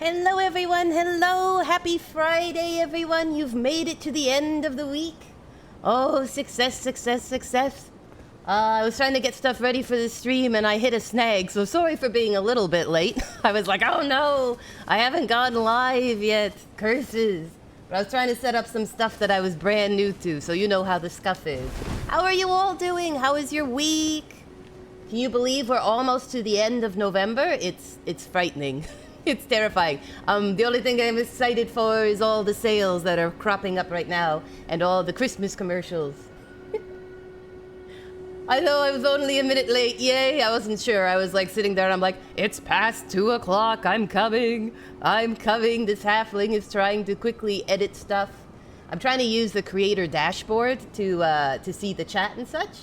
Hello everyone, hello! Happy Friday everyone! You've made it to the end of the week. Oh, success, success, success. I was trying to get stuff ready for the stream and I hit a snag, so sorry for being a little bit late. I was like, oh no, I haven't gone live yet. Curses. But I was trying to set up some stuff that I was brand new to, so you know how the scuff is. How are you all doing? How is your week? Can you believe we're almost to the end of November? It's frightening. It's terrifying. The only thing I'm excited for is all the sales that are cropping up right now and all the Christmas commercials. I know I was only a minute late. Yay, I wasn't sure. I was like sitting there and I'm like, it's past 2 o'clock. I'm coming. I'm coming. This halfling is trying to quickly edit stuff. I'm trying to use the creator dashboard to see the chat and such.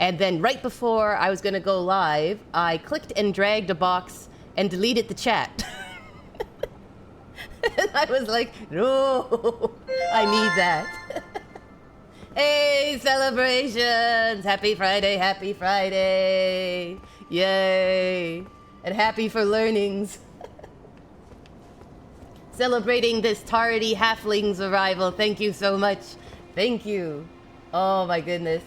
And then right before I was going to go live, I clicked and dragged a box and deleted the chat. And I was like, no, I need that. Hey, celebrations! Happy Friday, happy Friday! Yay! And happy for learnings. Celebrating this tardy halfling's arrival. Thank you so much. Thank you. Oh my goodness.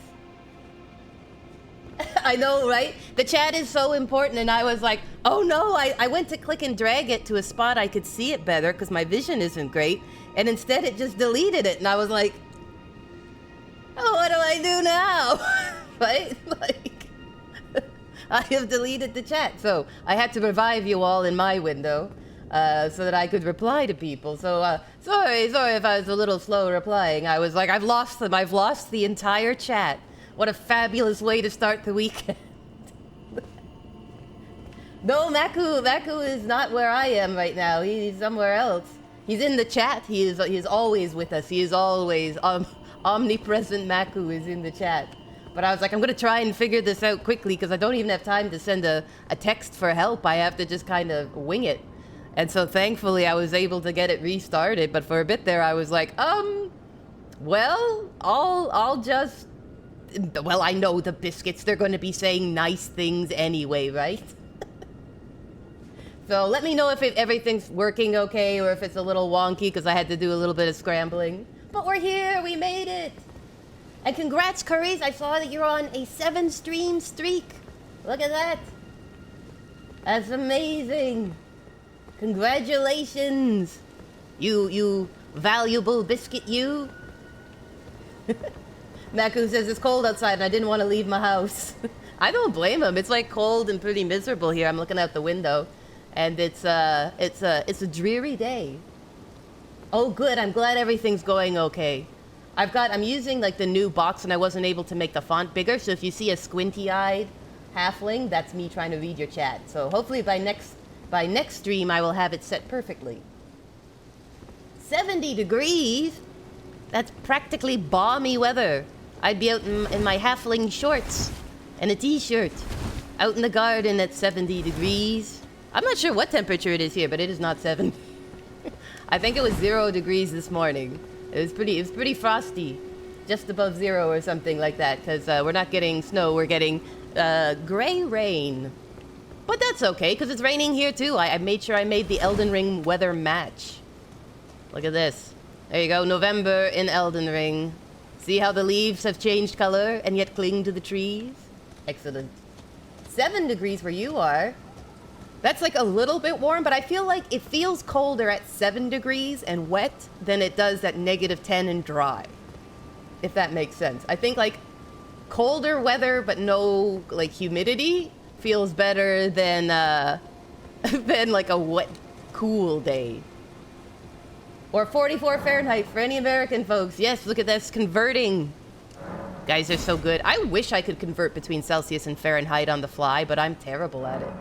I know, right? The chat is so important, and I was like, oh no, I went to click and drag it to a spot I could see it better because my vision isn't great, and instead it just deleted it, and I was like, oh, what do I do now? Right? Like, I have deleted the chat, so I had to revive you all in my window so that I could reply to people. So, sorry if I was a little slow replying. I was like, I've lost them. I've lost the entire chat. What a fabulous way to start the weekend. No, Maku is not where I am right now. He's somewhere else. He's in the chat. He is always with us. He is always omnipresent. Maku is in the chat. But I was like, I'm going to try and figure this out quickly because I don't even have time to send a text for help. I have to just kind of wing it. And so thankfully I was able to get it restarted. But for a bit there I was like, well, I'll just... Well, I know the biscuits, they're going to be saying nice things anyway, right? So let me know if everything's working okay or if it's a little wonky because I had to do a little bit of scrambling. But we're here, we made it. And congrats, Curries, I saw that you're on a 7-stream streak. Look at that. That's amazing. Congratulations. You valuable biscuit, you. Maku says it's cold outside and I didn't want to leave my house. I don't blame him. It's like cold and pretty miserable here. I'm looking out the window and it's a dreary day. Oh good, I'm glad everything's going okay. I'm using like the new box and I wasn't able to make the font bigger, so if you see a squinty-eyed halfling, that's me trying to read your chat. So hopefully by next stream I will have it set perfectly. 70 degrees? That's practically balmy weather. I'd be out in my halfling shorts and a t-shirt. Out in the garden at 70 degrees. I'm not sure what temperature it is here, but it is not 70. I think it was 0 degrees this morning. It was pretty frosty. Just above 0 or something like that, because we're not getting snow, we're getting gray rain. But that's okay, because it's raining here too. I made sure I made the Elden Ring weather match. Look at this. There you go, November in Elden Ring. See how the leaves have changed color and yet cling to the trees? Excellent. 7 degrees where you are. That's like a little bit warm, but I feel like it feels colder at 7 degrees and wet than it does at -10 and dry. If that makes sense. I think like colder weather but no like humidity feels better than than like a wet, cool day. Or 44 Fahrenheit for any American folks. Yes, look at this, converting. Guys are so good. I wish I could convert between Celsius and Fahrenheit on the fly, but I'm terrible at it.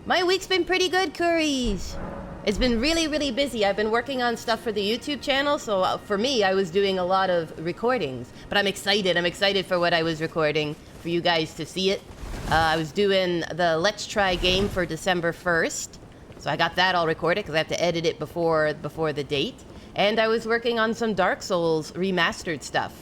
My week's been pretty good, Curries. It's been really, really busy. I've been working on stuff for the YouTube channel, so for me, I was doing a lot of recordings. But I'm excited. I'm excited for what I was recording, for you guys to see it. I was doing the Let's Try game for December 1st. So I got that all recorded because I have to edit it before the date. And I was working on some Dark Souls remastered stuff.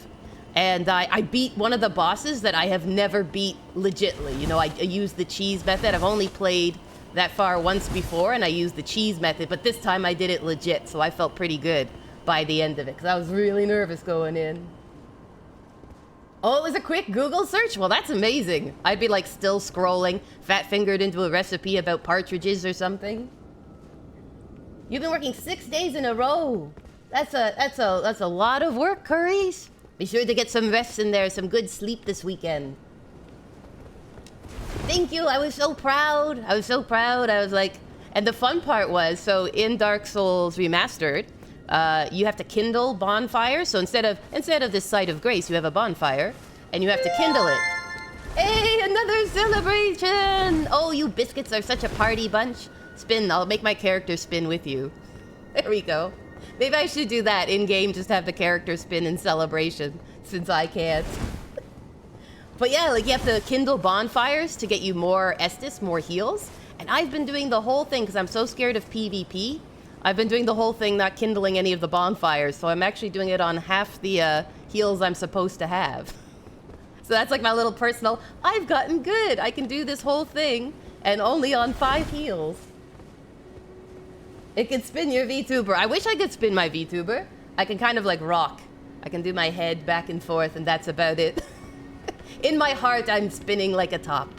And I beat one of the bosses that I have never beat legitly. You know, I used the cheese method. I've only played that far once before, and I used the cheese method, but this time I did it legit, so I felt pretty good by the end of it, because I was really nervous going in. Oh, it was a quick Google search? Well, that's amazing. I'd be like still scrolling, fat-fingered into a recipe about partridges or something. You've been working 6 days in a row. That's a lot of work, Curries. Be sure to get some rest in there, some good sleep this weekend. Thank you, I was so proud. I was so proud. I was like, and the fun part was, so in Dark Souls Remastered, you have to kindle bonfires. So instead of this site of grace, you have a bonfire, and you have to kindle it. Hey, another celebration! Oh, you biscuits are such a party bunch. Spin, I'll make my character spin with you. There we go. Maybe I should do that in-game, just have the character spin in celebration, since I can't. But yeah, like you have to kindle bonfires to get you more Estus, more heals. And I've been doing the whole thing, because I'm so scared of PvP. I've been doing the whole thing not kindling any of the bonfires, so I'm actually doing it on half the heals I'm supposed to have. So that's like my little personal, I've gotten good. I can do this whole thing, and only on 5 heals. It can spin your VTuber. I wish I could spin my VTuber. I can kind of like rock. I can do my head back and forth, and that's about it. In my heart, I'm spinning like a top.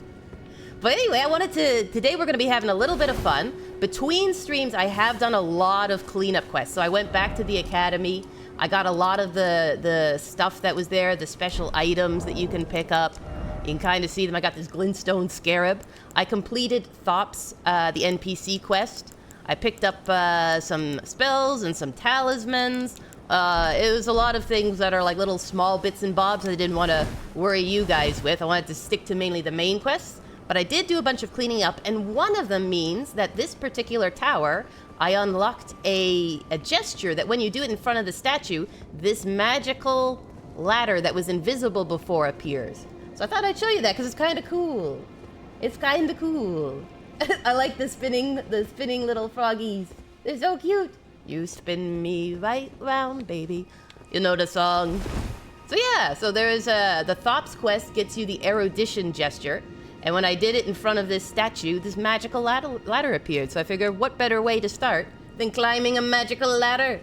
But anyway, today we're gonna be having a little bit of fun. Between streams, I have done a lot of cleanup quests. So I went back to the academy. I got a lot of the stuff that was there, the special items that you can pick up. You can kind of see them. I got this glintstone scarab. I completed Thops, the NPC quest. I picked up some spells and some talismans. It was a lot of things that are like little small bits and bobs that I didn't want to worry you guys with. I wanted to stick to mainly the main quests. But I did do a bunch of cleaning up, and one of them means that this particular tower, I unlocked a gesture that when you do it in front of the statue, this magical ladder that was invisible before appears. So I thought I'd show you that, because it's kind of cool. It's kind of cool. I like the spinning little froggies. They're so cute. You spin me right round, baby. You know the song. So yeah, so there's the Thops quest gets you the erudition gesture. And when I did it in front of this statue, this magical ladder appeared. So I figured, what better way to start than climbing a magical ladder?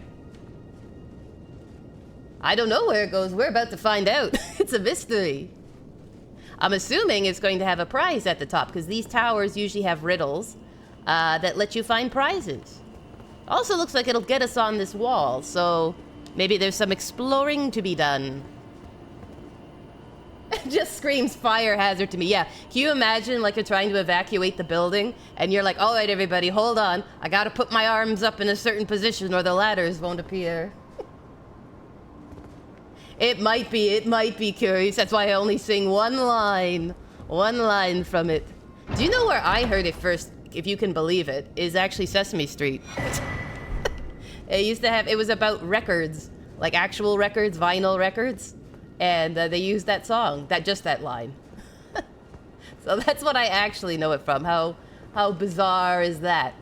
I don't know where it goes. We're about to find out. It's a mystery. I'm assuming it's going to have a prize at the top, because these towers usually have riddles that let you find prizes. Also looks like it'll get us on this wall, so maybe there's some exploring to be done. Just screams fire hazard to me. Yeah, can you imagine like you're trying to evacuate the building and you're like, all right, everybody, hold on. I gotta put my arms up in a certain position or the ladders won't appear. It might be curious. That's why I only sing one line from it. Do you know where I heard it first, if you can believe it, is actually Sesame Street. It was about records, like actual records, vinyl records. And they used that song, just that line. So that's what I actually know it from. How bizarre is that?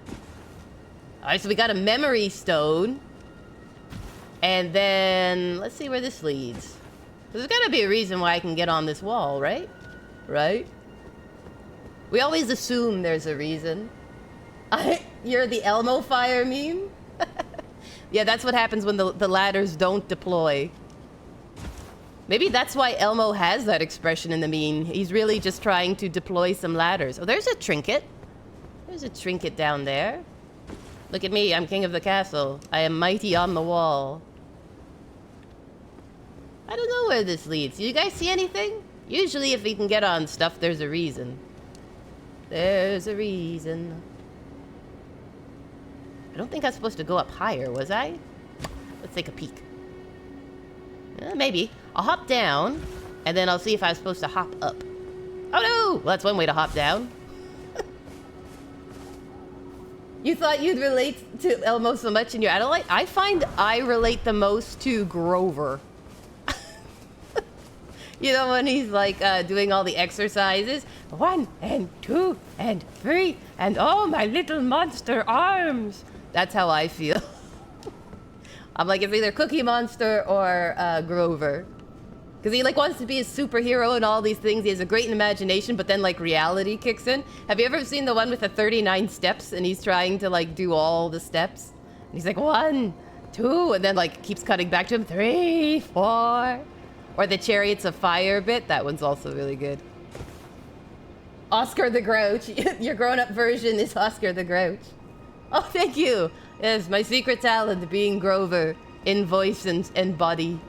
All right, so we got a memory stone. And then, let's see where this leads. There's gotta be a reason why I can get on this wall, right? Right? We always assume there's a reason. You're the Elmo fire meme? Yeah, that's what happens when the ladders don't deploy. Maybe that's why Elmo has that expression in the meme. He's really just trying to deploy some ladders. Oh, there's a trinket. There's a trinket down there. Look at me, I'm king of the castle. I am mighty on the wall. I don't know where this leads. Do you guys see anything? Usually if we can get on stuff, there's a reason. There's a reason. I don't think I was supposed to go up higher, was I? Let's take a peek. Maybe. I'll hop down, and then I'll see if I was supposed to hop up. Oh no! Well, that's one way to hop down. You thought you'd relate to Elmo so much in your adult life? I find I relate the most to Grover. You know, when he's like doing all the exercises. 1 and 2 and 3 and oh, my little monster arms. That's how I feel. I'm like, it's either Cookie Monster or Grover. Because he like wants to be a superhero and all these things. He has a great imagination, but then like reality kicks in. Have you ever seen the one with the 39 steps and he's trying to like do all the steps? And he's like 1, 2, and then like keeps cutting back to him 3, 4. Or the Chariots of Fire bit. That one's also really good. Oscar the Grouch. Your grown-up version is Oscar the Grouch. Oh, thank you. Yes, my secret talent being Grover in voice and body.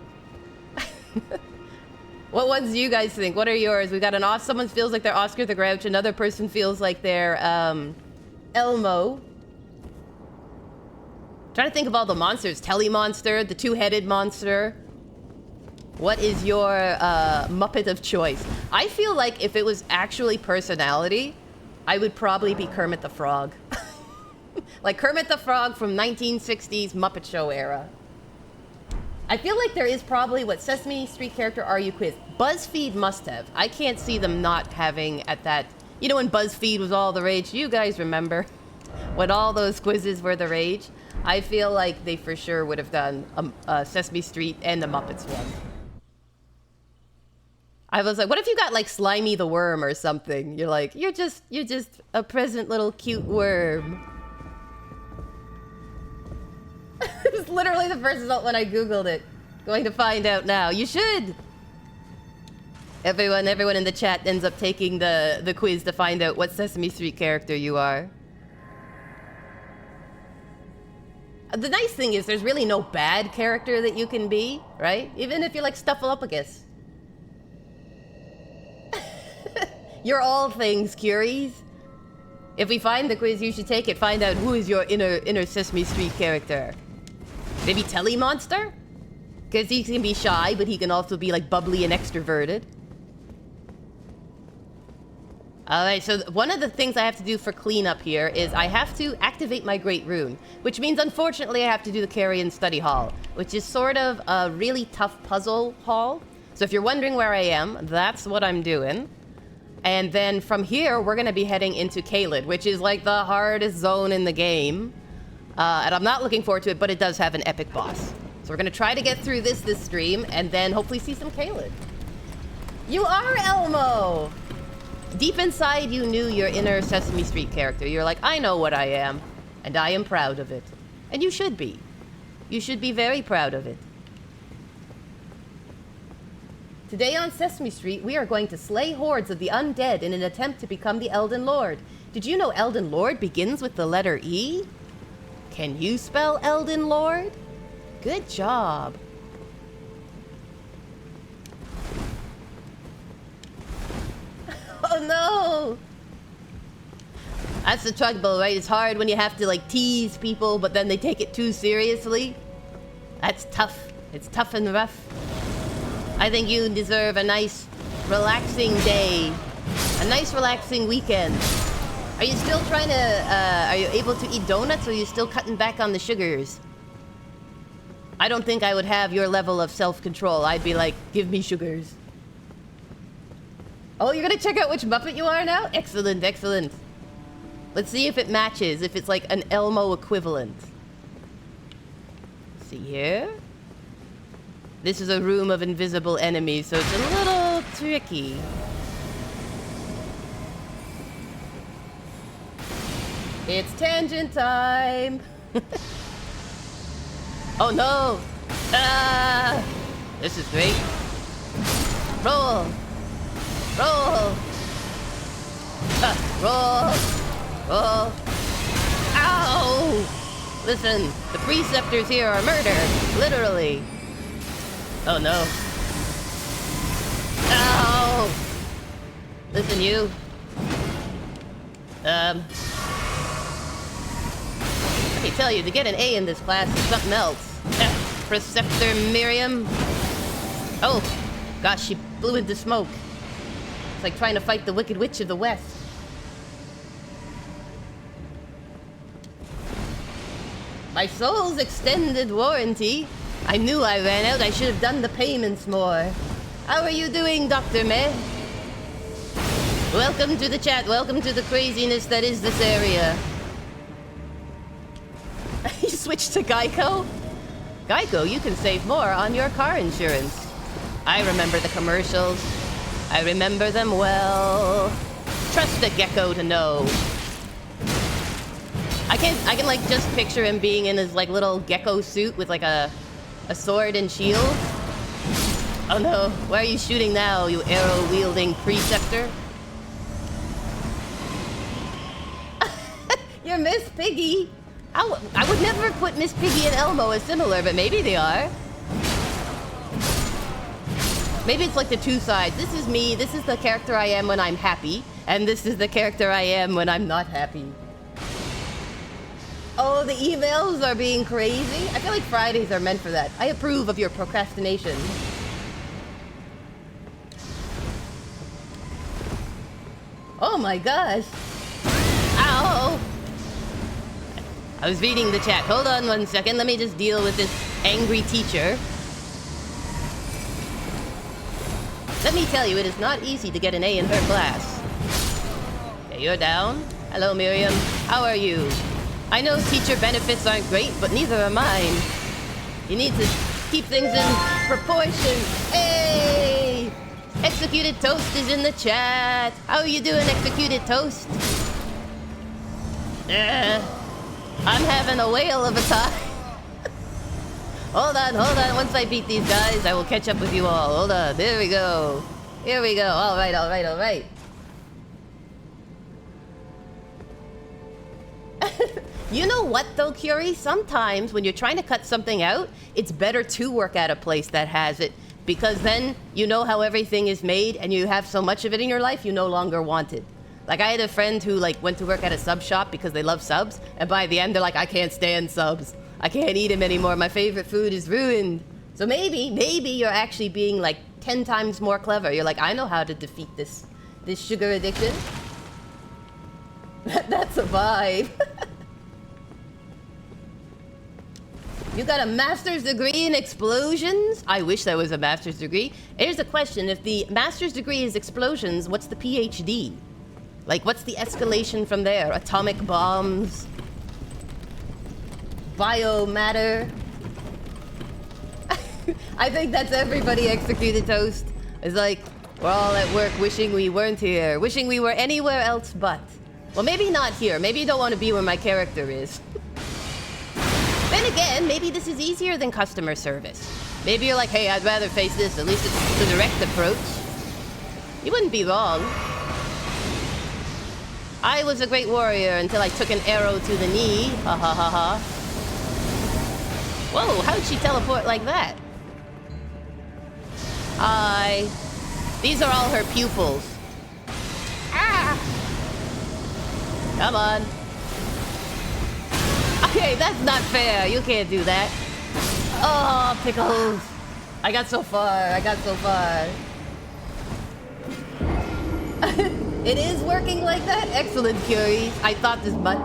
What ones do you guys think? What are yours? We got an someone feels like they're Oscar the Grouch. Another person feels like they're Elmo. Trying to think of all the monsters. Telemonster, the two-headed monster. What is your Muppet of choice? I feel like if it was actually personality, I would probably be Kermit the Frog. Like Kermit the Frog from 1960s Muppet Show era. I feel like there is probably what Sesame Street character are you quiz. BuzzFeed must have. I can't see them not having at that. You know when BuzzFeed was all the rage? You guys remember when all those quizzes were the rage? I feel like they for sure would have done Sesame Street and the Muppets one. I was like, what if you got like Slimy the Worm or something? You're like, you're just a present little cute worm. It was literally the first result when I Googled it. Going to find out now. You should! Everyone in the chat ends up taking the quiz to find out what Sesame Street character you are. The nice thing is there's really no bad character that you can be, right? Even if you're like Snuffleupagus. You're all things, Curies. If we find the quiz, you should take it. Find out who is your inner Sesame Street character. Maybe Telemonster? Because he can be shy, but he can also be like bubbly and extroverted. Alright, so one of the things I have to do for cleanup here is I have to activate my Great Rune, which means unfortunately I have to do the Carrion Study Hall, which is sort of a really tough puzzle hall. So if you're wondering where I am, that's what I'm doing. And then from here, we're going to be heading into Caelid, which is like the hardest zone in the game. And I'm not looking forward to it, but it does have an epic boss. So we're going to try to get through this stream, and then hopefully see some Caelid. You are Elmo! Deep inside, you knew your inner Sesame Street character. You're like, I know what I am, and I am proud of it. And you should be. You should be very proud of it. Today on Sesame Street, we are going to slay hordes of the undead in an attempt to become the Elden Lord. Did you know Elden Lord begins with the letter E? Can you spell Elden Lord? Good job. Oh no! That's the trouble, right? It's hard when you have to like tease people, but then they take it too seriously. That's tough. It's tough and rough. I think you deserve a nice, relaxing day. A nice, relaxing weekend. Are you still trying to, are you able to eat donuts, or are you still cutting back on the sugars? I don't think I would have your level of self-control. I'd be like, give me sugars. Oh, you're gonna check out which Muppet you are now? Excellent, excellent. Let's see if it matches, if it's like an Elmo equivalent. Let's see here. This is a room of invisible enemies, so it's a little tricky. It's tangent time! Oh no! Ah! This is great. Roll! Roll! Roll! Roll! Ow! Listen, the preceptors here are murder, literally. Oh no. Ow! Listen, you. Let me tell you, to get an A in this class is something else. Preceptor Miriam. Oh, gosh, she blew into smoke. It's like trying to fight the Wicked Witch of the West. My soul's extended warranty. I knew I ran out. I should have done the payments more. How are you doing, Dr. Meh? Welcome to the chat. Welcome to the craziness that is this area. You switched to Geico? Geico, you can save more on your car insurance. I remember the commercials. I remember them well. Trust a gecko to know. I can like just picture him being in his like little gecko suit with like a sword and shield. Oh no, why are you shooting now, you arrow-wielding preceptor? You're Miss Piggy. I would never put Miss Piggy and Elmo as similar, but maybe they are. Maybe it's like the two sides. This is me, this is the character I am when I'm happy, and this is the character I am when I'm not happy. Oh, the emails are being crazy? I feel like Fridays are meant for that. I approve of your procrastination. Oh my gosh. Ow! I was reading the chat. Hold on 1 second. Let me just deal with this angry teacher. Let me tell you, it is not easy to get an A in her class. Okay, you're down. Hello, Miriam. How are you? I know teacher benefits aren't great, but neither are mine. You need to keep things in proportion. Hey! Executed Toast is in the chat. How are you doing, Executed Toast? I'm having a whale of a time. Hold on. Once I beat these guys, I will catch up with you all. Hold on. There we go. Here we go. All right. You know what, though, Curie? Sometimes when you're trying to cut something out, it's better to work at a place that has it. Because then you know how everything is made and you have so much of it in your life, you no longer want it. Like, I had a friend who, like, went to work at a sub shop because they love subs. And by the end, they're like, I can't stand subs. I can't eat them anymore. My favorite food is ruined. So maybe you're actually being, like, 10 times more clever. You're like, I know how to defeat this sugar addiction. That's a vibe. You got a master's degree in explosions? I wish there was a master's degree. Here's the question. If the master's degree is explosions, what's the PhD? Like, what's the escalation from there? Atomic bombs? Biomatter? I think that's everybody, Executed Toast. It's like, we're all at work wishing we weren't here. Wishing we were anywhere else but. Well, maybe not here. Maybe you don't want to be where my character is. Then again, maybe this is easier than customer service. Maybe you're like, hey, I'd rather face this. At least it's the direct approach. You wouldn't be wrong. I was a great warrior until I took an arrow to the knee. Ha ha ha ha. Whoa, how'd she teleport like that? Hi. These are all her pupils. Ah! Come on. Okay, that's not fair. You can't do that. Oh, pickles. I got so far. It is working like that? Excellent, Curie. I thought as much.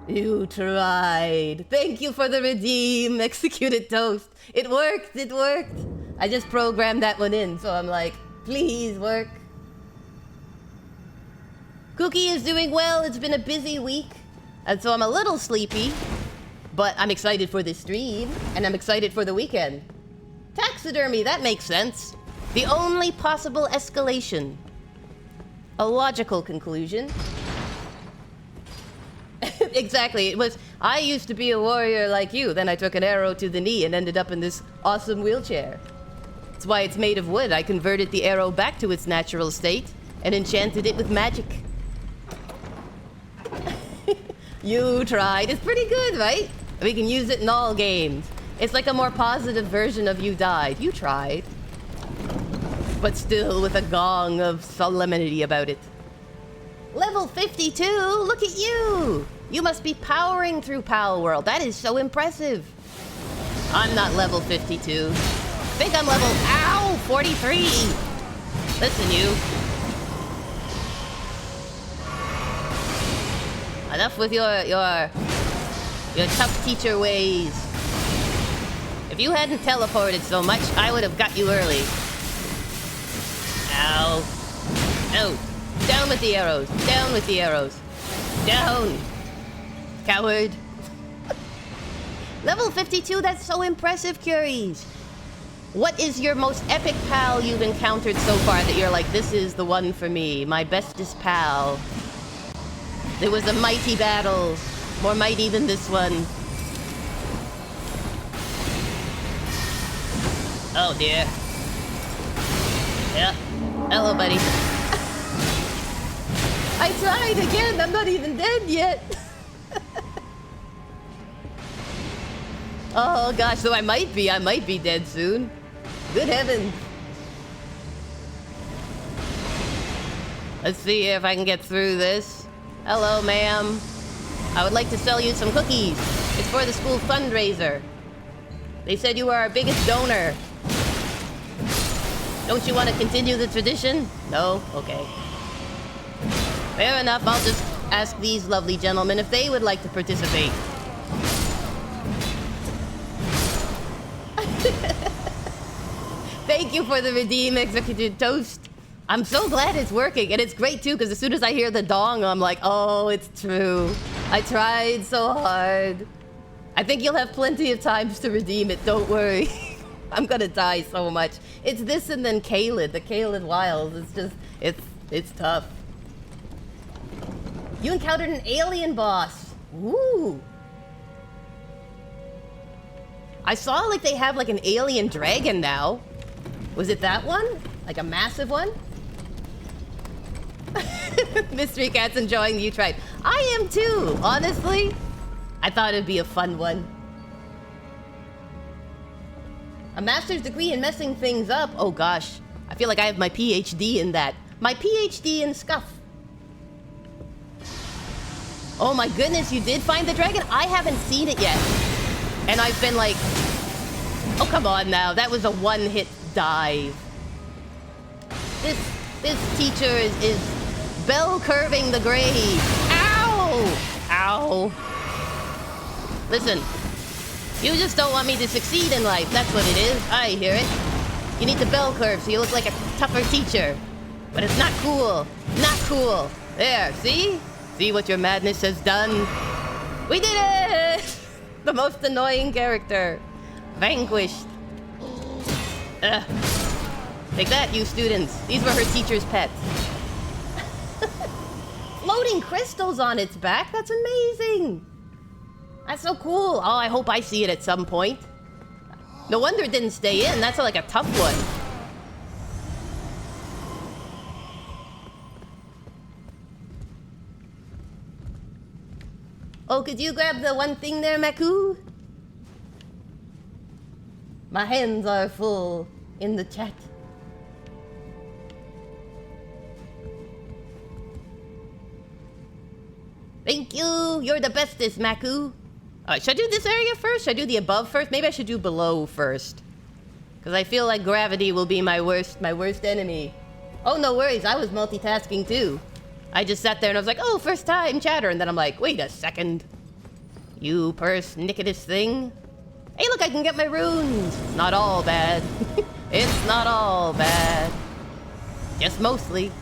You tried. Thank you for the redeem, Executed Toast. It worked. I just programmed that one in, so I'm like, please work. Kooky is doing well. It's been a busy week, and so I'm a little sleepy, but I'm excited for this stream, and I'm excited for the weekend. Taxidermy, that makes sense. The only possible escalation. A logical conclusion. Exactly, it was, I used to be a warrior like you, then I took an arrow to the knee and ended up in this awesome wheelchair. That's why it's made of wood. I converted the arrow back to its natural state and enchanted it with magic. You tried. It's pretty good, right? We can use it in all games. It's like a more positive version of you died. You tried. But still with a gong of solemnity about it. Level 52? Look at you! You must be powering through Pal World. That is so impressive. I'm not level 52. Think I'm level, 43. Listen, you. Enough with your tough teacher ways. If you hadn't teleported so much, I would have got you early. Ow. No. Down with the arrows. Down with the arrows. Down. Coward. Level 52, that's so impressive, Curies. What is your most epic pal you've encountered so far that you're like, this is the one for me, my bestest pal? There was a mighty battle, more mighty than this one. Oh dear. Yeah. Hello, buddy. I tried again, I'm not even dead yet. Oh gosh, so I might be dead soon. Good heavens. Let's see if I can get through this. Hello, ma'am. I would like to sell you some cookies. It's for the school fundraiser. They said you were our biggest donor. Don't you want to continue the tradition? No? Okay. Fair enough, I'll just ask these lovely gentlemen if they would like to participate. Thank you for the redeem, Executive Toast. I'm so glad it's working, and it's great too, because as soon as I hear the dong, I'm like, oh, it's true. I tried so hard. I think you'll have plenty of times to redeem it, don't worry. I'm gonna die so much. It's this and then Caelid, the Caelid Wilds. It's just, it's tough. You encountered an alien boss. Ooh. I saw like they have like an alien dragon now. Was it that one? Like a massive one? Mystery Cat's enjoying You Tried. I am too, honestly. I thought it'd be a fun one. A master's degree in messing things up. Oh gosh. I feel like I have my PhD in that. My PhD in scuff. Oh my goodness, you did find the dragon? I haven't seen it yet. And I've been like, oh come on now, that was a one-hit dive. This teacher is bell curving the grave. Ow! Ow. Listen, you just don't want me to succeed in life, that's what it is. I hear it. You need to bell curve so you look like a tougher teacher. But it's not cool. Not cool. There, see? See what your madness has done? We did it! The most annoying character. Vanquished. Take that, you students. These were her teacher's pets. Floating crystals on its back? That's amazing. That's so cool. Oh, I hope I see it at some point. No wonder it didn't stay in. That's like a tough one. Oh, could you grab the one thing there, Maku? My hands are full in the chat. Thank you! You're the bestest, Maku! Should I do this area first? Should I do the above first? Maybe I should do below first. Because I feel like gravity will be my worst enemy. Oh, no worries. I was multitasking too. I just sat there and I was like, oh, first time chatter. And then I'm like, wait a second. You persnicketous thing. Hey, look, I can get my runes. Not all bad. It's not all bad. Just mostly.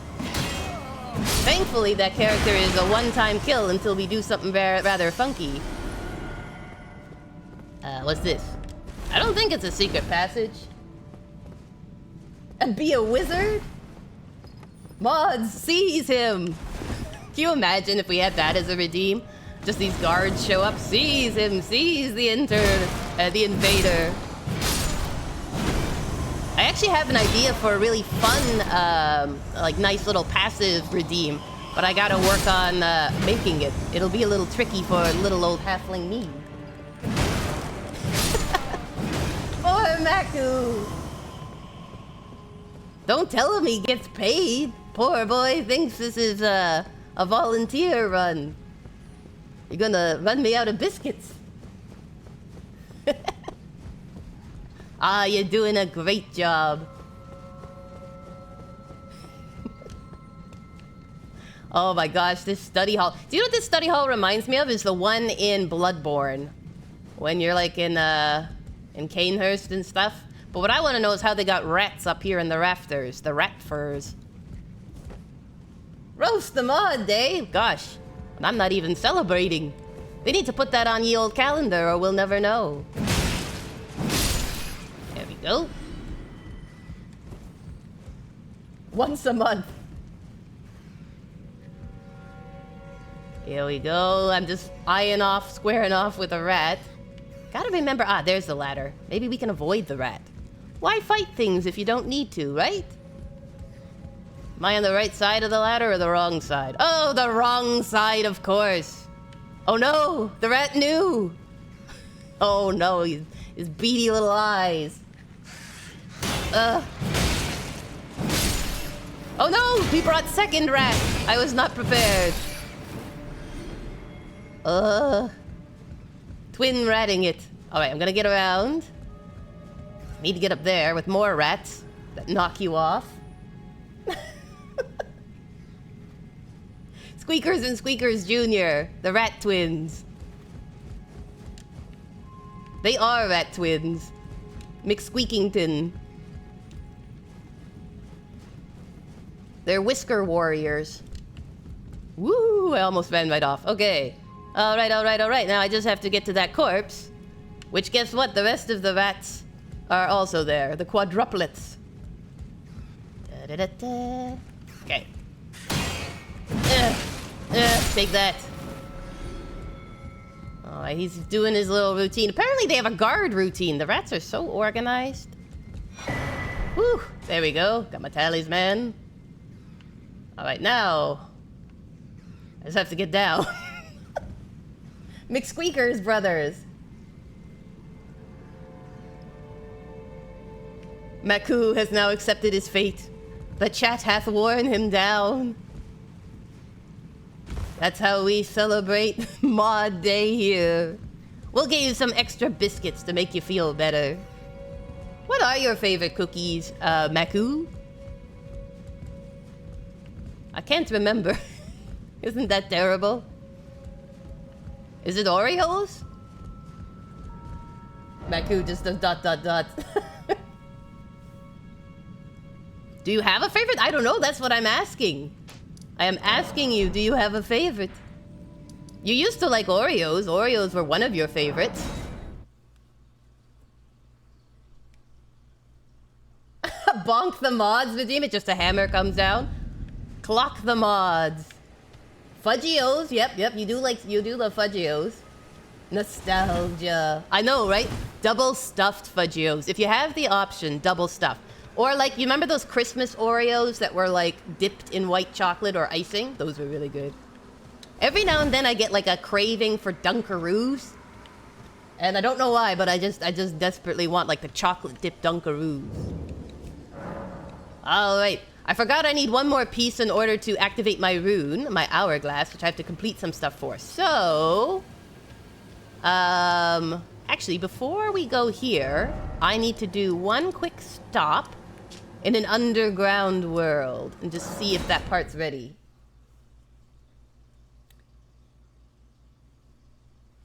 Thankfully, that character is a one-time kill until we do something rather funky. What's this? I don't think it's a secret passage. And be a wizard? Mods, seize him! Can you imagine if we had that as a redeem? Just these guards show up, seize him, seize the invader. I actually have an idea for a really fun, like nice little passive redeem, but I gotta work on making it. It'll be a little tricky for little old halfling me. Poor Maku! Don't tell him he gets paid. Poor boy thinks this is a volunteer run. You're gonna run me out of biscuits. Ah, you're doing a great job. Oh my gosh, this study hall. Do you know what this study hall reminds me of? Is the one in Bloodborne. When you're like in Canehurst and stuff. But what I want to know is how they got rats up here in the rafters. The rat furs. Roast the mod, Dave. Gosh, I'm not even celebrating. They need to put that on ye old calendar or we'll never know. There we go. Once a month. Here we go. I'm just eyeing off, squaring off with a rat. Gotta remember, there's the ladder. Maybe we can avoid the rat. Why fight things if you don't need to, right? Am I on the right side of the ladder or the wrong side? Oh, the wrong side, of course. Oh no, the rat knew. Oh no, his beady little eyes. Oh no, he brought second rat. I was not prepared. Twin ratting it. Alright, I'm gonna get around. Need to get up there with more rats that knock you off. Squeakers and Squeakers Jr., the rat twins. They are rat twins. McSqueakington. They're whisker warriors. Woo! I almost ran right off. Okay. Alright, alright, alright. Now I just have to get to that corpse. Which, guess what? The rest of the rats are also there. The quadruplets. Da-da-da-da. Okay. Take that. Alright, he's doing his little routine. Apparently they have a guard routine. The rats are so organized. Whew. There we go. Got my talisman. Alright, now I just have to get down. McSqueakers brothers. Maku has now accepted his fate. The chat hath worn him down. That's how we celebrate Mod Day here. We'll get you some extra biscuits to make you feel better. What are your favorite cookies, Maku? I can't remember. Isn't that terrible? Is it Oreos? Maku just does ... Do you have a favorite? I don't know, that's what I'm asking. I am asking you, do you have a favorite? You used to like Oreos. Oreos were one of your favorites. Bonk the mods, redeem it, just a hammer comes down. Clock the mods. Fudgios, yep, you do love Fudgios. Nostalgia. I know, right? Double stuffed Fudgios. If you have the option, double stuffed. Or like, you remember those Christmas Oreos that were like dipped in white chocolate or icing? Those were really good. Every now and then I get like a craving for Dunkaroos. And I don't know why, but I just desperately want like the chocolate dipped Dunkaroos. Alright. I forgot I need one more piece in order to activate my rune, my hourglass, which I have to complete some stuff for. So, actually, before we go here, I need to do one quick stop in an underground world and just see if that part's ready.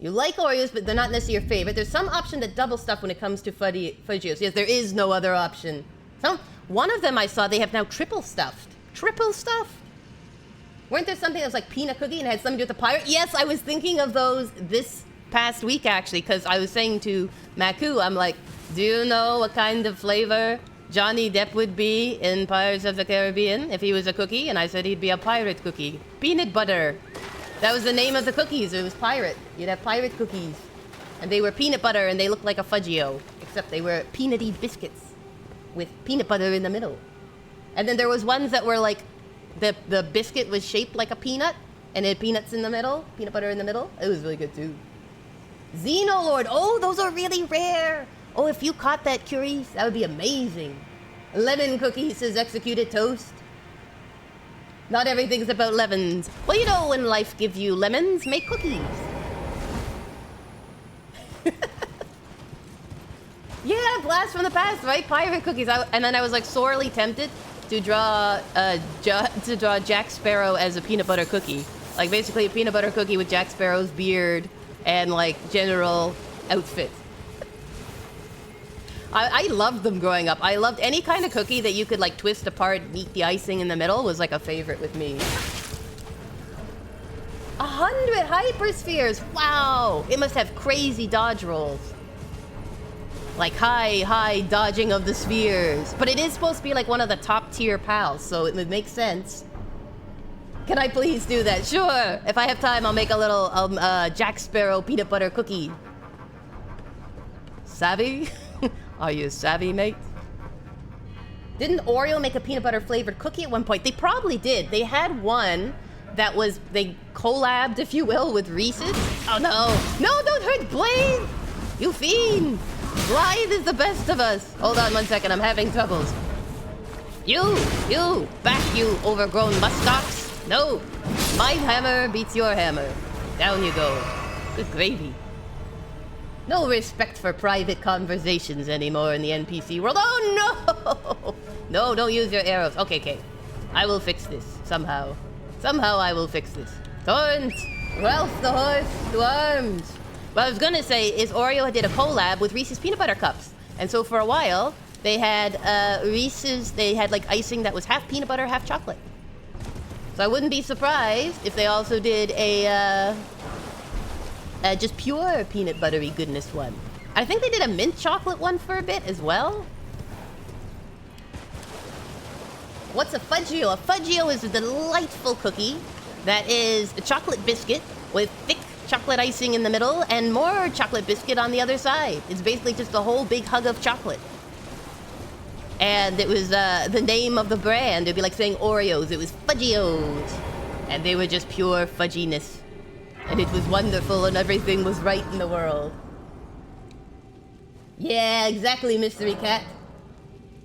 You like Oreos, but they're not necessarily your favorite. There's some option to double stuff when it comes to Fudgios. Yes, there is no other option. One of them I saw, they have now triple stuffed. Triple stuffed? Weren't there something that was like peanut cookie and had something to do with the pirate? Yes, I was thinking of those this past week, actually, because I was saying to Maku, I'm like, do you know what kind of flavor Johnny Depp would be in Pirates of the Caribbean if he was a cookie? And I said he'd be a pirate cookie. Peanut butter. That was the name of the cookies. It was pirate. You'd have pirate cookies. And they were peanut butter and they looked like a Fudgio, except they were peanutty biscuits with peanut butter in the middle. And then there was ones that were like, the biscuit was shaped like a peanut, and it had peanuts in the middle, peanut butter in the middle. It was really good too. Lord. Oh, those are really rare. Oh, if you caught that, Curious, that would be amazing. Lemon cookie says executed toast. Not everything's about lemons. Well, you know, when life gives you lemons, make cookies. Yeah, blast from the past, right? Pirate cookies. And then I was like sorely tempted to draw Jack Sparrow as a peanut butter cookie. Like basically a peanut butter cookie with Jack Sparrow's beard and like general outfit. I loved them growing up. I loved any kind of cookie that you could like twist apart and eat the icing in the middle was like a favorite with me. 100 hyperspheres! Wow! It must have crazy dodge rolls. Like high dodging of the spheres. But it is supposed to be like one of the top tier pals, so it would make sense. Can I please do that? Sure. If I have time, I'll make a little Jack Sparrow peanut butter cookie. Savvy? Are you savvy, mate? Didn't Oreo make a peanut butter flavored cookie at one point? They probably did. They had one that was, they collabed, if you will, with Reese's. Oh no. No, don't hurt Blaze! You fiend! Blythe is the best of us. Hold on 1 second, I'm having troubles. You, back you overgrown muskox. No, my hammer beats your hammer. Down you go. Good gravy. No respect for private conversations anymore in the NPC world. Oh no! No, don't use your arrows. Okay. I will fix this, somehow. Somehow I will fix this. Taunt! Ralph the horse, to arms! What I was gonna say is Oreo did a collab with Reese's Peanut Butter Cups. And so for a while, they had Reese's, they had like icing that was half peanut butter, half chocolate. So I wouldn't be surprised if they also did a just pure peanut buttery goodness one. I think they did a mint chocolate one for a bit as well. What's a Fudgio? A Fudgio is a delightful cookie that is a chocolate biscuit with thick chocolate icing in the middle and more chocolate biscuit on the other side. It's basically just a whole big hug of chocolate. And it was the name of the brand. It'd be like saying Oreos. It was Fudgios. And they were just pure fudginess. And it was wonderful and everything was right in the world. Yeah, exactly, Mystery Cat.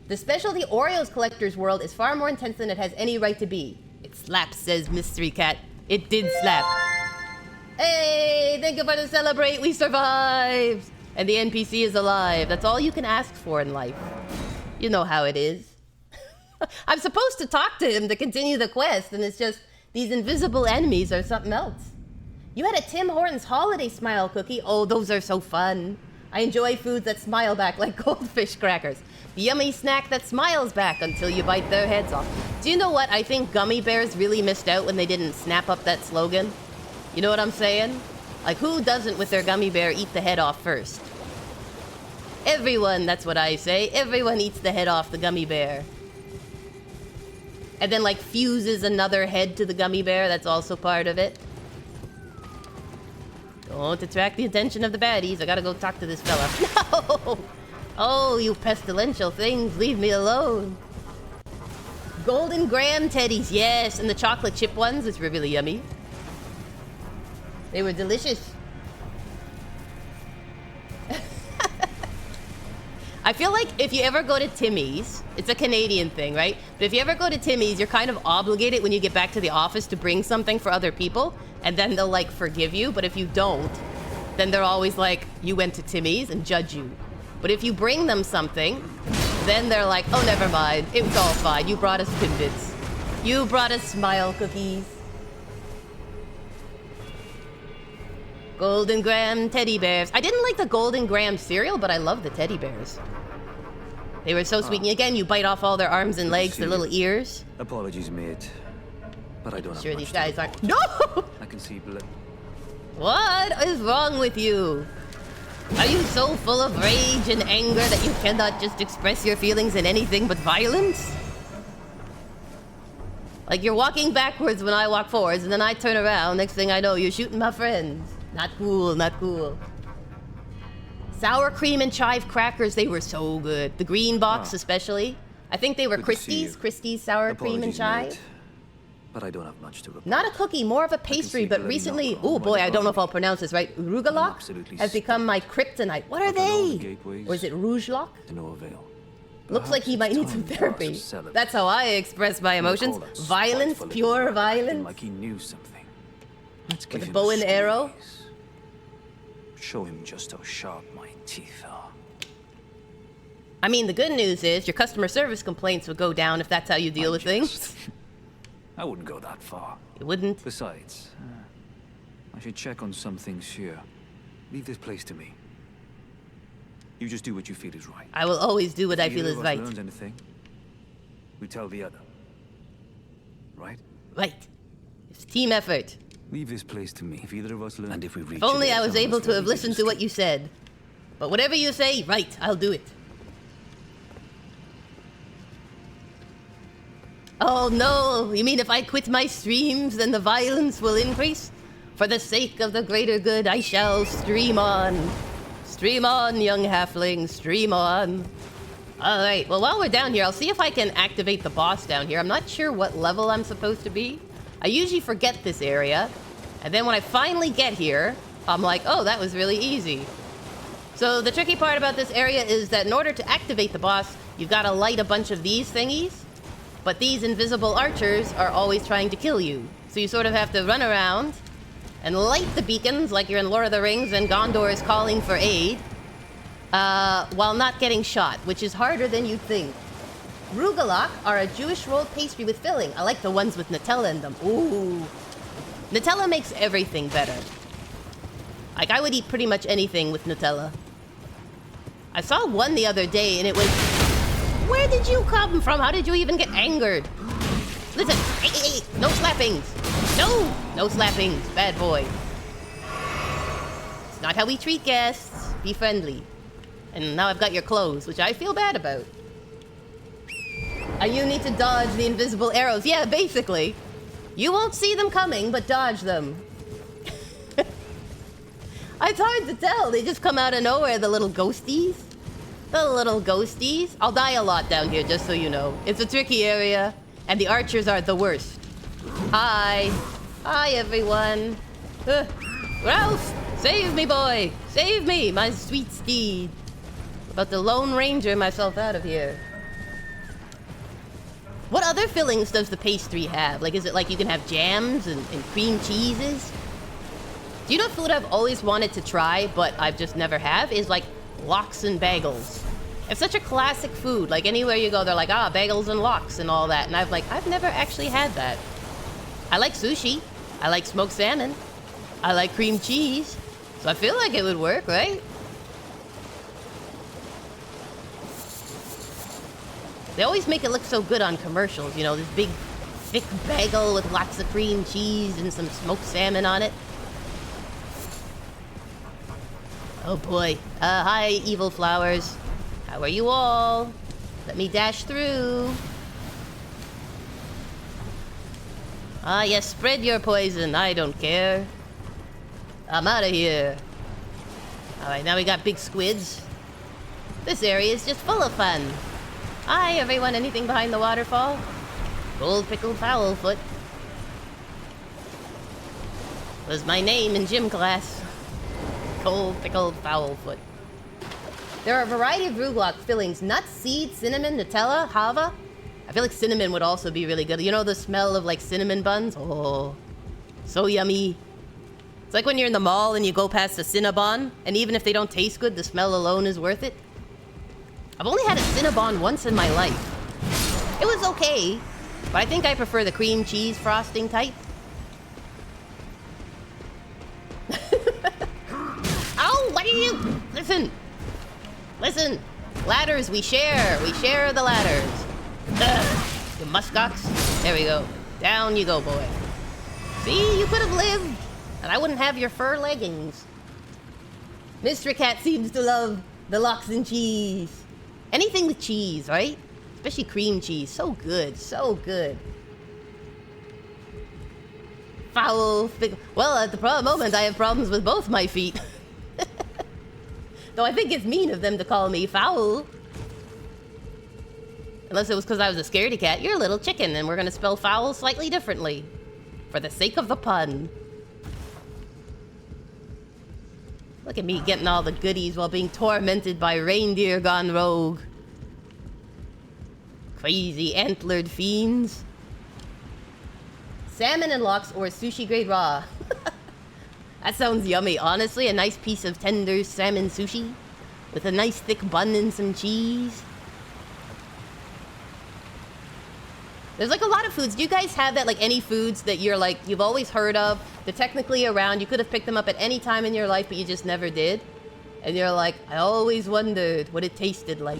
The specialty Oreos collector's world is far more intense than it has any right to be. It slaps, says Mystery Cat. It did slap. Hey, thank you for the celebrate. We survived. And the NPC is alive. That's all you can ask for in life. You know how it is. I'm supposed to talk to him to continue the quest, and it's just these invisible enemies are something else. You had a Tim Hortons holiday smile cookie. Oh, those are so fun. I enjoy foods that smile back like goldfish crackers. The yummy snack that smiles back until you bite their heads off. Do you know what? I think gummy bears really missed out when they didn't snap up that slogan. You know what I'm saying? Like, who doesn't with their gummy bear eat the head off first? Everyone, that's what I say. Everyone eats the head off the gummy bear. And then, like, fuses another head to the gummy bear. That's also part of it. Don't attract the attention of the baddies. I gotta go talk to this fella. No! Oh, you pestilential things. Leave me alone. Golden graham teddies. Yes, and the chocolate chip ones, which were really yummy. They were delicious. I feel like if you ever go to Timmy's, it's a Canadian thing, right? But if you ever go to Timmy's, you're kind of obligated when you get back to the office to bring something for other people, and then they'll like forgive you. But if you don't, then they're always like, you went to Timmy's, and judge you. But if you bring them something, then they're like, oh, never mind. It was all fine. You brought us Timbits. You brought us smile cookies. Golden graham teddy bears. I didn't like the golden graham cereal, but I love the teddy bears. They were so sweet. And again, you bite off all their arms and legs, their little ears. Apologies, mate. But I don't sure have these much guys aren't. report. No! I can see blood. What is wrong with you? Are you so full of rage and anger that you cannot just express your feelings in anything but violence? Like you're walking backwards when I walk forwards, and then I turn around. Next thing I know, you're shooting my friends. Not cool, not cool. Sour cream and chive crackers, they were so good. The green box especially. I think they were Christie's. Christie's sour cream and chive. Mate, but I don't have much to report. Not a cookie, more of a pastry, but recently, oh boy, I don't know if I'll pronounce this right. Rugelach has become my kryptonite. What are they? Or is it Rougelock? To no avail. Looks like he might need some therapy. That's how I express my emotions. Violence, pure violence. Like he knew something. Let's give With a him bow and arrow. squeeze. Show him just how sharp my teeth are. I mean, the good news is your customer service complaints would go down if that's how you deal with things. I wouldn't go that far. You wouldn't? Besides, I should check on some things here. Leave this place to me. You just do what you feel is right. I will always do what I If feel either is of us right. learns anything, we tell the other. Right? Right. It's team effort. Leave this place to me. If either of us learn, and if we reach If only it, I was some of able us to will have leave listened this to what trip. you said. But whatever you say, right, I'll do it. Oh no, you mean if I quit my streams, then the violence will increase? For the sake of the greater good, I shall stream on. Stream on, young halfling, stream on. Alright, well while we're down here, I'll see if I can activate the boss down here. I'm not sure what level I'm supposed to be. I usually forget this area. And then when I finally get here, I'm like, oh, that was really easy. So the tricky part about this area is that in order to activate the boss, you've got to light a bunch of these thingies. But these invisible archers are always trying to kill you. So you sort of have to run around and light the beacons like you're in Lord of the Rings and Gondor is calling for aid, while not getting shot, which is harder than you'd think. Rugelach are a Jewish rolled pastry with filling. I like the ones with Nutella in them. Ooh. Nutella makes everything better. Like, I would eat pretty much anything with Nutella. I saw one the other day and it was... Where did you come from? How did you even get angered? Listen, hey, no slappings. No slappings, bad boy. It's not how we treat guests. Be friendly. And now I've got your clothes, which I feel bad about. You need to dodge the invisible arrows. Yeah, basically. You won't see them coming, but dodge them. It's hard to tell. They just come out of nowhere, the little ghosties. The little ghosties. I'll die a lot down here, just so you know. It's a tricky area, and the archers are the worst. Hi. Hi, everyone. Ralph, save me, boy. Save me, my sweet steed. About to Lone Ranger myself out of here. What other fillings does the pastry have? Like, is it like you can have jams and cream cheeses? Do you know food I've always wanted to try, but I've just never have? Is like lox and bagels. It's such a classic food. Like, anywhere you go, they're like, ah, bagels and lox and all that. And I've never actually had that. I like sushi. I like smoked salmon. I like cream cheese. So I feel like it would work, right? They always make it look so good on commercials, you know, this big, thick bagel with lots of cream cheese and some smoked salmon on it. Oh boy. Hi, evil flowers. How are you all? Let me dash through. Ah, yes, spread your poison. I don't care. I'm out of here. Alright, now we got big squids. This area is just full of fun. Hi, everyone. Anything behind the waterfall? Gold Pickled Foulfoot was my name in gym class. Gold Pickled Foulfoot. There are a variety of Rugelach fillings. Nuts, seeds, cinnamon, Nutella, Hava. I feel like cinnamon would also be really good. You know the smell of like cinnamon buns? Oh, so yummy. It's like when you're in the mall and you go past a Cinnabon, and even if they don't taste good, the smell alone is worth it. I've only had a Cinnabon once in my life. It was okay, but I think I prefer the cream cheese frosting type. Ow, what are you? Listen. Listen. Ladders, we share. We share the ladders. You muskox. There we go. Down you go, boy. See, you could have lived, and I wouldn't have your fur leggings. Mr. Cat seems to love the lox and cheese. Anything with cheese, right? Especially cream cheese. So good. So good. Foul. Well, at the moment, I have problems with both my feet. Though I think it's mean of them to call me foul. Unless it was because I was a scaredy cat. You're a little chicken, and we're going to spell foul slightly differently. For the sake of the pun. Look at me getting all the goodies while being tormented by reindeer gone rogue. Crazy antlered fiends. Salmon and lox or sushi grade raw. That sounds yummy. Honestly, a nice piece of tender salmon sushi with a nice thick bun and some cheese. There's like a lot of foods. Do you guys have that, like any foods that you're like, you've always heard of, they're technically around, you could have picked them up at any time in your life, but you just never did? And you're like, I always wondered what it tasted like.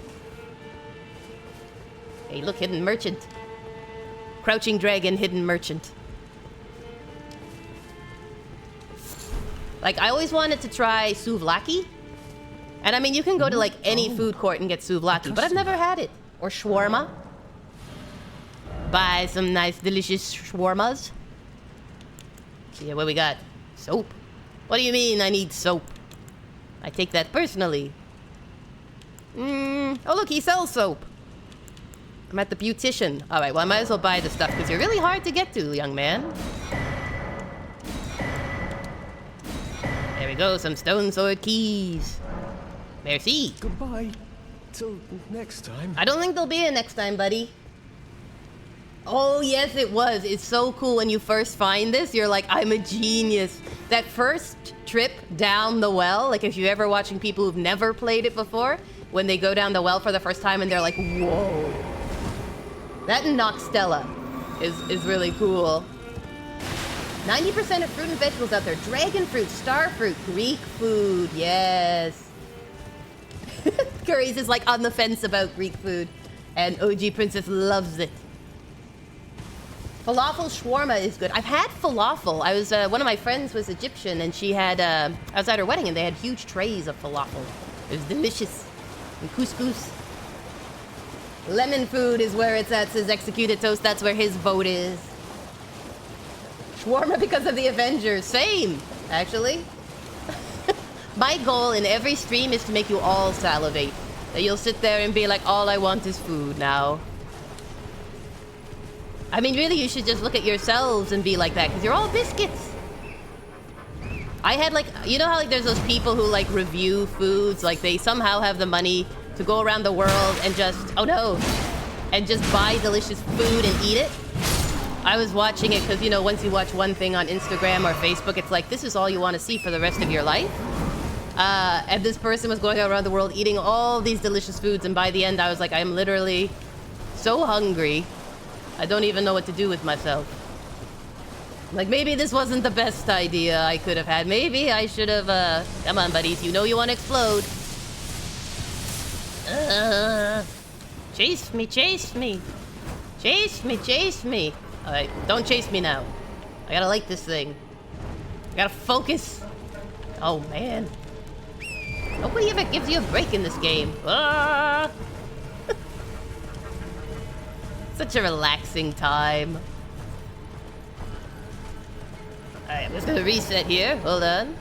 Hey, look, hidden merchant. Crouching dragon, hidden merchant. Like, I always wanted to try souvlaki. And I mean, you can go to like any food court and get souvlaki, but I've never had it. Or shawarma. Buy some nice, delicious shawarmas. See what we got. Soap. What do you mean I need soap? I take that personally. Oh look, he sells soap. I'm at the beautician. Alright, well I might as well buy the stuff because you're really hard to get to, young man. There we go, some stone sword keys. Merci. Goodbye. Till next time. I don't think there'll be a next time, buddy. Oh, yes, it was. It's so cool when you first find this. You're like, I'm a genius. That first trip down the well, like if you're ever watching people who've never played it before, when they go down the well for the first time and they're like, whoa. That in Noxtella is really cool. 90% of fruit and vegetables out there. Dragon fruit, star fruit, Greek food, yes. Curry's is like on the fence about Greek food, and OG Princess loves it. Falafel shawarma is good. I've had falafel. I was one of my friends was Egyptian, and she had. I was at her wedding, and they had huge trays of falafel. It was delicious. And couscous. Lemon food is where it's at. Says Executed Toast. That's where his vote is. Shawarma because of the Avengers. Same, actually. My goal in every stream is to make you all salivate. That you'll sit there and be like, all I want is food now. I mean, really, you should just look at yourselves and be like that, because you're all biscuits. I had, like, you know how, like, there's those people who, like, review foods? Like, they somehow have the money to go around the world and just, oh no, and just buy delicious food and eat it. I was watching it because, you know, once you watch one thing on Instagram or Facebook, it's like, this is all you want to see for the rest of your life. And this person was going around the world eating all these delicious foods, and by the end I was like, I'm literally so hungry. I don't even know what to do with myself. Like, maybe this wasn't the best idea I could have had. Maybe I should have, come on, buddies. You know you want to explode. Chase me, chase me. Chase me, chase me. Alright, don't chase me now. I gotta light this thing. I gotta focus. Oh, man. Nobody ever gives you a break in this game. Ah! Such a relaxing time. Alright, I'm just gonna reset here. Hold on.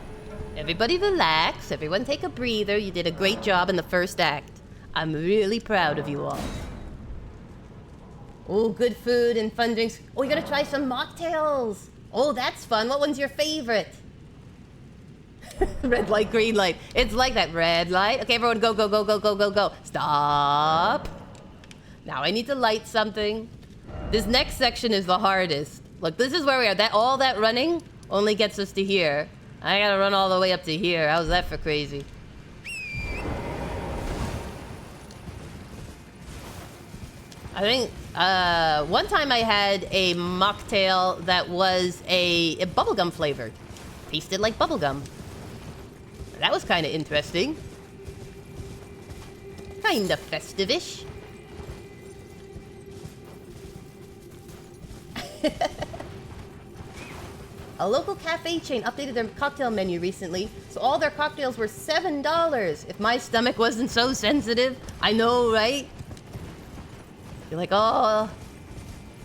Everybody relax. Everyone take a breather. You did a great job in the first act. I'm really proud of you all. Oh, good food and fun drinks. Oh, you gotta try some mocktails. Oh, that's fun. What one's your favorite? Red light, green light. It's like that. Red light. Okay, everyone go, go, go, go, go, go, go. Stop. Now I need to light something. This next section is the hardest. Look, this is where we are. All that running only gets us to here. I gotta run all the way up to here. How's that for crazy? I think one time I had a mocktail that was a bubblegum flavored. Tasted like bubblegum. That was kind of interesting. Kind of festive-ish. A local cafe chain updated their cocktail menu recently, so all their cocktails were $7. If my stomach wasn't so sensitive, I know, right? You're like, oh,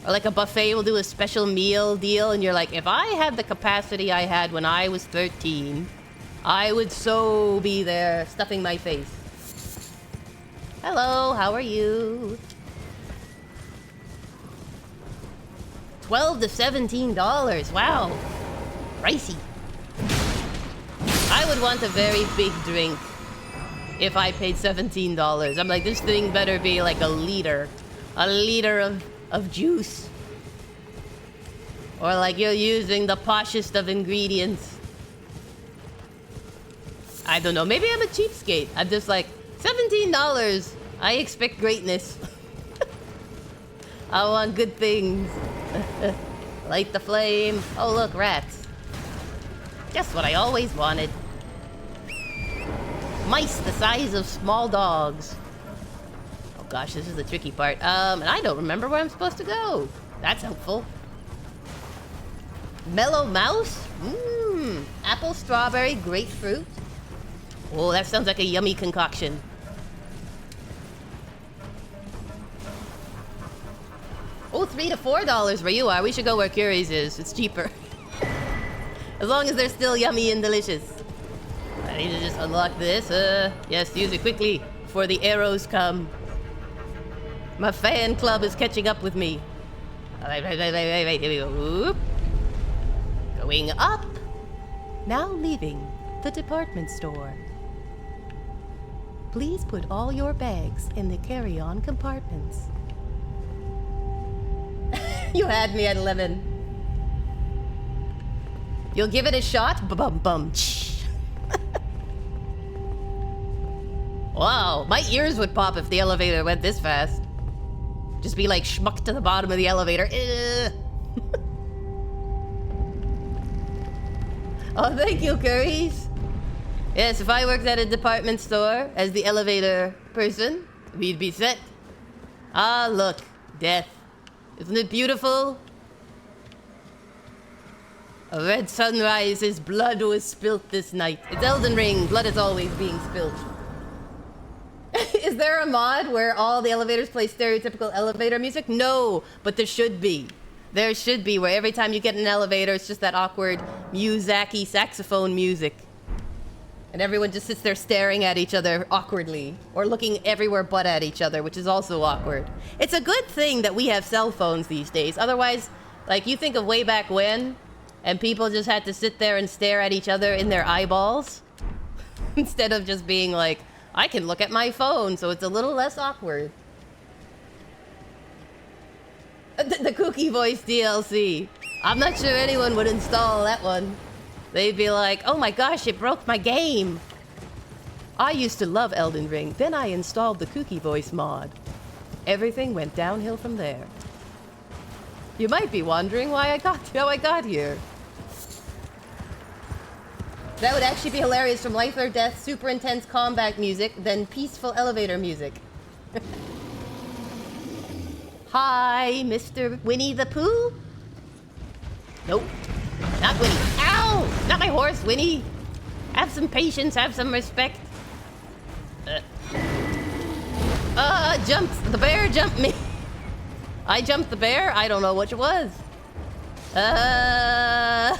or like a buffet will do a special meal deal, and you're like, if I had the capacity I had when I was 13, I would so be there stuffing my face. Hello, how are you? $12 to $17, wow. Pricey. I would want a very big drink if I paid $17. I'm like, this thing better be like a liter of juice. Or like you're using the poshest of ingredients. I don't know, maybe I'm a cheapskate. I'm just like, $17, I expect greatness. I want good things. Light the flame. Oh look, rats. Just what I always wanted. Mice the size of small dogs. Oh gosh, this is the tricky part. And I don't remember where I'm supposed to go. That's helpful. Mellow mouse? Mmm. Apple, strawberry, grapefruit. Oh, that sounds like a yummy concoction. Oh, $3 to $4 where you are. We should go where Curry's is. It's cheaper. As long as they're still yummy and delicious. I need to just unlock this. Yes, use it quickly before the arrows come. My fan club is catching up with me. Wait, here we go. Whoop. Going up. Now leaving the department store. Please put all your bags in the carry-on compartments. You had me at 11. You'll give it a shot? Bum. Wow, my ears would pop if the elevator went this fast. Just be like schmuck to the bottom of the elevator. Oh, thank you, Currys. Yes, if I worked at a department store as the elevator person, we'd be set. Ah, look, death. Isn't it beautiful? A red sunrise, his blood was spilt this night. It's Elden Ring, blood is always being spilt. Is there a mod where all the elevators play stereotypical elevator music? No, but there should be. There should be, where every time you get in an elevator, it's just that awkward Muzaki saxophone music. And everyone just sits there staring at each other awkwardly, or looking everywhere but at each other, which is also awkward. It's a good thing that we have cell phones these days. Otherwise, like, you think of way back when, and people just had to sit there and stare at each other in their eyeballs, instead of just being like, I can look at my phone, so it's a little less awkward. The Kooky Voice DLC. I'm not sure anyone would install that one. They'd be like, oh my gosh, it broke my game. I used to love Elden Ring, then I installed the Kooky Voice mod. Everything went downhill from there. You might be wondering how I got here. That would actually be hilarious. From Life or Death, super intense combat music, then peaceful elevator music. Hi, Mr. Winnie the Pooh? Nope. Not Winnie. Ow! Not my horse, Winnie. Have some patience, have some respect. Jumped. The bear jumped me. I jumped the bear? I don't know which it was. No.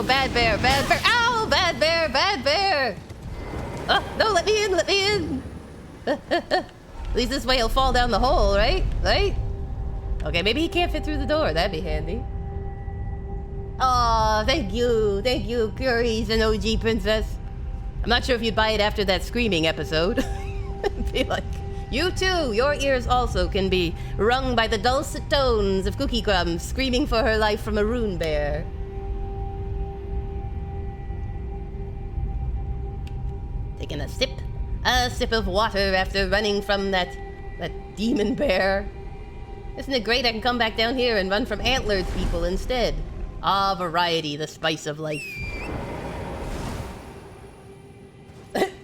Bad bear. Ow! Bad bear. No, let me in. At least this way he'll fall down the hole, right? Okay, maybe he can't fit through the door. That'd be handy. Aw, thank you, Currys and OG Princess. I'm not sure if you'd buy it after that screaming episode. Be like, you too, your ears also can be wrung by the dulcet tones of Cookie Crumbs screaming for her life from a rune bear. Taking a sip of water after running from that demon bear. Isn't it great I can come back down here and run from antlered people instead? Ah, variety, the spice of life.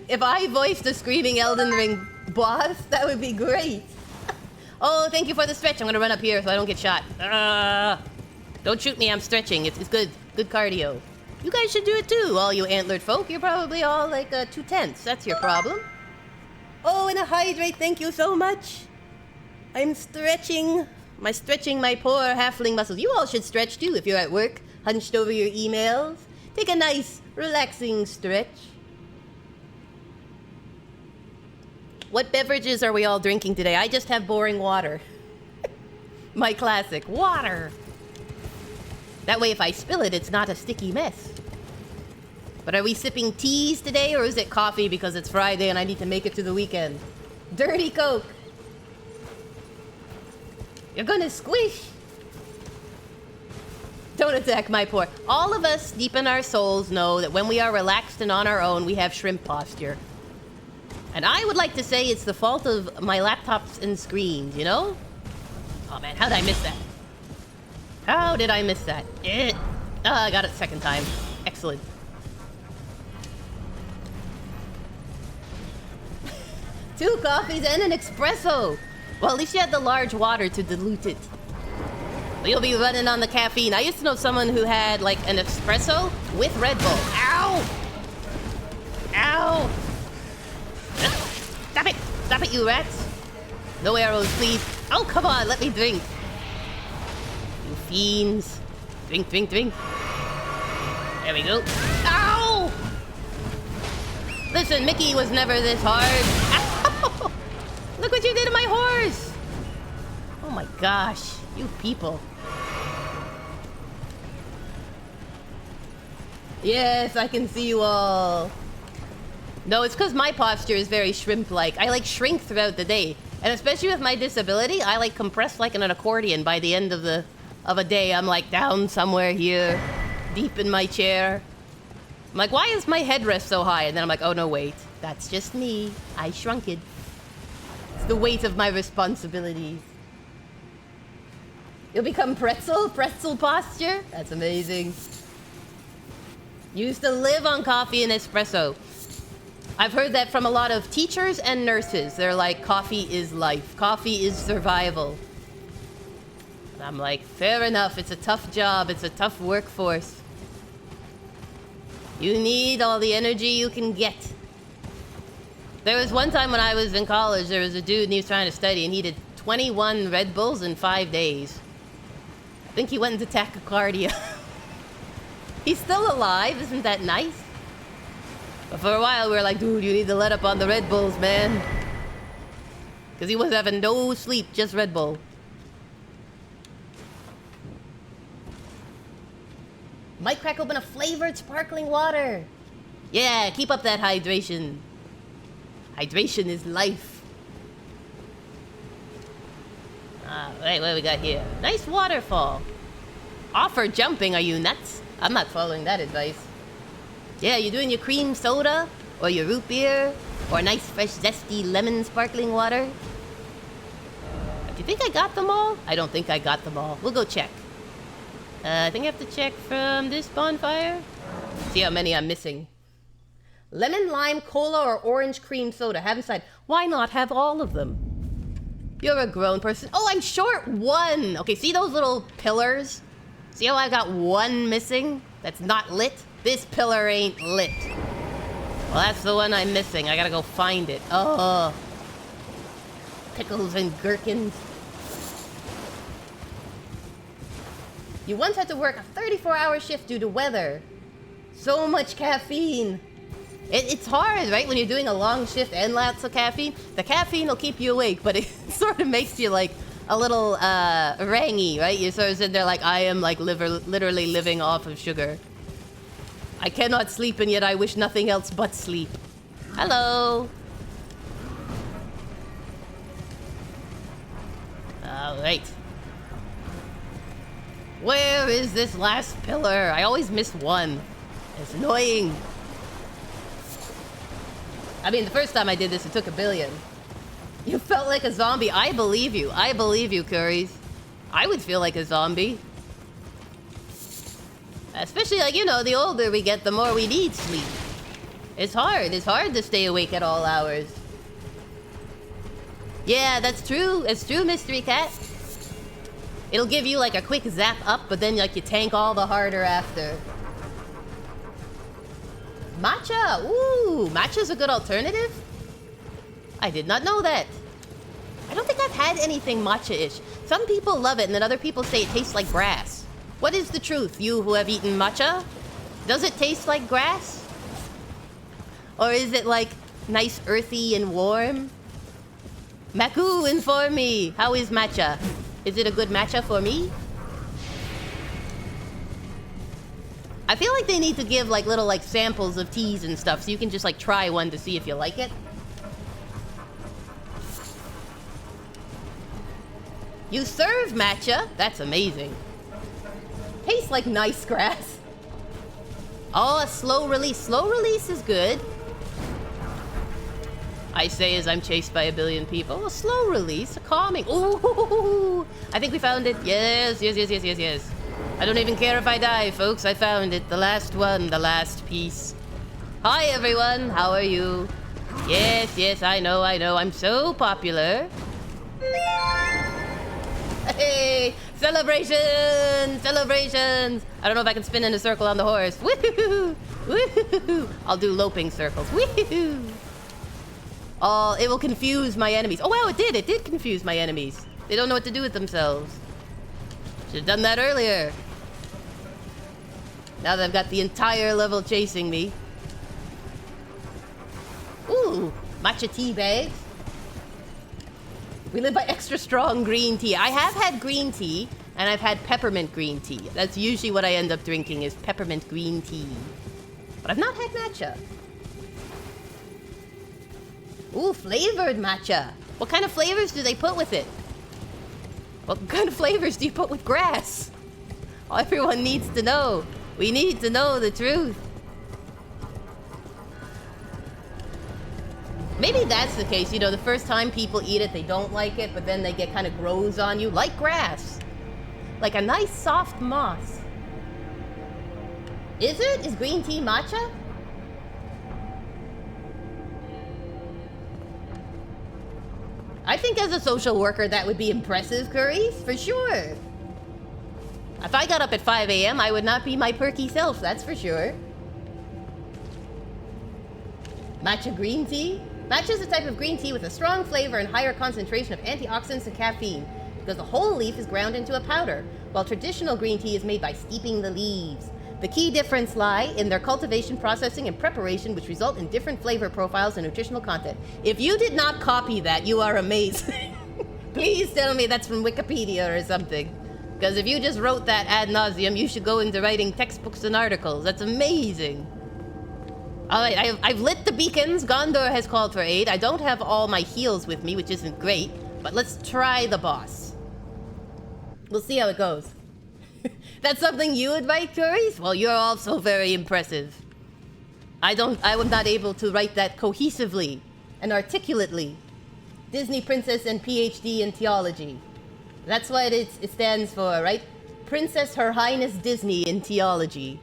If I voiced a screaming Elden Ring boss, that would be great. Oh, thank you for the stretch. I'm gonna run up here so I don't get shot. Don't shoot me, I'm stretching. It's good cardio. You guys should do it too, all you antlered folk. You're probably all like 2 tenths. That's your problem. Oh, and a hydrate, thank you so much. I'm stretching my poor halfling muscles. You all should stretch too if you're at work, hunched over your emails. Take a nice, relaxing stretch. What beverages are we all drinking today? I just have boring water. My classic, water. That way if I spill it, it's not a sticky mess. But are we sipping teas today, or is it coffee because it's Friday and I need to make it to the weekend? Dirty Coke. You're gonna squish. Don't attack my poor. All of us deep in our souls know that when we are relaxed and on our own, we have shrimp posture. And I would like to say it's the fault of my laptops and screens, you know? Oh man, how did I miss that? How did I miss that? I got it second time. Excellent. Two coffees and an espresso. Well, at least you had the large water to dilute it. You'll be running on the caffeine. I used to know someone who had like an espresso with Red Bull. Ow! Ow! Stop it! Stop it, you rats! No arrows, please. Oh, come on, let me drink. You fiends. Drink, drink, drink. There we go. Ow! Listen, Mickey was never this hard. Ow! Look what you did to my horse! Oh my gosh, you people. Yes, I can see you all. No, it's because my posture is very shrimp-like. I like shrink throughout the day. And especially with my disability, I like compress like an accordion by the end of a day. I'm like down somewhere here, deep in my chair. I'm like, why is my headrest so high? And then I'm like, oh no, wait. That's just me. I shrunk it. It's the weight of my responsibilities. You'll become pretzel posture? That's amazing. Used to live on coffee and espresso. I've heard that from a lot of teachers and nurses. They're like, coffee is life. Coffee is survival. And I'm like, fair enough. It's a tough job. It's a tough workforce. You need all the energy you can get. There was one time when I was in college, there was a dude and he was trying to study and he did 21 Red Bulls in 5 days. I think he went into tachycardia. He's still alive. Isn't that nice? But for a while, we were like, dude, you need to let up on the Red Bulls, man. Because he was having no sleep, just Red Bull. Might crack open a flavored sparkling water. Yeah, keep up that hydration. Hydration is life. Wait, what do we got here? Nice waterfall. Offer jumping, are you nuts? I'm not following that advice. Yeah, you're doing your cream soda, or your root beer, or a nice fresh zesty lemon sparkling water. Do you think I got them all? I don't think I got them all. We'll go check. I think I have to check from this bonfire. See how many I'm missing. Lemon, lime, cola, or orange cream soda. Haven't decided. Why not have all of them? You're a grown person. Oh, I'm short one. Okay, see those little pillars? See how I got one missing? That's not lit? This pillar ain't lit. Well, that's the one I'm missing. I gotta go find it. Oh. Pickles and gherkins. You once had to work a 34-hour shift due to weather. So much caffeine. It's hard, right? When you're doing a long shift and lots of caffeine. The caffeine will keep you awake, but it sort of makes you like a little rangy, right? You're sort of sitting there like, I am like literally living off of sugar. I cannot sleep, and yet I wish nothing else but sleep. Hello. All right. Where is this last pillar? I always miss one. It's annoying. I mean, the first time I did this, it took 1 billion. You felt like a zombie. I believe you. I believe you, Curries. I would feel like a zombie. Especially, like, you know, the older we get, the more we need sleep. It's hard. It's hard to stay awake at all hours. Yeah, that's true. It's true, Mystery Cat. It'll give you, like, a quick zap up, but then, like, you tank all the harder after. Matcha! Ooh, matcha's a good alternative? I did not know that. I don't think I've had anything matcha-ish. Some people love it, and then other people say it tastes like grass. What is the truth, you who have eaten matcha? Does it taste like grass? Or is it, like, nice, earthy, and warm? Maku, inform me. How is matcha? Is it a good matcha for me? I feel like they need to give, like, little, like, samples of teas and stuff, so you can just, like, try one to see if you like it. You serve matcha? That's amazing. Tastes like nice grass. Oh, a slow release. Slow release is good. I say as I'm chased by 1 billion people. A slow release, a calming. Ooh, I think we found it. Yes, yes, yes, yes, yes, yes. I don't even care if I die, folks. I found it. The last one, the last piece. Hi, everyone. How are you? Yes, yes, I know, I know. I'm so popular. Hey, Celebrations! Celebrations! I don't know if I can spin in a circle on the horse. Woohoo! Woohoo! I'll do loping circles. Woohoo! Oh, it will confuse my enemies. Oh, wow, it did. It did confuse my enemies. They don't know what to do with themselves. Should have done that earlier. Now that I've got the entire level chasing me. Ooh, matcha tea bags. We live by extra strong green tea. I have had green tea, and I've had peppermint green tea. That's usually what I end up drinking is peppermint green tea. But I've not had matcha. Ooh, flavored matcha. What kind of flavors do they put with it? What kind of flavors do you put with grass? Oh, everyone needs to know. We need to know the truth. Maybe that's the case, you know, the first time people eat it, they don't like it, but then they get kind of grows on you, like grass. Like a nice soft moss. Is it? Is green tea matcha? I think as a social worker, that would be impressive, Curries, for sure. If I got up at 5 a.m., I would not be my perky self, that's for sure. Matcha green tea? Matcha is a type of green tea with a strong flavor and higher concentration of antioxidants and caffeine, because the whole leaf is ground into a powder, while traditional green tea is made by steeping the leaves. The key difference lie in their cultivation, processing, and preparation, which result in different flavor profiles and nutritional content. If you did not copy that, you are amazing. Please tell me that's from Wikipedia or something. Because if you just wrote that ad nauseum, you should go into writing textbooks and articles. That's amazing. All right, I've lit the beacons. Gondor has called for aid. I don't have all my heals with me, which isn't great. But let's try the boss. We'll see how it goes. That's something you admit, Curries? Well, you're also very impressive. I was not able to write that cohesively and articulately. Disney Princess and PhD in Theology. That's what it stands for, right? Princess Her Highness Disney in Theology.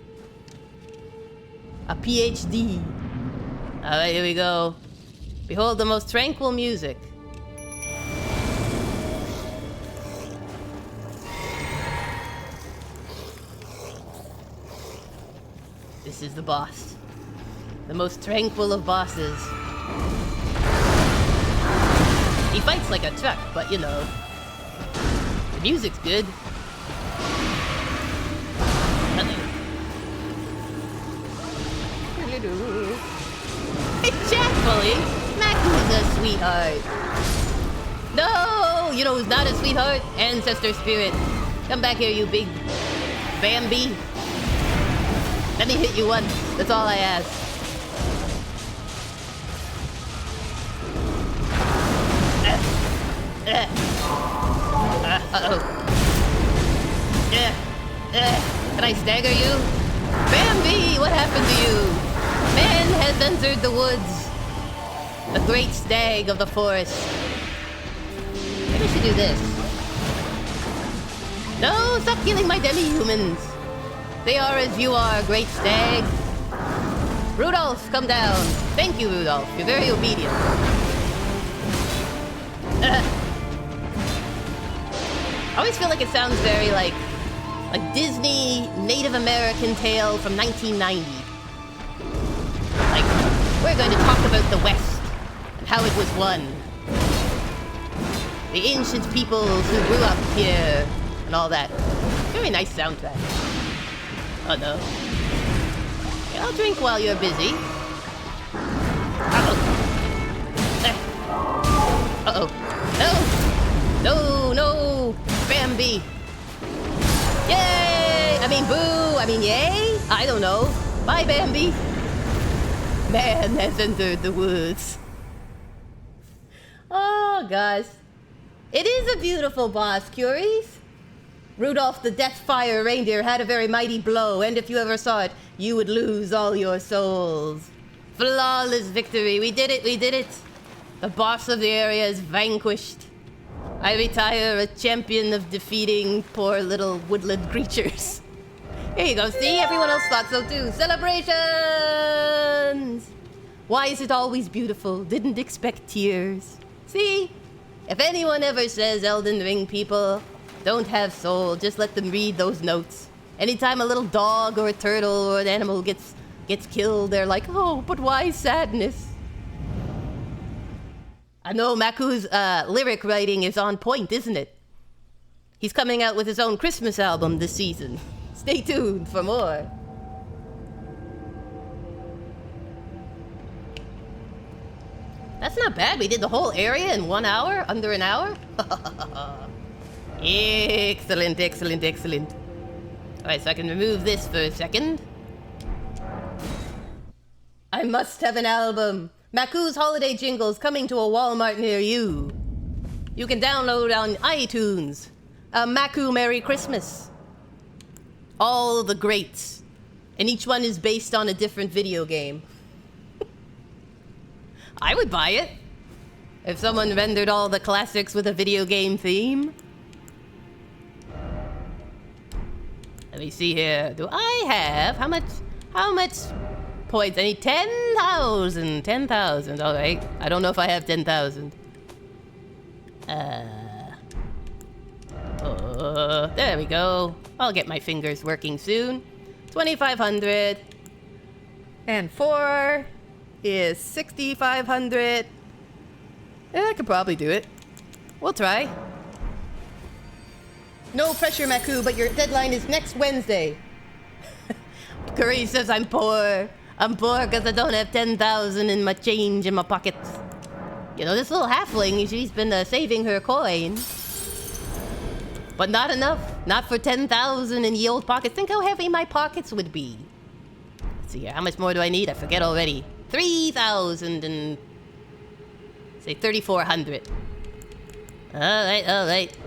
A PhD. All right, here we go. Behold the most tranquil music. This is the boss. The most tranquil of bosses. He fights like a truck, but you know. The music's good. Hey, Jack Bully! Maku's a sweetheart. No! You know who's not a sweetheart? Ancestor Spirit. Come back here, you big Bambi. Let me hit you once. That's all I ask. Uh-oh. Can I stagger you? Bambi, what happened to you? Man has entered the woods. The great stag of the forest. Maybe I should do this. No, stop killing my demi-humans. They are as you are, great stag. Rudolph, come down. Thank you, Rudolph. You're very obedient. I always feel like it sounds very like a Disney Native American tale from 1990. Like, we're going to talk about the West and how it was won. The ancient peoples who grew up here and all that. Very nice soundtrack. Oh no. Okay, I'll drink while you're busy. Uh-oh. Uh-oh. No! No, no! Bambi! Yay! I mean, boo! I mean, yay? I don't know. Bye, Bambi! Man has entered the woods. Oh, gosh. It is a beautiful boss, Curies. Rudolph the Deathfire Reindeer had a very mighty blow, and if you ever saw it, you would lose all your souls. Flawless victory. We did it, we did it. The boss of the area is vanquished. I retire a champion of defeating poor little woodland creatures. Here you go, see? Everyone else thought so too. Celebrations! Why is it always beautiful? Didn't expect tears. See? If anyone ever says Elden Ring people, Don't have soul. Just let them read those notes. Anytime a little dog or a turtle or an animal gets killed, they're like, oh, but why sadness? I know Maku's lyric writing is on point, isn't it? He's coming out with his own Christmas album this season. Stay tuned for more. That's not bad. We did the whole area in 1 hour? Under an hour? Excellent, excellent, excellent. Alright, so I can remove this for a second. I must have an album. Maku's holiday jingles coming to a Walmart near you. You can download on iTunes. Maku Merry Christmas. All the greats. And each one is based on a different video game. I would buy it. If someone rendered all the classics with a video game theme. Let me see here. Do I have... How much points? I need 10,000. 10,000. All right. I don't know if I have 10,000. There we go. I'll get my fingers working soon. 2,500. And 4 is 6,500. Yeah, I could probably do it. We'll try. No pressure, Maku, but your deadline is next Wednesday. Curry says I'm poor. I'm poor because I don't have 10,000 in my change in my pockets. You know, this little halfling, she's been saving her coin. But not enough. Not for 10,000 in ye old pockets. Think how heavy my pockets would be. Let's see here. How much more do I need? I forget already. 3,000 and... say 3,400. Alright, alright.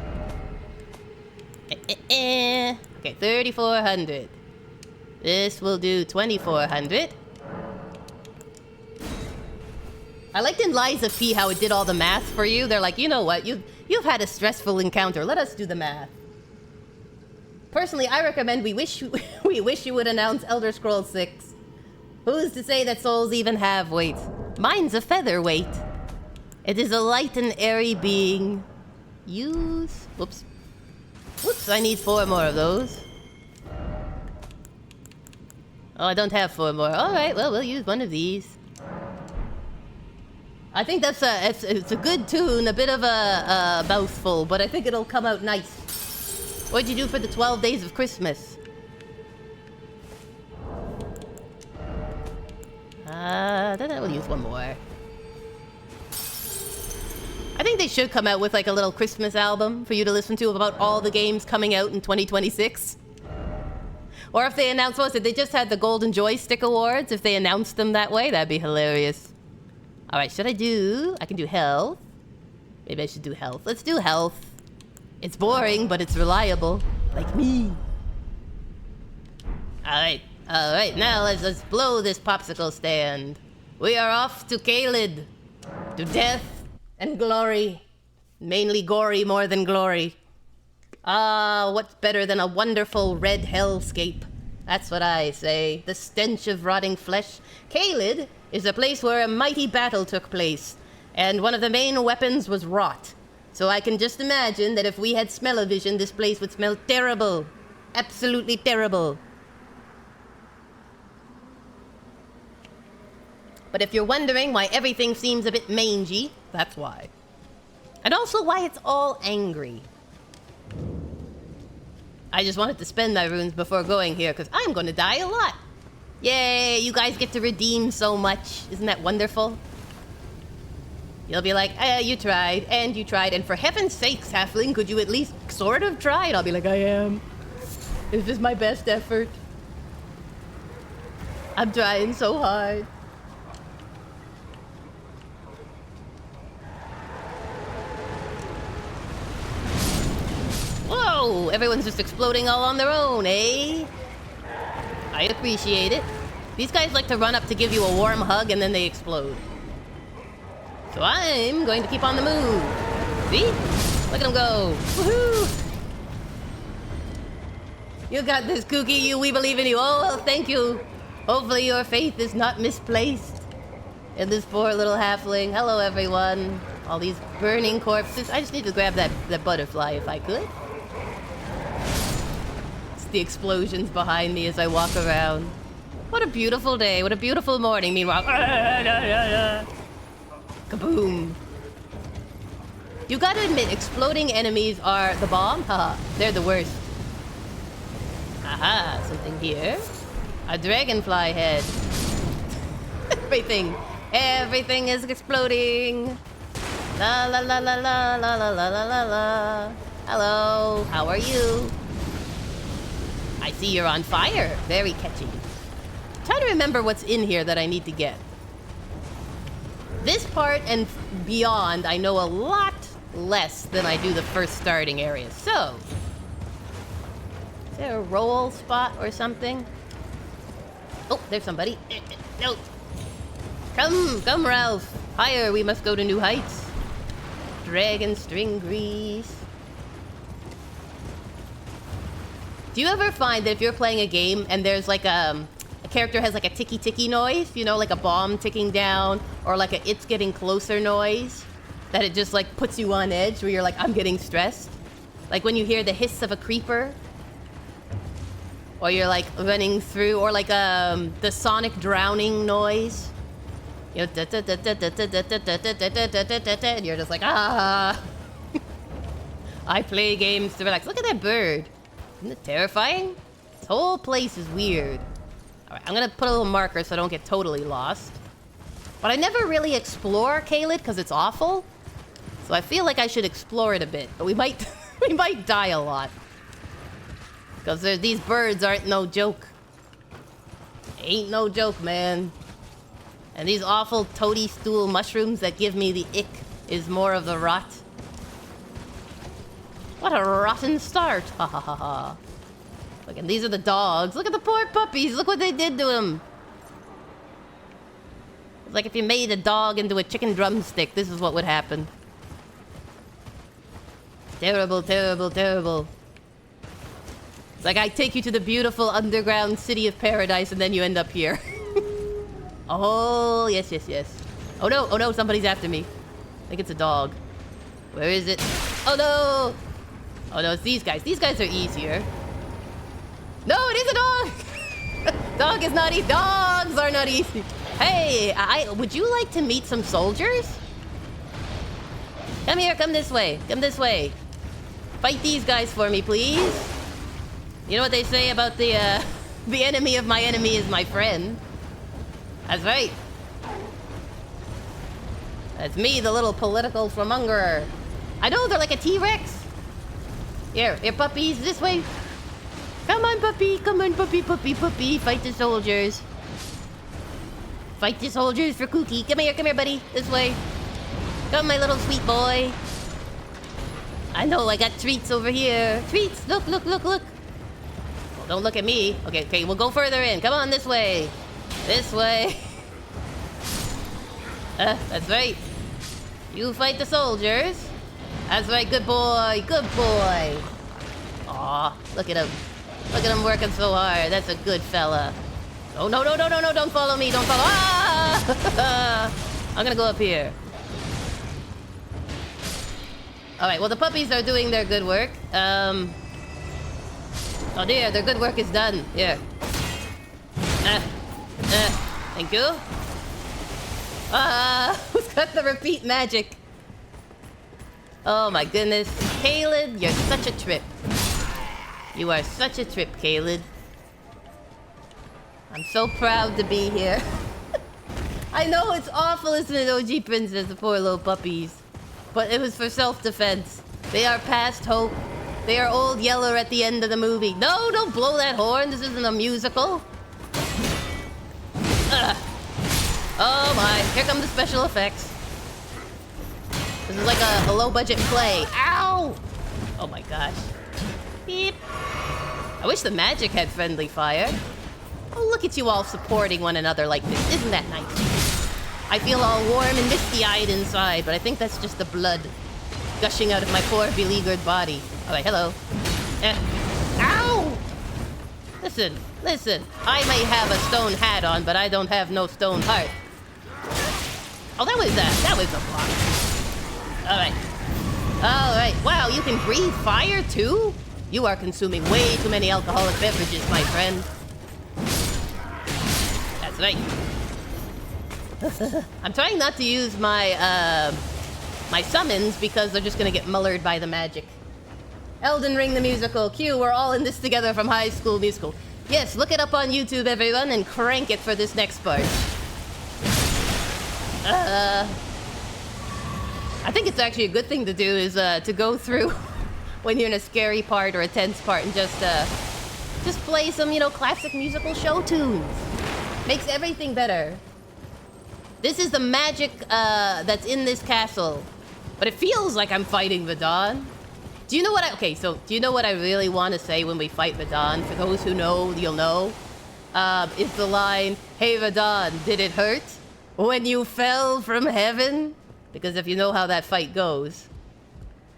Okay, 3,400. This will do 2,400. I liked in Liza P how it did all the math for you. They're like, you know what? You've had a stressful encounter. Let us do the math. Personally, I recommend we wish you would announce Elder Scrolls 6. Who's to say that souls even have weight? Mine's a featherweight. It is a light and airy being. Use... Whoops. Whoops, I need 4 more of those. Oh, I don't have 4 more. Alright, well, we'll use one of these. I think that's it's a good tune, a bit of a mouthful, but I think it'll come out nice. What'd you do for the 12 days of Christmas? Then I will use 1 more. I think they should come out with like a little Christmas album for you to listen to about all the games coming out in 2026. Or if they announce, what was it? They just had the Golden Joystick Awards. If they announced them that way, that'd be hilarious. Alright, should I do... I can do health. Maybe I should do health. Let's do health. It's boring, but it's reliable. Like me. Alright. Alright, now let's blow this popsicle stand. We are off to Caelid. To death and glory. Mainly gory more than glory. Ah, what's better than a wonderful red hellscape? That's what I say. The stench of rotting flesh. Caelid is a place where a mighty battle took place, and one of the main weapons was rot. So I can just imagine that if we had smell-o-vision, this place would smell terrible. Absolutely terrible. But if you're wondering why everything seems a bit mangy, that's why. And also why it's all angry. I just wanted to spend my runes before going here, because I'm going to die a lot. Yay, you guys get to redeem so much. Isn't that wonderful? You'll be like, you tried, and for heaven's sakes, halfling, could you at least sort of try? And I'll be like, I am. This is my best effort. I'm trying so hard. Whoa, everyone's just exploding all on their own, eh? I appreciate it. These guys like to run up to give you a warm hug and then they explode. So I'm going to keep on the move. See? Look at them go. Woohoo! You got this, Kooky. We believe in you. Oh, well, thank you. Hopefully your faith is not misplaced in this poor little halfling. Hello, everyone. All these burning corpses. I just need to grab that butterfly if I could. the explosions behind me as I walk around. What a beautiful day. What a beautiful morning. Meanwhile, kaboom. You gotta admit, exploding enemies are the bomb. Haha, they're the worst. Aha, something here. A dragonfly head. Everything is exploding. La la la la la la la la la la la. Hello, how are you? I see you're on fire. Very catchy. Try to remember what's in here that I need to get. This part and beyond, I know a lot less than I do the first starting area. So, is there a roll spot or something? Oh, there's somebody. No. Come, Ralph. Higher, we must go to new heights. Dragon string grease. Do you ever find that if you're playing a game and there's like a character has like a ticky noise, you know, like a bomb ticking down, or like a it's getting closer noise, that it just like puts you on edge where you're like, I'm getting stressed? Like when you hear the hiss of a creeper, or you're like running through, or like the sonic drowning noise, you know, and you're just like, ah. I play games to relax. Look at that bird. Isn't it terrifying? This whole place is weird. Alright, I'm gonna put a little marker so I don't get totally lost. But I never really explore Caelid because it's awful. So I feel like I should explore it a bit. But we might we might die a lot. Because these birds aren't no joke. Ain't no joke, man. And these awful toady stool mushrooms that give me the ick is more of the rot. What a rotten start. Ha ha ha ha. Look, and these are the dogs. Look at the poor puppies. Look what they did to him. It's like if you made a dog into a chicken drumstick, this is what would happen. Terrible, terrible, terrible. It's like I take you to the beautiful underground city of paradise and then you end up here. Oh, yes, yes, yes. Oh no, somebody's after me. I think it's a dog. Where is it? Oh no! Oh no, it's these guys. These guys are easier. No, it is a dog! Dog is not easy. Dogs are not easy. Hey, would you like to meet some soldiers? Come here, come this way. Come this way. Fight these guys for me, please. You know what they say about the enemy of my enemy is my friend. That's right. That's me, the little political flamungerer. I know, they're like a T-Rex. Here, puppies, this way. Come on, puppy, puppy. Fight the soldiers. Fight the soldiers for Kooky. Come here, buddy. This way. Come, my little sweet boy. I know, I got treats over here. Treats, look. Well, don't look at me. Okay, we'll go further in. Come on, this way. This way. That's right. You fight the soldiers. That's right, good boy. Aw, look at him. Look at him working so hard. That's a good fella. Oh, no, don't follow me. Don't follow. Ah! I'm gonna go up here. Alright, well, the puppies are doing their good work. Oh dear, their good work is done. Here. Thank you. Who's got the repeat magic? Oh my goodness. Caelid, you're such a trip. You are such a trip, Caelid. I'm so proud to be here. I know it's awful, isn't it, OG Princess, the poor little puppies. But it was for self-defense. They are past hope. They are old Yeller at the end of the movie. No, don't blow that horn. This isn't a musical. Oh my, here come the special effects. This is like a low-budget play. Ow! Oh my gosh. Beep. I wish the magic had friendly fire. Oh, look at you all supporting one another like this. Isn't that nice? I feel all warm and misty-eyed inside, but I think that's just the blood gushing out of my poor beleaguered body. Alright, hello. Ow! Listen. I may have a stone hat on, but I don't have no stone heart. Oh, that was a block. Alright. Wow, you can breathe fire too? You are consuming way too many alcoholic beverages, my friend. That's right. I'm trying not to use my, my summons because they're just gonna get mullered by the magic. Elden Ring the musical. Q, we're all in this together from High School Musical. Yes, look it up on YouTube, everyone, and crank it for this next part. I think it's actually a good thing to do is to go through when you're in a scary part or a tense part and just play some, you know, classic musical show tunes. Makes everything better. This is the magic that's in this castle, but it feels like I'm fighting Vadon. Do you know what do you know what I really want to say when we fight Vadon? For those who know, you'll know. Is the line, "Hey Vadon, did it hurt when you fell from heaven?" Because if you know how that fight goes,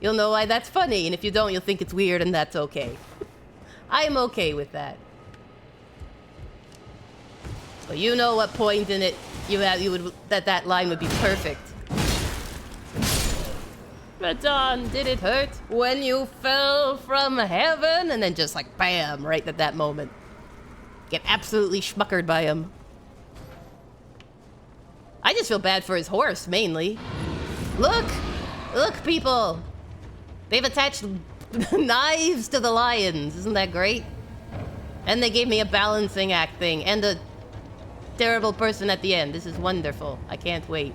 you'll know why that's funny, and if you don't, you'll think it's weird, and that's okay. I am okay with that. But you know what point in it that line would be perfect. Radon, did it hurt when you fell from heaven? And then just like bam, right at that moment. Get absolutely schmuckered by him. I just feel bad for his horse, mainly. Look! Look, people! They've attached knives to the lions. Isn't that great? And they gave me a balancing act thing and a terrible person at the end. This is wonderful. I can't wait.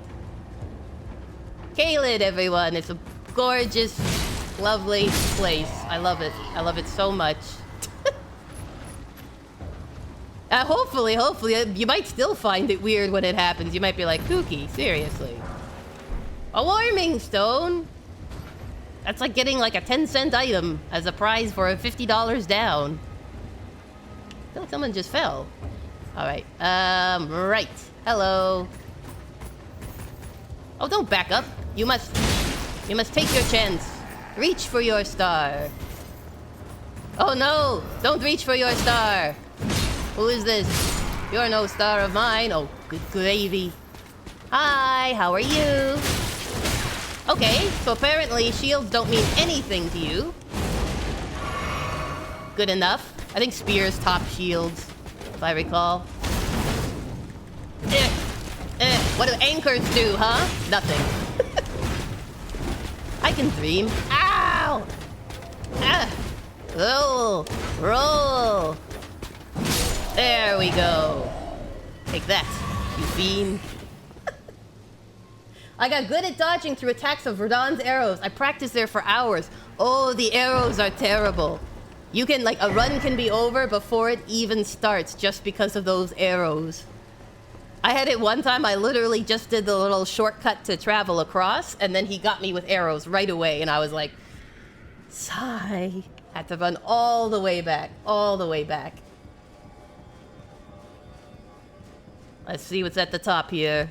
Caelid, everyone. It's a gorgeous, lovely place. I love it. I love it so much. Hopefully, you might still find it weird when it happens. You might be like, Kooky, seriously. A warming stone? That's like getting like a 10-cent item as a prize for a $50 down. I feel like someone just fell. Alright, right. Hello. Oh, don't back up. You must take your chance. Reach for your star. Oh no, don't reach for your star. Who is this? You're no star of mine. Oh, good gravy. Hi, how are you? Okay, so apparently shields don't mean anything to you. Good enough. I think spears top shields, if I recall. What do anchors do, huh? Nothing. I can dream. Ow! Ah! Roll! There we go. Take that, you fiend. I got good at dodging through attacks of Radon's arrows. I practiced there for hours. Oh, the arrows are terrible. You can, like, a run can be over before it even starts just because of those arrows. I had it one time, I literally just did the little shortcut to travel across, and then he got me with arrows right away, and I was like, sigh. Had to run all the way back, all the way back. Let's see what's at the top here.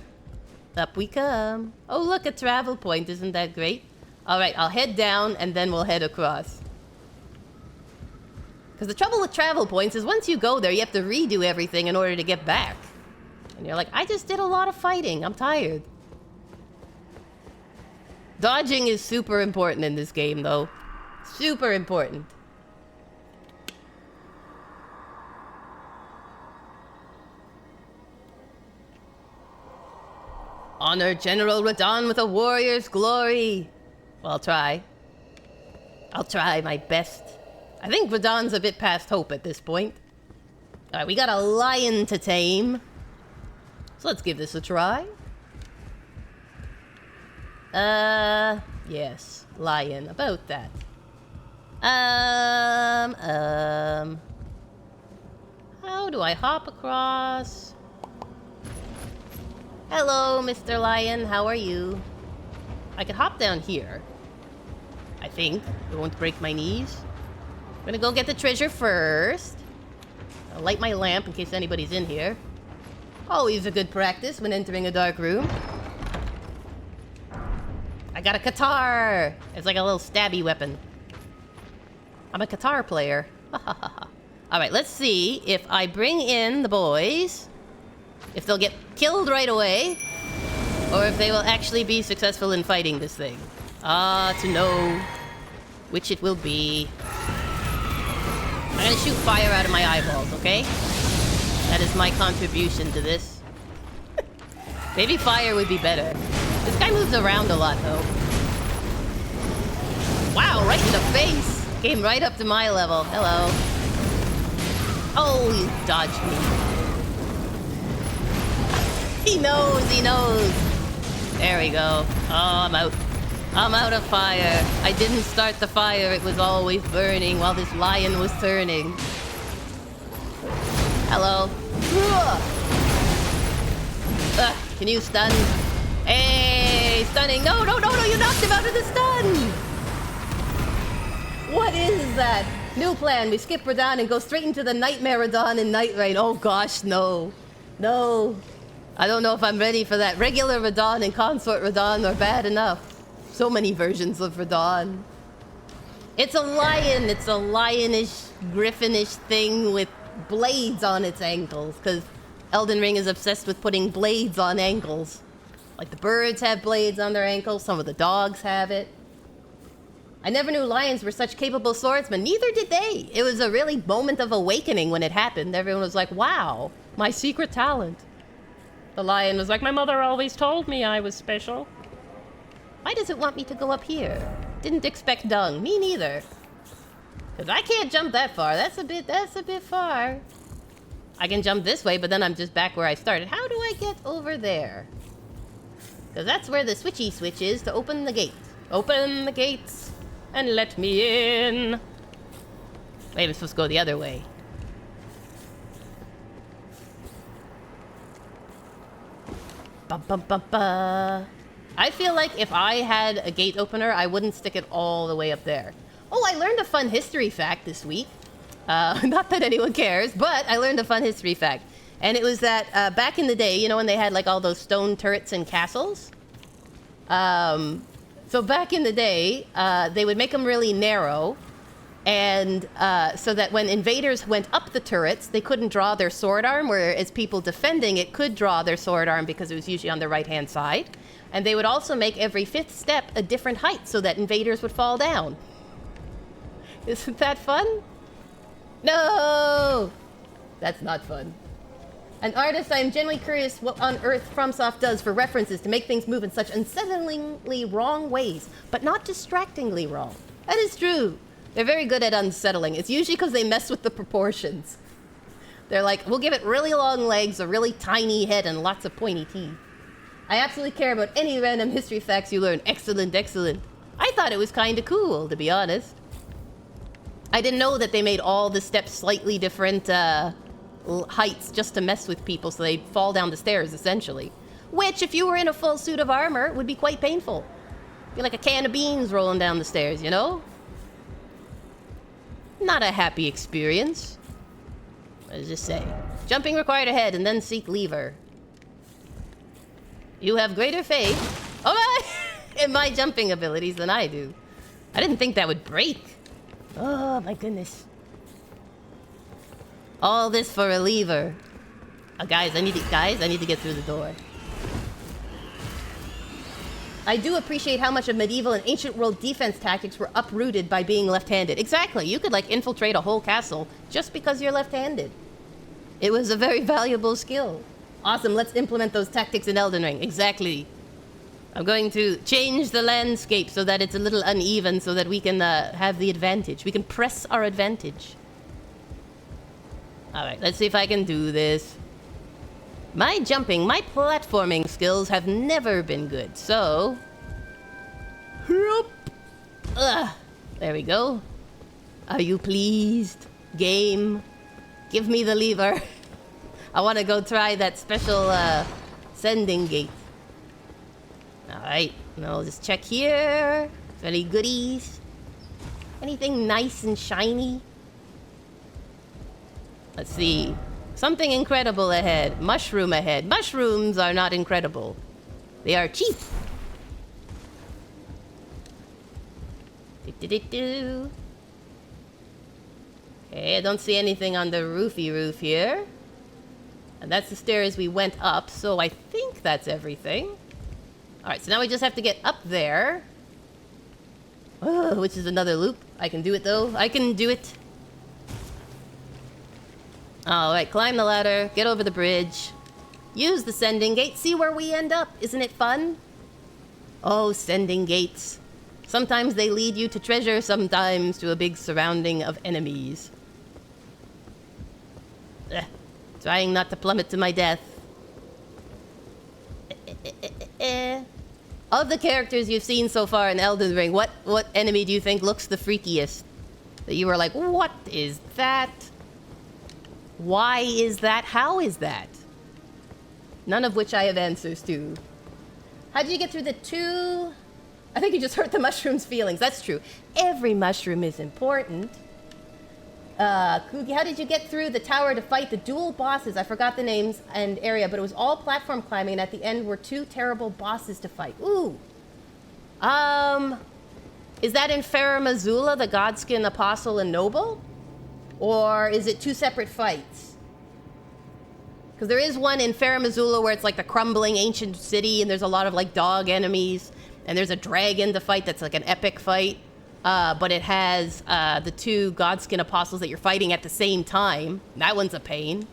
Up we come. Oh, look, a travel point. Isn't that great? All right, I'll head down, and then we'll head across. Because the trouble with travel points is once you go there, you have to redo everything in order to get back. And you're like, I just did a lot of fighting. I'm tired. Dodging is super important in this game, though. Super important. Honor General Radon with a warrior's glory. Well, I'll try. I'll try my best. I think Radon's a bit past hope at this point. Alright, we got a lion to tame. So let's give this a try. Yes. Lion. About that. How do I hop across? Hello, Mr. Lion. How are you? I could hop down here. I think. It won't break my knees. I'm gonna go get the treasure first. I'll light my lamp in case anybody's in here. Always a good practice when entering a dark room. I got a guitar! It's like a little stabby weapon. I'm a guitar player. Alright, let's see if I bring in the boys. If they'll get killed right away, or if they will actually be successful in fighting this thing. Ah, to know which it will be. I'm gonna shoot fire out of my eyeballs, okay? That is my contribution to this. Maybe fire would be better. This guy moves around a lot, though. Wow, right in the face! Came right up to my level. Hello. Oh, you dodged me. He knows, he knows. There we go. Oh, I'm out. I'm out of fire. I didn't start the fire. It was always burning while this lion was turning. Hello. Can you stun? Hey, stunning. No, no, no, no, you knocked him out of the stun. What is that? New plan. We skip Radon and go straight into the Nightmare Radon and Night Rain. Oh gosh, no. No. I don't know if I'm ready for that. Regular Radon and Consort Radon are bad enough. So many versions of Radon. It's a lion. It's a lionish, griffinish thing with blades on its ankles. Because Elden Ring is obsessed with putting blades on ankles. Like the birds have blades on their ankles. Some of the dogs have it. I never knew lions were such capable swordsmen. Neither did they. It was a really moment of awakening when it happened. Everyone was like, wow, my secret talent. The lion was like, my mother always told me I was special. Why does it want me to go up here? Didn't expect dung. Me neither. Because I can't jump that far. That's a bit far. I can jump this way, but then I'm just back where I started. How do I get over there? Because that's where the switchy switch is to open the gate. Open the gates and let me in. Wait, I'm supposed to go the other way. Bum, bum, bum, bum. I feel like if I had a gate opener, I wouldn't stick it all the way up there. Oh, I learned a fun history fact this week. Not that anyone cares, but I learned a fun history fact. And it was that back in the day, you know, when they had like all those stone turrets and castles? So back in the day, they would make them really narrow. And so that when invaders went up the turrets, they couldn't draw their sword arm, whereas people defending it could draw their sword arm because it was usually on the right-hand side. And they would also make every 5th step a different height so that invaders would fall down. Isn't that fun? No! That's not fun. An artist, I am genuinely curious what on earth FromSoft does for references to make things move in such unsettlingly wrong ways, but not distractingly wrong. That is true. They're very good at unsettling. It's usually because they mess with the proportions. They're like, we'll give it really long legs, a really tiny head, and lots of pointy teeth. I absolutely care about any random history facts you learn. Excellent, excellent. I thought it was kind of cool, to be honest. I didn't know that they made all the steps slightly different heights just to mess with people so they'd fall down the stairs, essentially. Which, if you were in a full suit of armor, would be quite painful. Be like a can of beans rolling down the stairs, you know? Not a happy experience. What does it say? Jumping required ahead and then seek lever. You have greater faith in my jumping abilities than I do. I didn't think that would break. Oh my goodness. All this for a lever. Oh, guys, I need to get through the door. I do appreciate how much of medieval and ancient world defense tactics were uprooted by being left-handed. Exactly. You could like infiltrate a whole castle just because you're left-handed. It was a very valuable skill. Awesome. Let's implement those tactics in Elden Ring. Exactly. I'm going to change the landscape so that it's a little uneven so that we can have the advantage. We can press our advantage. All right, let's see if I can do this. My jumping, my platforming skills have never been good, so... There we go. Are you pleased? Game? Give me the lever. I want to go try that special sending gate. Alright, now I'll just check here. Any goodies? Anything nice and shiny? Let's see. Something incredible ahead. Mushroom ahead. Mushrooms are not incredible. They are cheap. Do-do-do-do. Okay, I don't see anything on the roofy roof here. And that's the stairs we went up, so I think that's everything. Alright, so now we just have to get up there. Which is another loop. I can do it, though. I can do it. Alright, climb the ladder, get over the bridge. Use the sending gate, see where we end up. Isn't it fun? Oh, sending gates. Sometimes they lead you to treasure, sometimes to a big surrounding of enemies. Trying not to plummet to my death. Of the characters you've seen so far in Elden Ring, what enemy do you think looks the freakiest? That you were like, what is that? Why is that? How is that? None of which I have answers to. How did you get through the 2? I think you just hurt the mushroom's feelings. That's true. Every mushroom is important. Kooky, how did you get through the tower to fight the dual bosses? I forgot the names and area, but it was all platform climbing, and at the end were 2 terrible bosses to fight. Ooh. Is that in Farum Azula, the Godskin Apostle and Noble? Or is it 2 separate fights? Because there is one in Farum Azula where it's like the crumbling ancient city, and there's a lot of like dog enemies, and there's a dragon to fight that's like an epic fight. But it has the 2 Godskin Apostles that you're fighting at the same time. That one's a pain.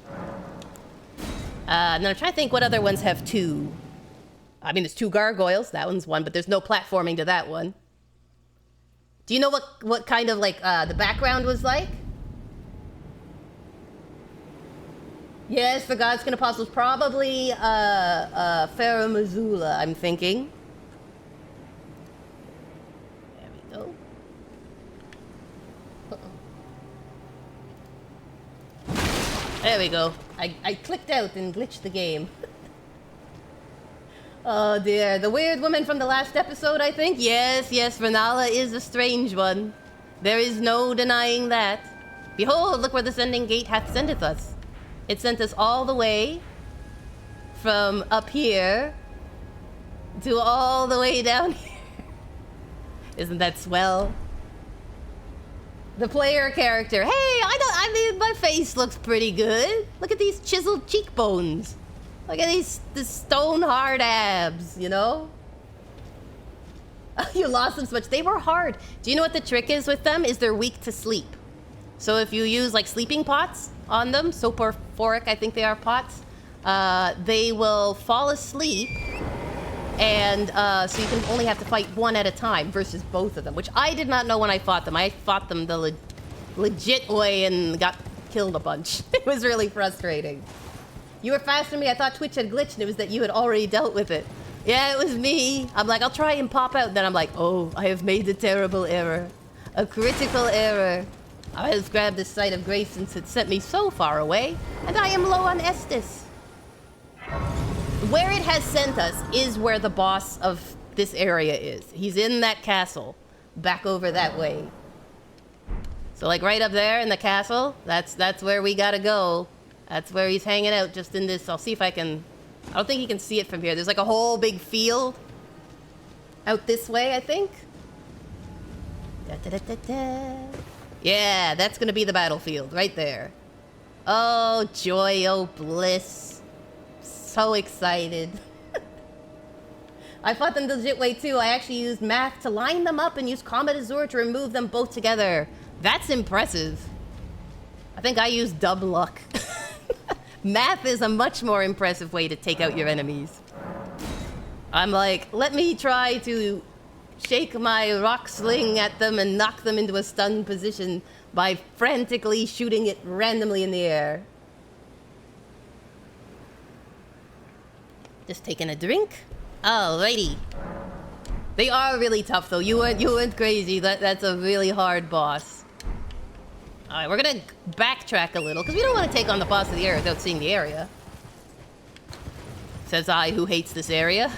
And then I'm trying to think what other ones have 2. I mean, there's 2 gargoyles. That one's one, but there's no platforming to that one. Do you know what kind of like the background was like? Yes, the Godskin Apostles, probably Farum Azula, I'm thinking. There we go. There we go. I clicked out and glitched the game. Oh dear. The weird woman from the last episode, I think? Yes, Renala is a strange one. There is no denying that. Behold, look where the sending gate hath sendeth us. It sent us all the way from up here to all the way down here. Isn't that swell? The player character. Hey, I mean, my face looks pretty good. Look at these chiseled cheekbones. Look at the stone hard abs, you know? You lost them so much. They were hard. Do you know what the trick is with them? Is they're weak to sleep. So if you use like sleeping pots on them, soporific, I think they are pots, they will fall asleep. And so you can only have to fight one at a time versus both of them, which I did not know when I fought them. I fought them the legit way and got killed a bunch. It was really frustrating. You were faster than me. I thought Twitch had glitched and it was that you had already dealt with it. Yeah, it was me. I'm like, I'll try and pop out. Then I'm like, oh, I have made a terrible error. A critical error. I have grabbed the sight of grace since it sent me so far away, and I am low on Estus. Where it has sent us is where the boss of this area is. He's in that castle, back over that way. So like right up there in the castle, that's where we gotta go. That's where he's hanging out, just in this. I'll see if I can... I don't think you can see it from here. There's like a whole big field out this way, I think. Yeah, that's gonna be the battlefield, right there. Oh, joy, oh, bliss. So excited. I fought them the legit way too. I actually used math to line them up and use Comet Azure to remove them both together. That's impressive. I think I used dumb luck. Math is a much more impressive way to take out your enemies. I'm like, let me try to shake my rock sling at them and knock them into a stunned position by frantically shooting it randomly in the air. Just taking a drink. Alrighty. They are really tough though. You weren't crazy. That's a really hard boss. Alright, we're gonna backtrack a little, because we don't want to take on the boss of the area without seeing the area. Says I, who hates this area.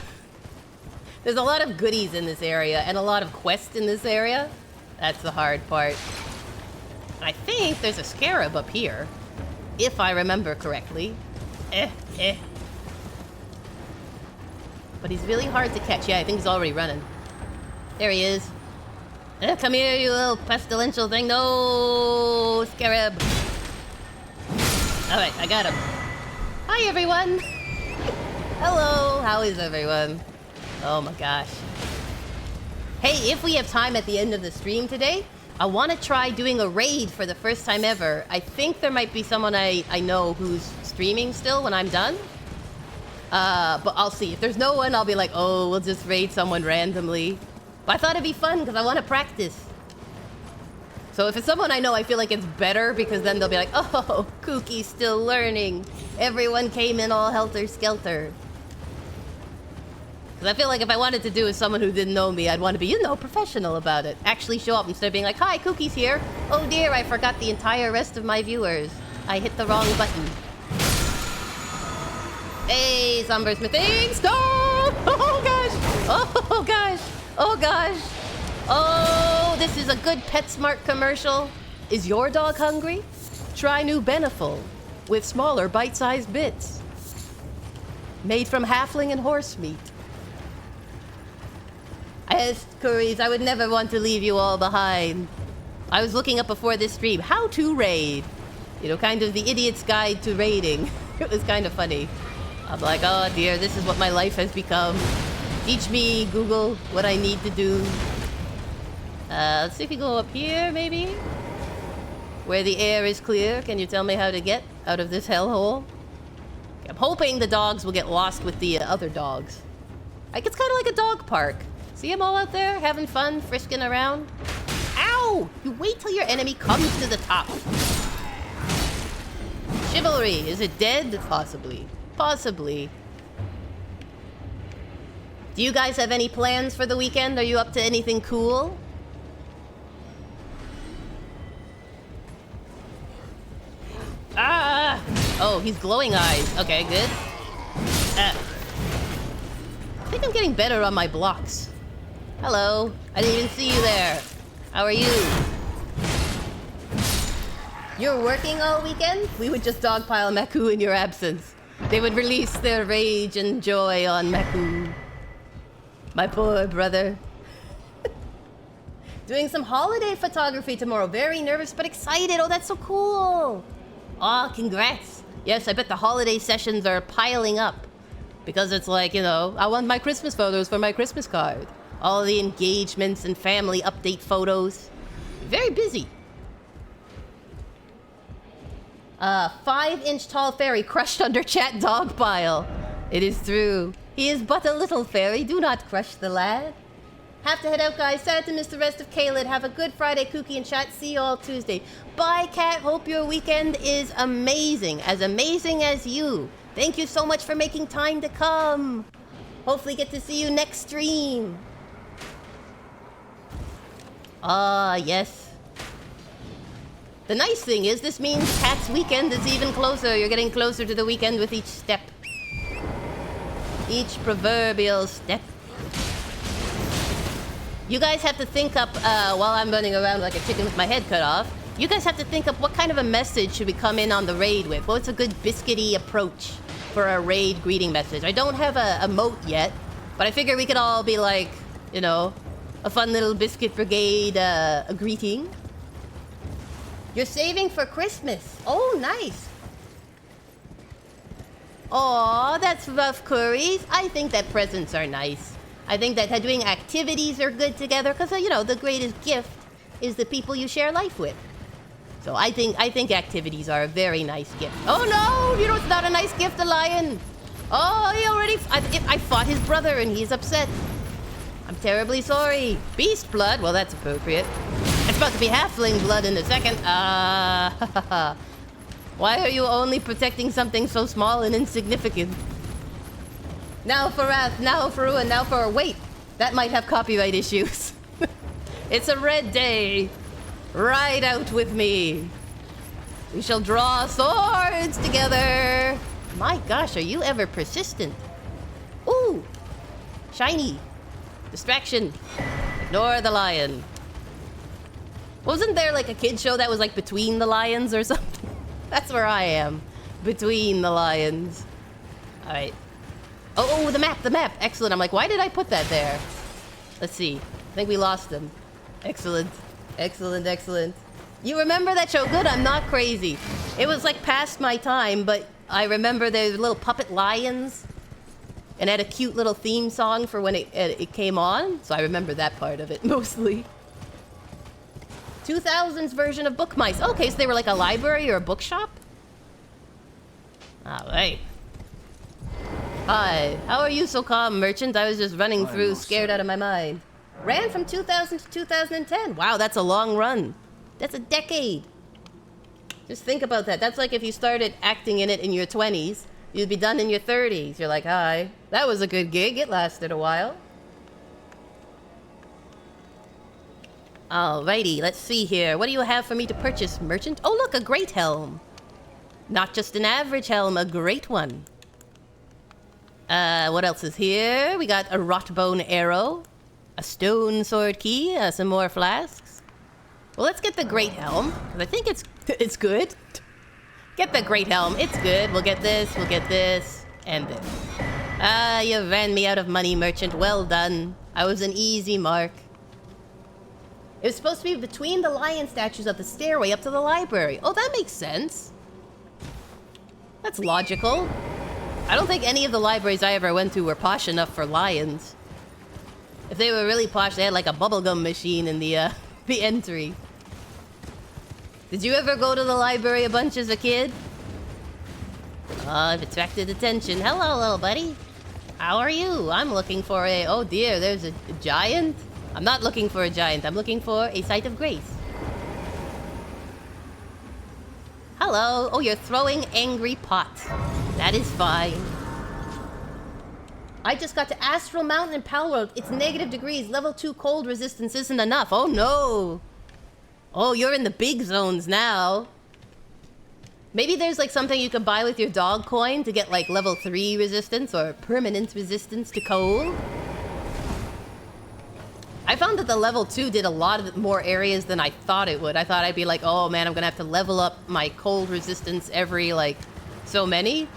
There's a lot of goodies in this area, and a lot of quests in this area. That's the hard part. I think there's a scarab up here, if I remember correctly. But he's really hard to catch. Yeah, I think he's already running. There he is. Come here, you little pestilential thing. No, scarab. Alright, I got him. Hi, everyone. Hello, how is everyone? Oh my gosh. Hey, if we have time at the end of the stream today, I want to try doing a raid for the first time ever. I think there might be someone I know who's streaming still when I'm done. But I'll see. If there's no one, I'll be like, oh, we'll just raid someone randomly. But I thought it'd be fun because I want to practice. So if it's someone I know, I feel like it's better because then they'll be like, oh, Kooky's still learning. Everyone came in all helter-skelter. Because I feel like if I wanted to do with someone who didn't know me, I'd want to be, you know, professional about it. Actually show up instead of being like, hi, Kooky's here. Oh dear, I forgot the entire rest of my viewers. I hit the wrong button. Hey, Somber Smithing, stop! Oh gosh! Oh gosh! Oh gosh! Oh, this is a good PetSmart commercial. Is your dog hungry? Try new Beneful with smaller bite-sized bits. Made from halfling and horse meat. Yes, Curries, I would never want to leave you all behind. I was looking up before this stream, how to raid. You know, kind of the idiot's guide to raiding. It was kind of funny. I'm like, oh dear, this is what my life has become. Teach me, Google, what I need to do. Let's see if we go up here, maybe? Where the air is clear. Can you tell me how to get out of this hellhole? I'm hoping the dogs will get lost with the other dogs. Like, it's kind of like a dog park. See them all out there, having fun, frisking around? Ow! You wait till your enemy comes to the top. Chivalry, is it dead? Possibly. Possibly. Do you guys have any plans for the weekend? Are you up to anything cool? Ah! Oh, he's glowing eyes. Okay, good. I think I'm getting better on my blocks. Hello. I didn't even see you there. How are you? You're working all weekend? We would just dogpile Maku in your absence. They would release their rage and joy on Maku. My poor brother. Doing some holiday photography tomorrow. Very nervous but excited. Oh, that's so cool. Oh, congrats. Yes, I bet the holiday sessions are piling up. Because it's like, you know, I want my Christmas photos for my Christmas card. All the engagements and family update photos. Very busy. 5-inch tall fairy crushed under chat dog pile. It is true. He is but a little fairy. Do not crush the lad. Have to head out, guys. Sad to miss the rest of Caelid. Have a good Friday, Kooky and chat. See you all Tuesday. Bye, Cat. Hope your weekend is amazing. As amazing as you. Thank you so much for making time to come. Hopefully get to see you next stream. Ah, yes. The nice thing is this means Cat's weekend is even closer. You're getting closer to the weekend with each step. Each proverbial step. You guys have to think up, while I'm running around like a chicken with my head cut off, you guys have to think up what kind of a message should we come in on the raid with? What's a good biscuity approach for a raid greeting message? I don't have a emote yet, but I figure we could all be like, you know, a fun little biscuit brigade a greeting. You're saving for Christmas. Oh, nice. Aw, that's rough, Curries. I think that presents are nice. I think that doing activities are good together because, you know, the greatest gift is the people you share life with. So I think activities are a very nice gift. Oh no, you know it's not a nice gift, the lion. Oh, he already, I fought his brother and he's upset. I'm terribly sorry. Beast blood, well that's appropriate. It's about to be halfling blood in a second. Why are you only protecting something so small and insignificant? Now for wrath, now for ruin, now for... Wait, that might have copyright issues. It's a red day. Ride out with me. We shall draw swords together. My gosh, are you ever persistent? Ooh, shiny. Distraction. Ignore the lion. Wasn't there like a kid show that was like Between the Lions or something? That's where I am. Between the lions. All right. Oh, the map. Excellent. I'm like, why did I put that there? Let's see. I think we lost them. Excellent. You remember that show? Good, I'm not crazy. It was like past my time, but I remember the little puppet lions. And it had a cute little theme song for when it came on. So I remember that part of it, mostly. 2000s version of Book Mice. Okay, so they were like a library or a bookshop? Alright. Hi, how are you so calm, merchant? I was just running through, scared out of my mind. Ran from 2000 to 2010. Wow, that's a long run. That's a decade. Just think about that. That's like if you started acting in it in your 20s, you'd be done in your 30s. You're like, hi, that was a good gig. It lasted a while. Alrighty, let's see here. What do you have for me to purchase, merchant? Oh, look, a great helm. Not just an average helm, a great one. What else is here? We got a rotbone arrow, a stone sword key, some more flasks. Well, let's get the great helm, because I think it's good. Get the great helm, it's good. We'll get this, and this. You ran me out of money, merchant. Well done. I was an easy mark. It was supposed to be between the lion statues of the stairway up to the library. Oh, that makes sense. That's logical. I don't think any of the libraries I ever went to were posh enough for lions. If they were really posh, they had like a bubblegum machine in the entry. Did you ever go to the library a bunch as a kid? Oh, I've attracted attention. Hello, little buddy. How are you? I'm looking for a... Oh dear, there's a giant? I'm not looking for a giant. I'm looking for a sight of grace. Hello. Oh, you're throwing angry pots. That is fine. I just got to Astral Mountain in Palworld. It's negative degrees. Level 2 cold resistance isn't enough. Oh, no. Oh, you're in the big zones now. Maybe there's like something you can buy with your dog coin to get like level 3 resistance or permanent resistance to cold. I found that the level 2 did a lot of more areas than I thought it would. I thought I'd be like, oh man, I'm gonna have to level up my cold resistance every like so many.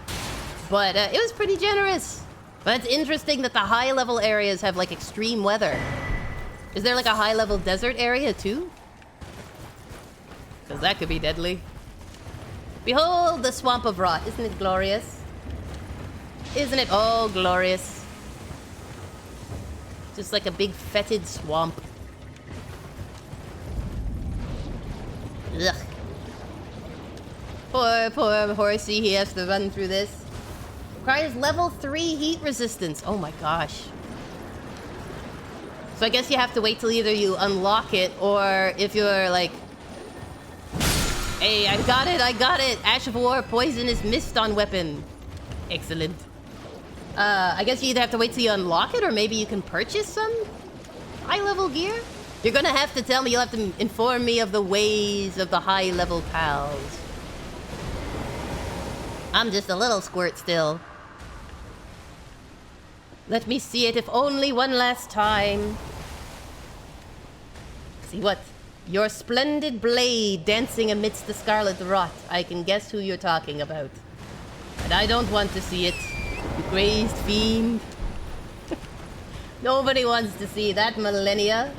But it was pretty generous. But it's interesting that the high level areas have like extreme weather. Is there like a high level desert area too? Because that could be deadly. Behold the swamp of rot. Isn't it glorious? Isn't it all glorious? Just like a big fetid swamp. Ugh. Poor horsey, he has to run through this. Requires level 3 heat resistance. Oh my gosh. So I guess you have to wait till either you unlock it or if you're like... Hey, I got it! Ash of War, poisonous mist on weapon. Excellent. I guess you either have to wait till you unlock it, or maybe you can purchase some high-level gear? You're gonna have to tell me, you'll have to inform me of the ways of the high-level pals. I'm just a little squirt still. Let me see it, if only one last time. See what? Your splendid blade dancing amidst the scarlet rot. I can guess who you're talking about. And I don't want to see it. You crazed fiend. Nobody wants to see that, millennia.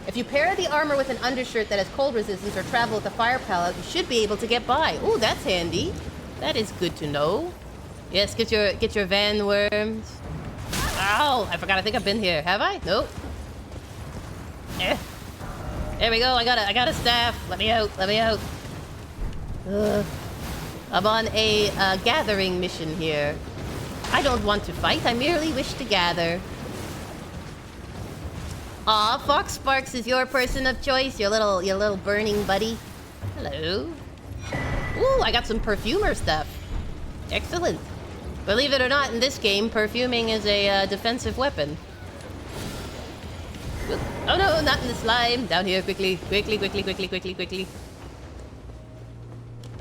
If you pair the armor with an undershirt that has cold resistance or travel with a fire palette, you should be able to get by. Ooh, that's handy. That is good to know. Yes, get your van worms. Ow! I forgot. I think I've been here. Have I? Nope. There we go. I got a staff. Let me out. Let me out. I'm on a gathering mission here. I don't want to fight. I merely wish to gather. Aw, Fox Sparks is your person of choice. Your little burning buddy. Hello. Ooh, I got some perfumer stuff. Excellent. Believe it or not, in this game, perfuming is a defensive weapon. Oh no, not in the slime. Down here, quickly. Quickly.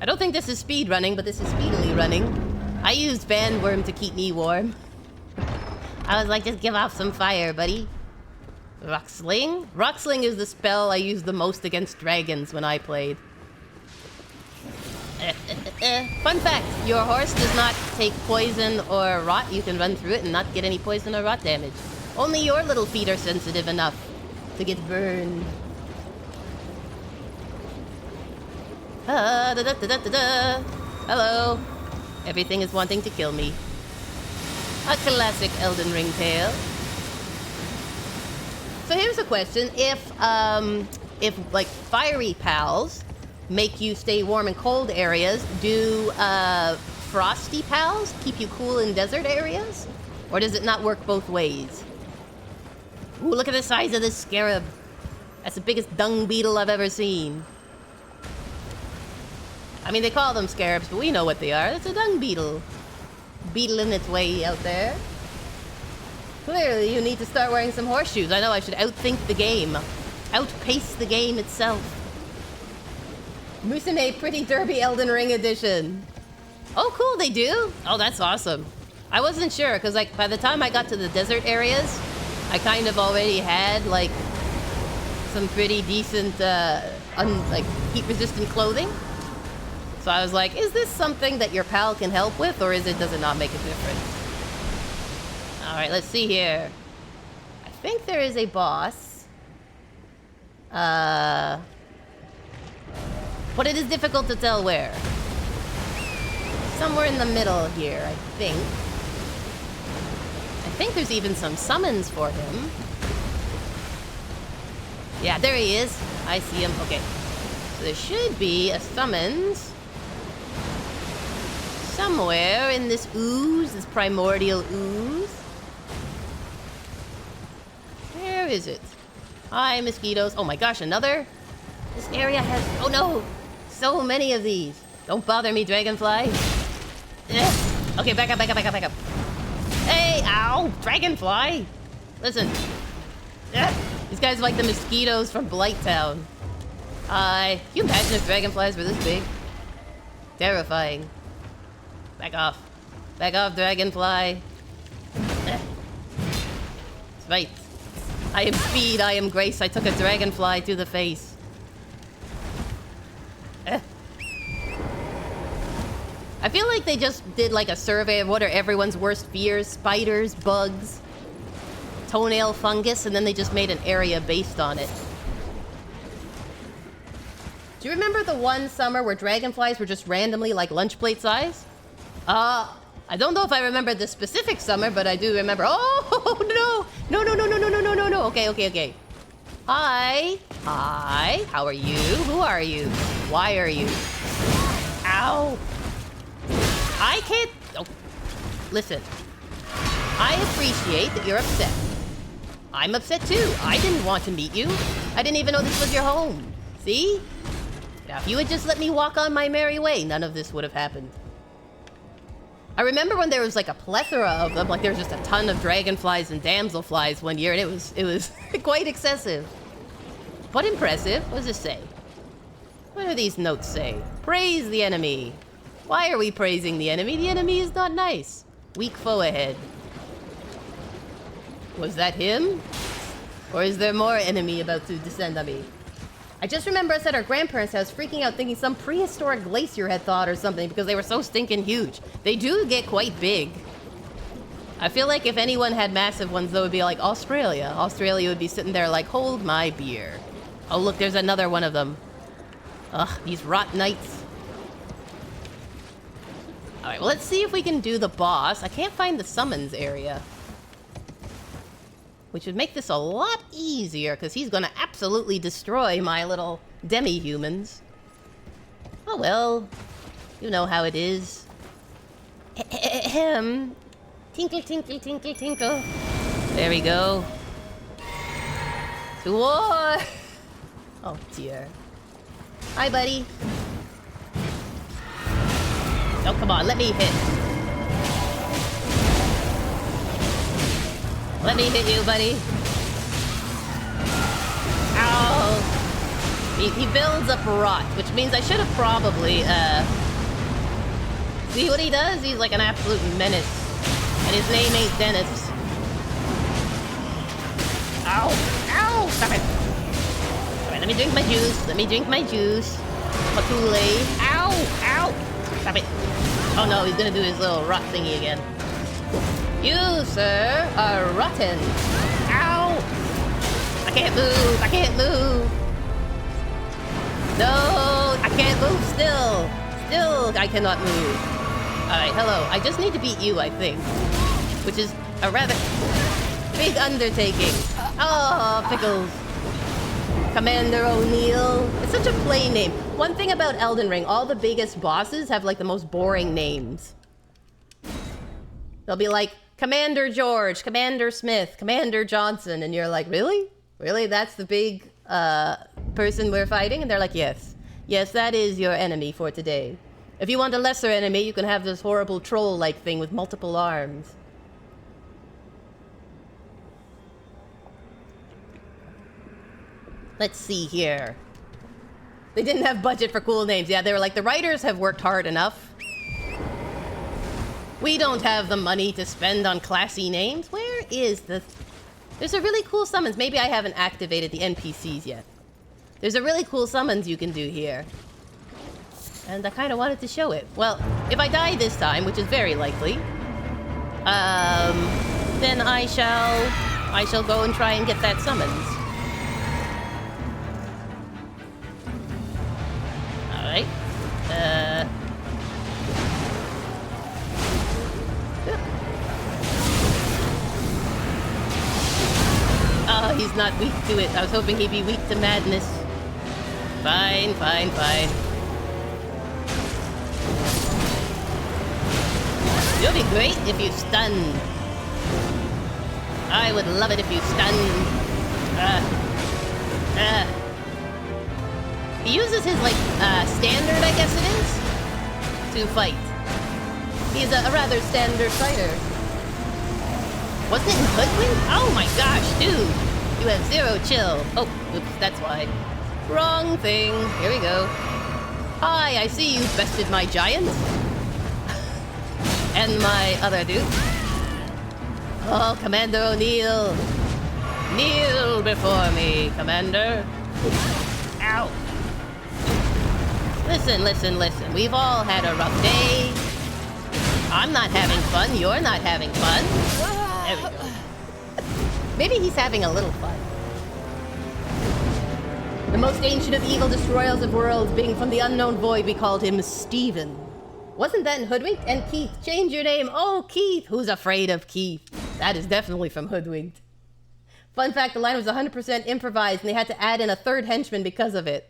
I don't think this is speed running, but this is speedily running. I used Bandworm to keep me warm. I was like, just give off some fire, buddy. Rock Sling? Rock Sling is the spell I used the most against dragons when I played. Fun fact, your horse does not take poison or rot. You can run through it and not get any poison or rot damage. Only your little feet are sensitive enough to get burned. Hello. Everything is wanting to kill me. A classic Elden Ring tale. So here's a question. If if like fiery pals make you stay warm in cold areas, do frosty pals keep you cool in desert areas? Or does it not work both ways? Ooh, look at the size of this scarab. That's the biggest dung beetle I've ever seen. I mean, they call them scarabs, but we know what they are. It's a dung beetle. Beetling its way out there. Clearly, you need to start wearing some horseshoes. I know I should outthink the game. Outpace the game itself. Musume Pretty Derby Elden Ring Edition. Oh, cool, they do? Oh, that's awesome. I wasn't sure, because like by the time I got to the desert areas, I kind of already had like some pretty decent like heat-resistant clothing. So I was like, is this something that your pal can help with, or does it not make a difference? All right, let's see here. I think there is a boss. But it is difficult to tell where. Somewhere in the middle here, I think. I think there's even some summons for him. Yeah, there he is. I see him. Okay. So there should be a summons somewhere in this ooze, this primordial ooze. Where is it? Hi, mosquitoes. Oh my gosh, another? This area has... Oh no! So many of these. Don't bother me, dragonfly. Okay, back up, back up, back up, back up. Hey, ow! Dragonfly! Listen. These guys are like the mosquitoes from Blighttown. Can you imagine if dragonflies were this big? Terrifying. Back off. Back off, dragonfly. That's right. I am speed, I am grace. I took a dragonfly to the face. I feel like they just did like a survey of what are everyone's worst fears. Spiders, bugs, toenail fungus, and then they just made an area based on it. Do you remember the one summer where dragonflies were just randomly like lunch plate size? I don't know if I remember the specific summer, but I do remember. Oh, no. No, no, no, no, no, no, no, no, no. Okay, okay, okay. Hi. Hi. How are you? Who are you? Why are you? Ow. I can't... Oh. Listen. I appreciate that you're upset. I'm upset too. I didn't want to meet you. I didn't even know this was your home. See? Now, if you had just let me walk on my merry way, none of this would have happened. I remember when there was like a plethora of them, like there was just a ton of dragonflies and damselflies one year, and it was quite excessive. But impressive. What does this say? What do these notes say? Praise the enemy. Why are we praising the enemy? The enemy is not nice. Weak foe ahead. Was that him? Or is there more enemy about to descend on me? I just remember us at our grandparents' house freaking out thinking some prehistoric glacier had thawed or something because they were so stinking huge. They do get quite big. I feel like if anyone had massive ones, though, it would be like Australia. Australia would be sitting there like, hold my beer. Oh, look, there's another one of them. Ugh, these rot knights. Alright, well, let's see if we can do the boss. I can't find the summons area. Which would make this a lot easier, because he's going to absolutely destroy my little demi-humans. Oh well, you know how it is. Ahem. Tinkle, tinkle, tinkle, tinkle. There we go. To war! Oh dear. Hi, buddy. Oh, come on, let me hit. Let me hit you, buddy. Ow! He builds up rot, which means I should have probably, see what he does? He's like an absolute menace. And his name ain't Dennis. Ow! Ow! Stop it! Alright, let me drink my juice. Let me drink my juice. Patchouli. Ow! Ow! Stop it. Oh no, he's gonna do his little rot thingy again. You, sir, are rotten. Ow! I can't move. I can't move. No, I can't move still. Still, I cannot move. Alright, hello. I just need to beat you, I think. Which is a rather big undertaking. Oh, pickles. Commander O'Neill. It's such a plain name. One thing about Elden Ring, all the biggest bosses have like the most boring names. They'll be like, Commander George, Commander Smith, Commander Johnson, and you're like, really? Really? That's the big person we're fighting? And they're like, yes. Yes, that is your enemy for today. If you want a lesser enemy, you can have this horrible troll-like thing with multiple arms. Let's see here. They didn't have budget for cool names. Yeah, they were like, the writers have worked hard enough. We don't have the money to spend on classy names. Where is the... There's a really cool summons. Maybe I haven't activated the NPCs yet. There's a really cool summons you can do here. And I kind of wanted to show it. Well, if I die this time, which is very likely, then I shall go and try and get that summons. Alright. Oh, he's not weak to it. I was hoping he'd be weak to madness. Fine, fine, fine. You'll be great if you stun. I would love it if you stun. He uses his, like, standard, I guess it is, to fight. He's a rather standard fighter. Wasn't it in Hoodwink? Oh my gosh, dude! You have zero chill. Oh, oops, that's why. Wrong thing. Here we go. Hi, I see you bested my giant. And my other dude. Oh, Commander O'Neill. Kneel before me, Commander. Ow. Listen, listen, listen. We've all had a rough day. I'm not having fun. You're not having fun. There we go. Maybe he's having a little fun. The most ancient of evil destroyers of worlds, being from the unknown void, we called him Steven. Wasn't that in Hoodwinked? And Keith, change your name. Oh, Keith. Who's afraid of Keith? That is definitely from Hoodwinked. Fun fact, the line was 100% improvised, and they had to add in a third henchman because of it.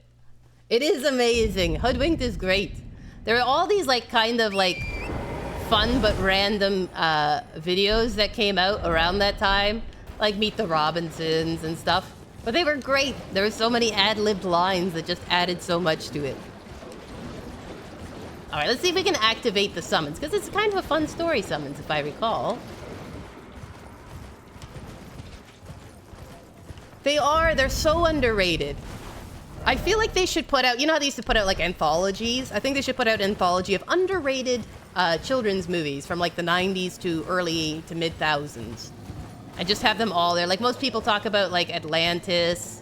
It is amazing. Hoodwinked is great. There are all these, like, kind of, like, fun but random videos that came out around that time. Like Meet the Robinsons and stuff. But they were great. There were so many ad-libbed lines that just added so much to it. Alright, let's see if we can activate the summons, because it's kind of a fun story summons, if I recall. They're so underrated. I feel like they should put out, you know how they used to put out like anthologies? I think they should put out an anthology of underrated children's movies from like the 90s to early to mid-thousands. I just have them all there. Like most people talk about like Atlantis,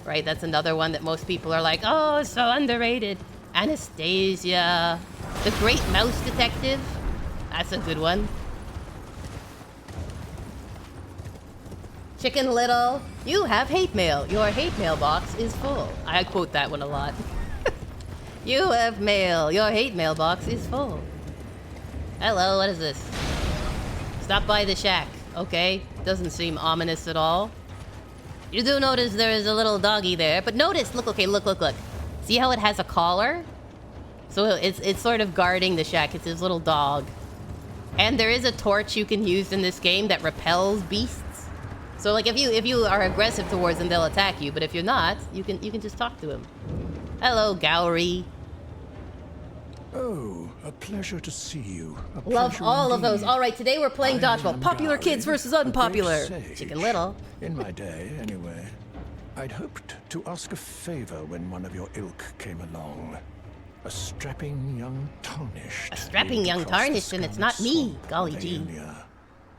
right? That's another one that most people are like, oh, it's so underrated. Anastasia, The Great Mouse Detective. That's a good one. Chicken Little. You have hate mail. Your hate mail box is full. I quote that one a lot. You have mail. Your hate mail box is full. Hello, what is this? Stop by the shack. Okay, doesn't seem ominous at all. You do notice there is a little doggy there, but notice, look, okay, look. See how it has a collar? So it's sort of guarding the shack. It's his little dog. And there is a torch you can use in this game that repels beasts. So like if you are aggressive towards them, they'll attack you. But if you're not, you can just talk to him. Hello, Gowry. Oh, a pleasure to see you. Love all of those. All right, today we're playing dodgeball. Popular kids versus unpopular. Chicken Little. In my day, anyway. I'd hoped to ask a favor when one of your ilk came along. A strapping young tarnished. A strapping young tarnished, and it's not me. Golly gee.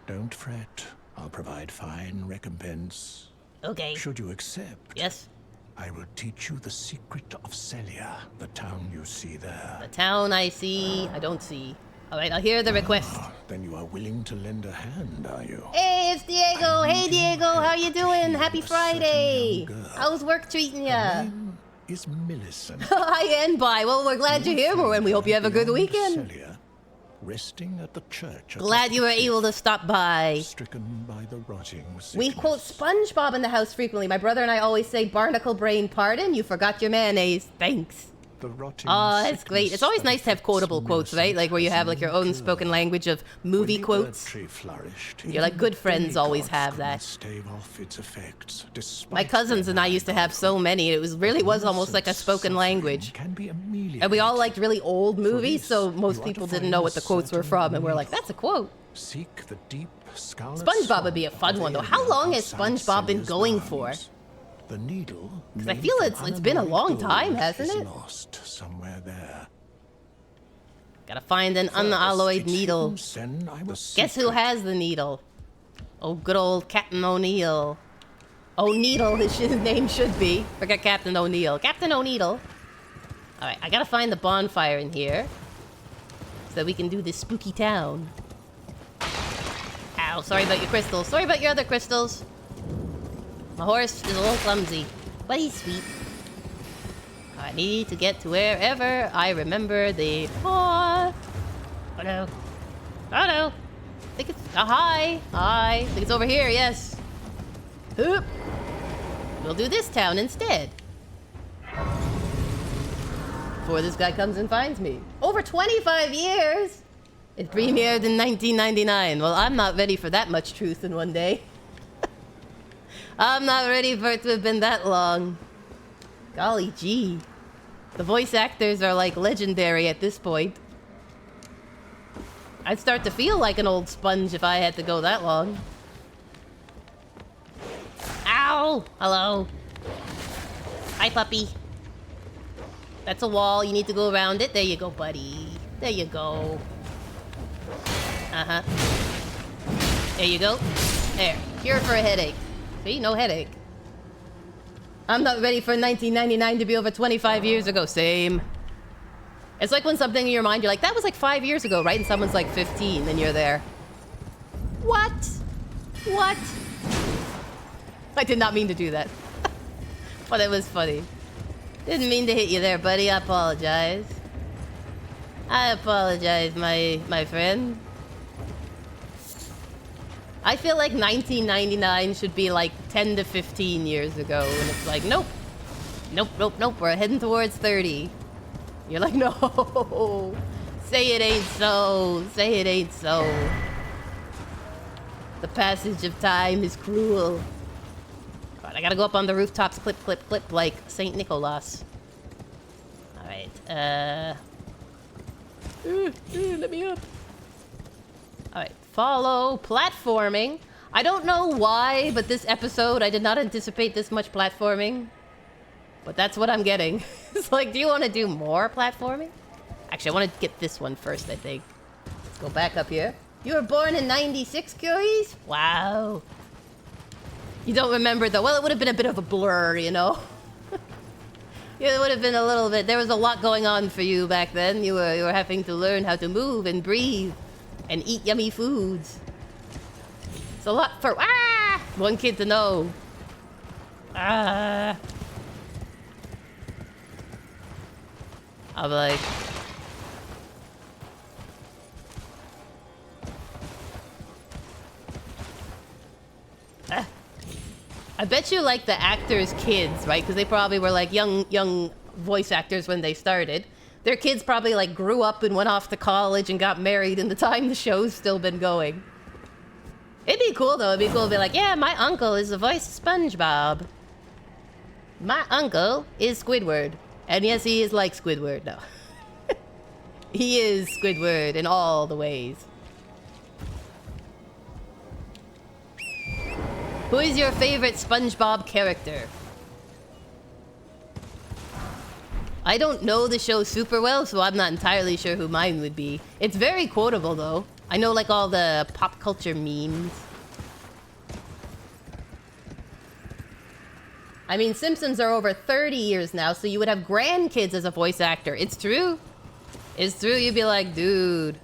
Don't fret. I'll provide fine recompense. Okay. Should you accept? Yes. I will teach you the secret of Celia, the town you see there. The town I see, I don't see. All right, I'll hear the request. Then you are willing to lend a hand, are you? Hey, it's Diego. Hey, Diego, how you doing? Happy Friday. How's work treating ya? Is Millicent. Hi and bye. Well, we're glad you're here, and we hope you have a good weekend. Celia, resting at the church. Glad you were able to stop by. Stricken by the rotting sickness. We quote SpongeBob in the house frequently. My brother and I always say, "Barnacle brain, pardon, you forgot your mayonnaise. Thanks." The rotting Oh, that's great. It's always nice to have quotable quotes, right? Like where you have like your own spoken language of movie quotes. You're like, good friends always have that. Stave off its effects, My cousins and I used to have so many. It was almost like a spoken language. And we all liked really old movies, so most people didn't know what the quotes were from. And we're like, that's a quote. Seek the deep SpongeBob would be a fun one, though. How long has SpongeBob been going for? The needle. Because I feel it's been a long time, hasn't it? Lost somewhere there. Gotta find an unalloyed needle. Guess who has the needle? Oh, good old Captain O'Neill. O'Needle, his name should be. Forget Captain O'Neill. Captain O'Needle. Alright, I gotta find the bonfire in here. So that we can do this spooky town. Ow, sorry about your crystals. Sorry about your other crystals. My horse is a little clumsy, but he's sweet. I need to get to wherever I remember the... Oh no. Oh no. I think it's... Hi. I think it's over here, yes. Oop. We'll do this town instead. Before this guy comes and finds me. Over 25 years! It premiered in 1999. Well, I'm not ready for that much truth in one day. I'm not ready for it to have been that long. Golly gee. The voice actors are like legendary at this point. I'd start to feel like an old sponge if I had to go that long. Ow! Hello. Hi, puppy. That's a wall. You need to go around it. There you go, buddy. There you go. Uh-huh. There you go. There. Cure for a headache. See? No headache. I'm not ready for 1999 to be over 25 years ago. Same. It's like when something in your mind, you're like, that was like 5 years ago, right? And someone's like 15, and you're there. What? What? I did not mean to do that. But it was funny. Didn't mean to hit you there, buddy. I apologize. I apologize, my friend. I feel like 1999 should be like 10 to 15 years ago, and it's like, nope. Nope, nope, nope, we're heading towards 30. You're like, no. Say it ain't so. Say it ain't so. The passage of time is cruel. Alright, I gotta go up on the rooftops, clip, clip, clip, like St. Nicholas. Alright, let me up. Alright, follow platforming. I don't know why, but this episode, I did not anticipate this much platforming. But that's what I'm getting. It's like, do you want to do more platforming? Actually, I want to get this one first, I think. Let's go back up here. You were born in 96, Curious? Wow. You don't remember, though. Well, it would have been a bit of a blur, you know? It would have been a little bit... There was a lot going on for you back then. You were having to learn how to move and breathe and eat yummy foods. It's a lot for one kid to know. I'm like... I bet you like the actors' kids, right? Because they probably were like young voice actors when they started. Their kids probably like grew up and went off to college and got married in the time the show's still been going. It'd be cool though. It'd be cool to be like, yeah, my uncle is the voice of SpongeBob. My uncle is Squidward. And yes, he is like Squidward. No. He is Squidward in all the ways. Who is your favorite SpongeBob character? I don't know the show super well, so I'm not entirely sure who mine would be. It's very quotable, though. I know, like, all the pop culture memes. I mean, Simpsons are over 30 years now, so you would have grandkids as a voice actor. It's true. It's true. You'd be like, dude,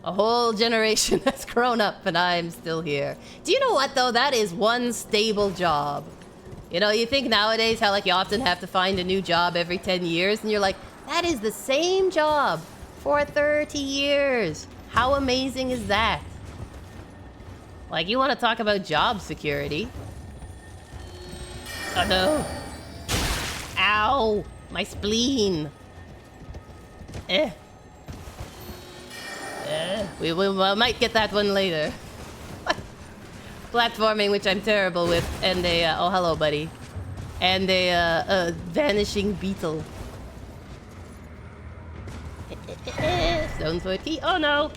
a whole generation has grown up and I'm still here. Do you know what, though? That is one stable job. You know, you think nowadays how, like, you often have to find a new job every 10 years, and you're like, that is the same job for 30 years. How amazing is that? Like, you want to talk about job security? Oh no. Ow! My spleen. We might get that one later. Platforming, which I'm terrible with, and oh hello, buddy, and a vanishing beetle. Stonefoot key. Oh no!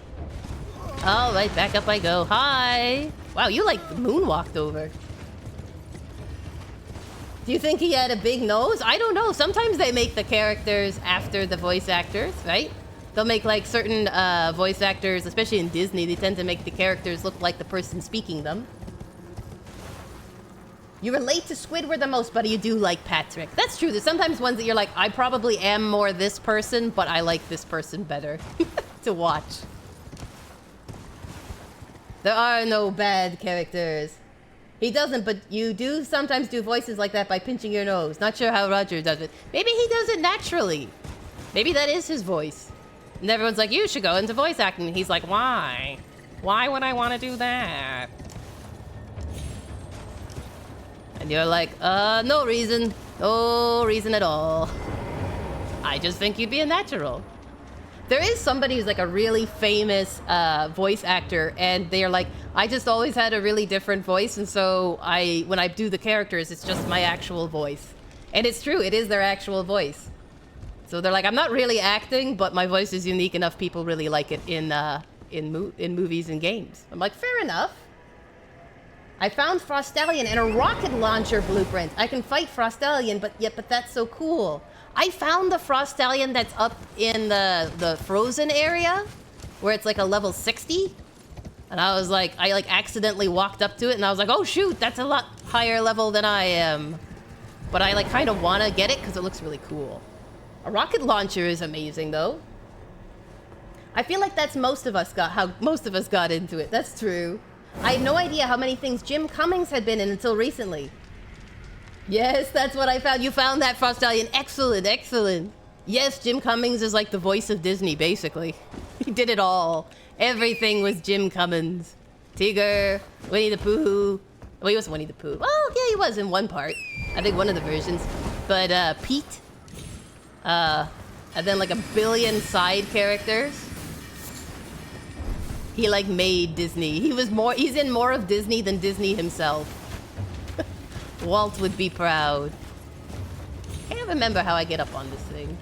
All right, back up I go. Hi. Wow, you like moonwalked over. Do you think he had a big nose? I don't know. Sometimes they make the characters after the voice actors, right? They'll make like certain voice actors, especially in Disney, they tend to make the characters look like the person speaking them. You relate to Squidward the most, but you do like Patrick. That's true. There's sometimes ones that you're like, I probably am more this person, but I like this person better to watch. There are no bad characters. He doesn't, but you do sometimes do voices like that by pinching your nose. Not sure how Roger does it. Maybe he does it naturally. Maybe that is his voice. And everyone's like, you should go into voice acting. And he's like, why? Why would I want to do that? And you're like, no reason. No reason at all. I just think you'd be a natural. There is somebody who's like a really famous voice actor, and they're like, I just always had a really different voice, and so when I do the characters, it's just my actual voice. And it's true, it is their actual voice. So they're like, I'm not really acting, but my voice is unique enough, people really like it in movies and games. I'm like, fair enough. I found Frostallion and a rocket launcher blueprint. I can fight Frostallion, but that's so cool. I found the Frostallion that's up in the frozen area, where it's like a level 60. And I was like, I like accidentally walked up to it and I was like, oh shoot, that's a lot higher level than I am. But I like kind of want to get it because it looks really cool. A rocket launcher is amazing though. I feel like that's how most of us got into it. That's true. I had no idea how many things Jim Cummings had been in until recently. Yes, that's what I found. You found that, Frostallion. Excellent, excellent. Yes, Jim Cummings is like the voice of Disney, basically. He did it all. Everything was Jim Cummings. Tigger, Winnie the Pooh. Well, he wasn't Winnie the Pooh. Well, yeah, he was in one part. I think one of the versions. But, Pete. And then like a billion side characters. He like made Disney. He's in more of Disney than Disney himself. Walt would be proud. Can't remember how I get up on this thing.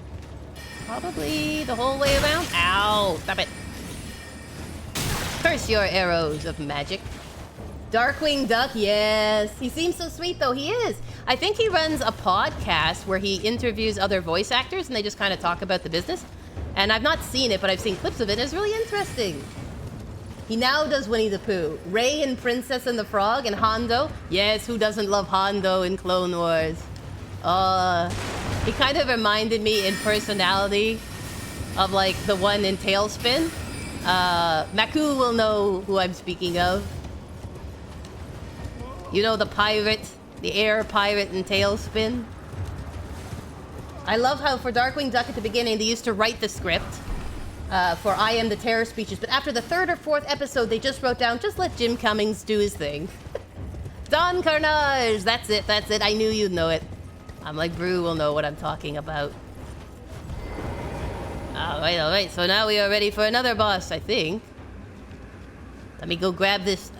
Probably the whole way around? Ow! Stop it. Curse your arrows of magic. Darkwing Duck, yes. He seems so sweet though, he is. I think he runs a podcast where he interviews other voice actors and they just kind of talk about the business. And I've not seen it, but I've seen clips of it. It's really interesting. He now does Winnie the Pooh. Ray and Princess and the Frog and Hondo. Yes, who doesn't love Hondo in Clone Wars? He kind of reminded me in personality of like the one in Tailspin. Maku will know who I'm speaking of. You know the pirate, the air pirate in Tailspin? I love how for Darkwing Duck at the beginning they used to write the script. For I Am the Terror speeches, but after the 3rd or 4th episode, they just wrote down, just let Jim Cummings do his thing. Don Carnage! That's it, that's it. I knew you'd know it. I'm like, Brew will know what I'm talking about. Alright. So now we are ready for another boss, I think. Let me go grab this,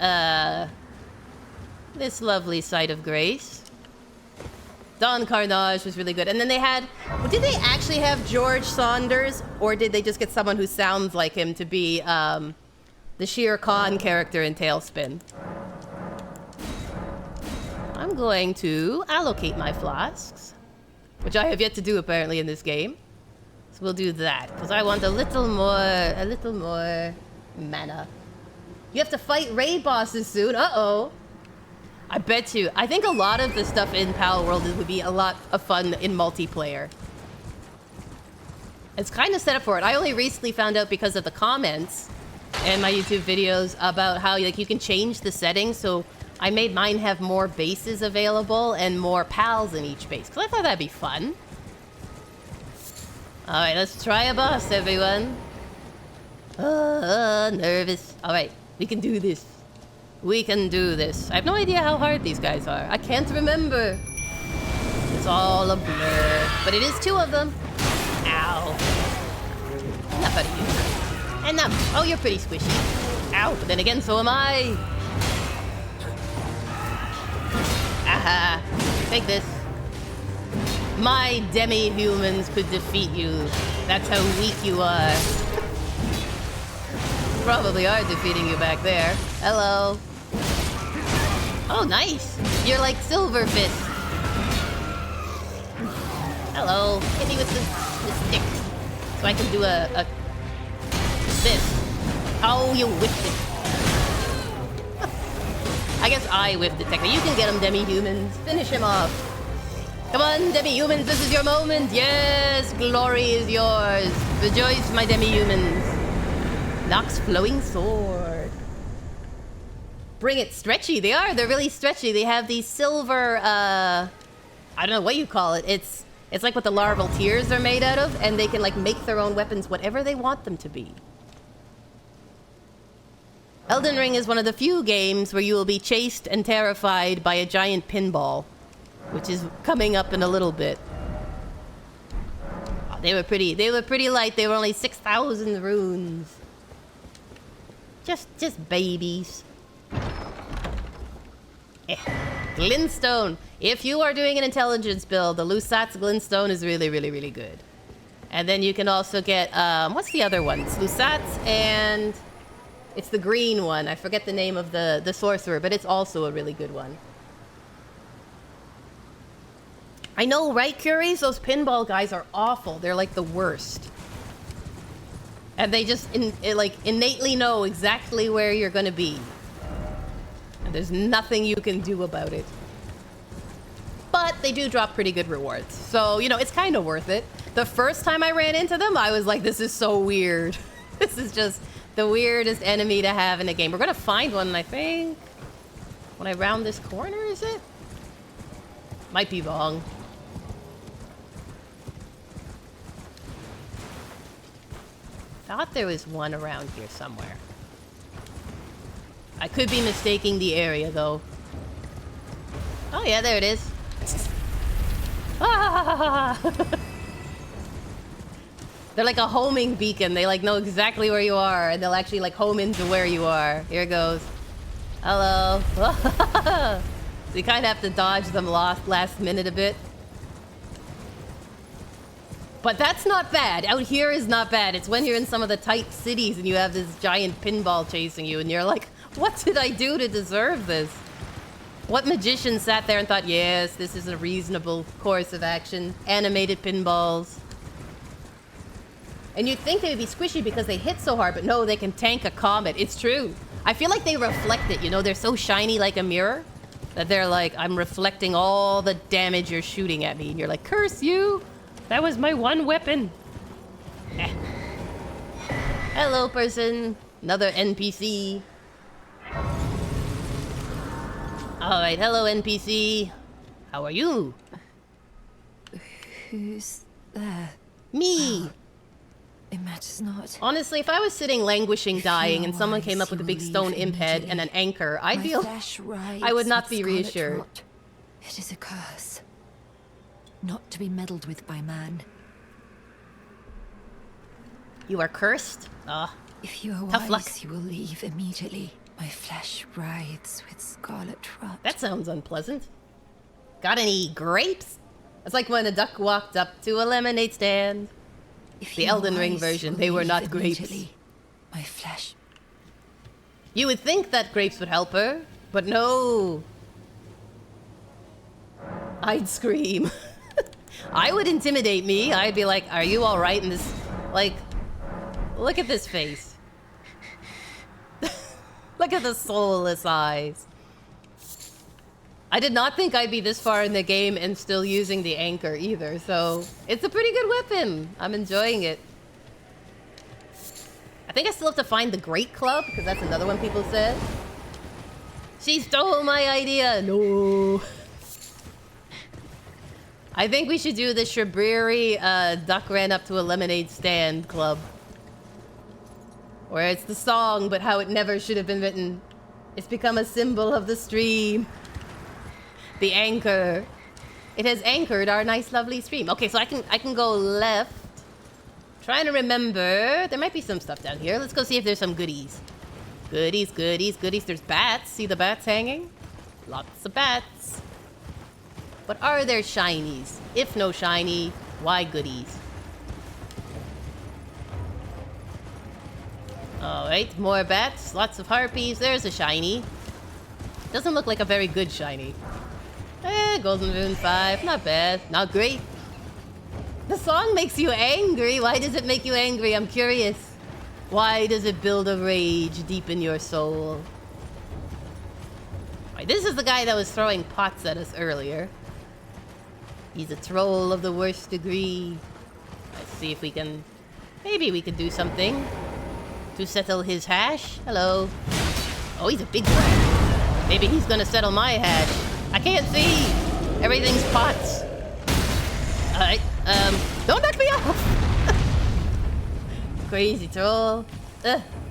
this lovely Sight of Grace. Don Carnage was really good. And then they had... Did they actually have George Saunders? Or did they just get someone who sounds like him to be the Shere Khan character in Tailspin? I'm going to allocate my flasks. Which I have yet to do apparently in this game. So we'll do that. Because I want a little more mana. You have to fight raid bosses soon. Uh-oh. I bet you. I think a lot of the stuff in Pal World would be a lot of fun in multiplayer. It's kind of set up for it. I only recently found out because of the comments in my YouTube videos about how like you can change the settings. So I made mine have more bases available and more pals in each base. Because I thought that'd be fun. Alright, let's try a boss, everyone. Nervous. Alright, we can do this. We can do this. I have no idea how hard these guys are. I can't remember. It's all a blur. But it is 2 of them. Ow. Enough out of you. Enough. Oh, you're pretty squishy. Ow, but then again, so am I. Aha. Take this. My demi-humans could defeat you. That's how weak you are. Probably are defeating you back there. Hello. Oh, nice. You're like Silver Fist. Hello. Hit me with the stick. So I can do a this. Oh, you whiffed it. I guess I whiffed it, technically. You can get him, demi-humans. Finish him off. Come on, demi-humans, this is your moment. Yes, glory is yours. Rejoice, my demi-humans. Nox flowing sword. Bring it. Stretchy. They are. They're really stretchy. They have these silver, I don't know what you call it. It's like what the larval tears are made out of, and they can like make their own weapons whatever they want them to be. Elden Ring is one of the few games where you will be chased and terrified by a giant pinball, which is coming up in a little bit. Oh, they were pretty light. They were only 6,000 runes. Just babies. Glintstone. If you are doing an intelligence build, the Lusat's Glintstone is really, really, really good. And then you can also get, what's the other one? It's Lusat's and it's the green one. I forget the name of the sorcerer, but it's also a really good one. I know, right, Curies? Those pinball guys are awful. They're like the worst. And they just innately know exactly where you're gonna be. And there's nothing you can do about it. But they do drop pretty good rewards. So, you know, it's kind of worth it. The first time I ran into them, I was like, this is so weird. This is just the weirdest enemy to have in a game. We're gonna find one, I think. When I round this corner, is it? Might be wrong. Thought there was one around here somewhere. I could be mistaking the area, though. Oh, yeah, there it is. Ah! They're like a homing beacon. They like know exactly where you are, and they'll actually like home into where you are. Here it goes. Hello. So you kind of have to dodge them last minute a bit. But that's not bad. Out here is not bad. It's when you're in some of the tight cities and you have this giant pinball chasing you and you're like, what did I do to deserve this? What magician sat there and thought, yes, this is a reasonable course of action. Animated pinballs. And you'd think they would be squishy because they hit so hard, but no, they can tank a comet. It's true. I feel like they reflect it, you know? They're so shiny like a mirror that they're like, I'm reflecting all the damage you're shooting at me. And you're like, curse you! That was my one weapon. Eh. Hello, person. Another NPC. Alright, hello, NPC. How are you? Who's there? Me! It matters not. Honestly, if I was sitting languishing, dying, and someone came up with a big stone imp head and an anchor, I'd be I would not be reassured. It is a curse. Not to be meddled with by man. You are cursed? If you are tough luck. wise, you will leave immediately. My flesh writhes with scarlet rot. That sounds unpleasant. Got any grapes? It's like when a duck walked up to a lemonade stand. If The you Elden are Ring wise, version, you they will were leave not grapes. immediately. My flesh. You would think that grapes would help her, but no. I'd scream. I would intimidate me. I'd be like, are you alright in this? Like, look at this face. Look at the soulless eyes. I did not think I'd be this far in the game and still using the anchor either, so it's a pretty good weapon. I'm enjoying it. I think I still have to find the Great Club, because that's another one people said. She stole my idea. No. I think we should do the Shrubbery, Duck ran up to a lemonade stand club. Or it's the song, but how it never should have been written. It's become a symbol of the stream. The anchor. It has anchored our nice, lovely stream. Okay, so I can go left. Trying to remember. There might be some stuff down here. Let's go see if there's some goodies. Goodies, goodies, goodies. There's bats. See the bats hanging? Lots of bats. But are there shinies? If no shiny, why goodies? Alright, more bats. Lots of harpies. There's a shiny. Doesn't look like a very good shiny. Golden Rune 5. Not bad. Not great. The song makes you angry. Why does it make you angry? I'm curious. Why does it build a rage deep in your soul? Right, this is the guy that was throwing pots at us earlier. He's a troll of the worst degree. Let's see if we can... Maybe we could do something to settle his hash. Hello. Oh, he's a big boy. Maybe he's gonna settle my hash. I can't see. Everything's pots. Alright, don't knock me off. Crazy troll.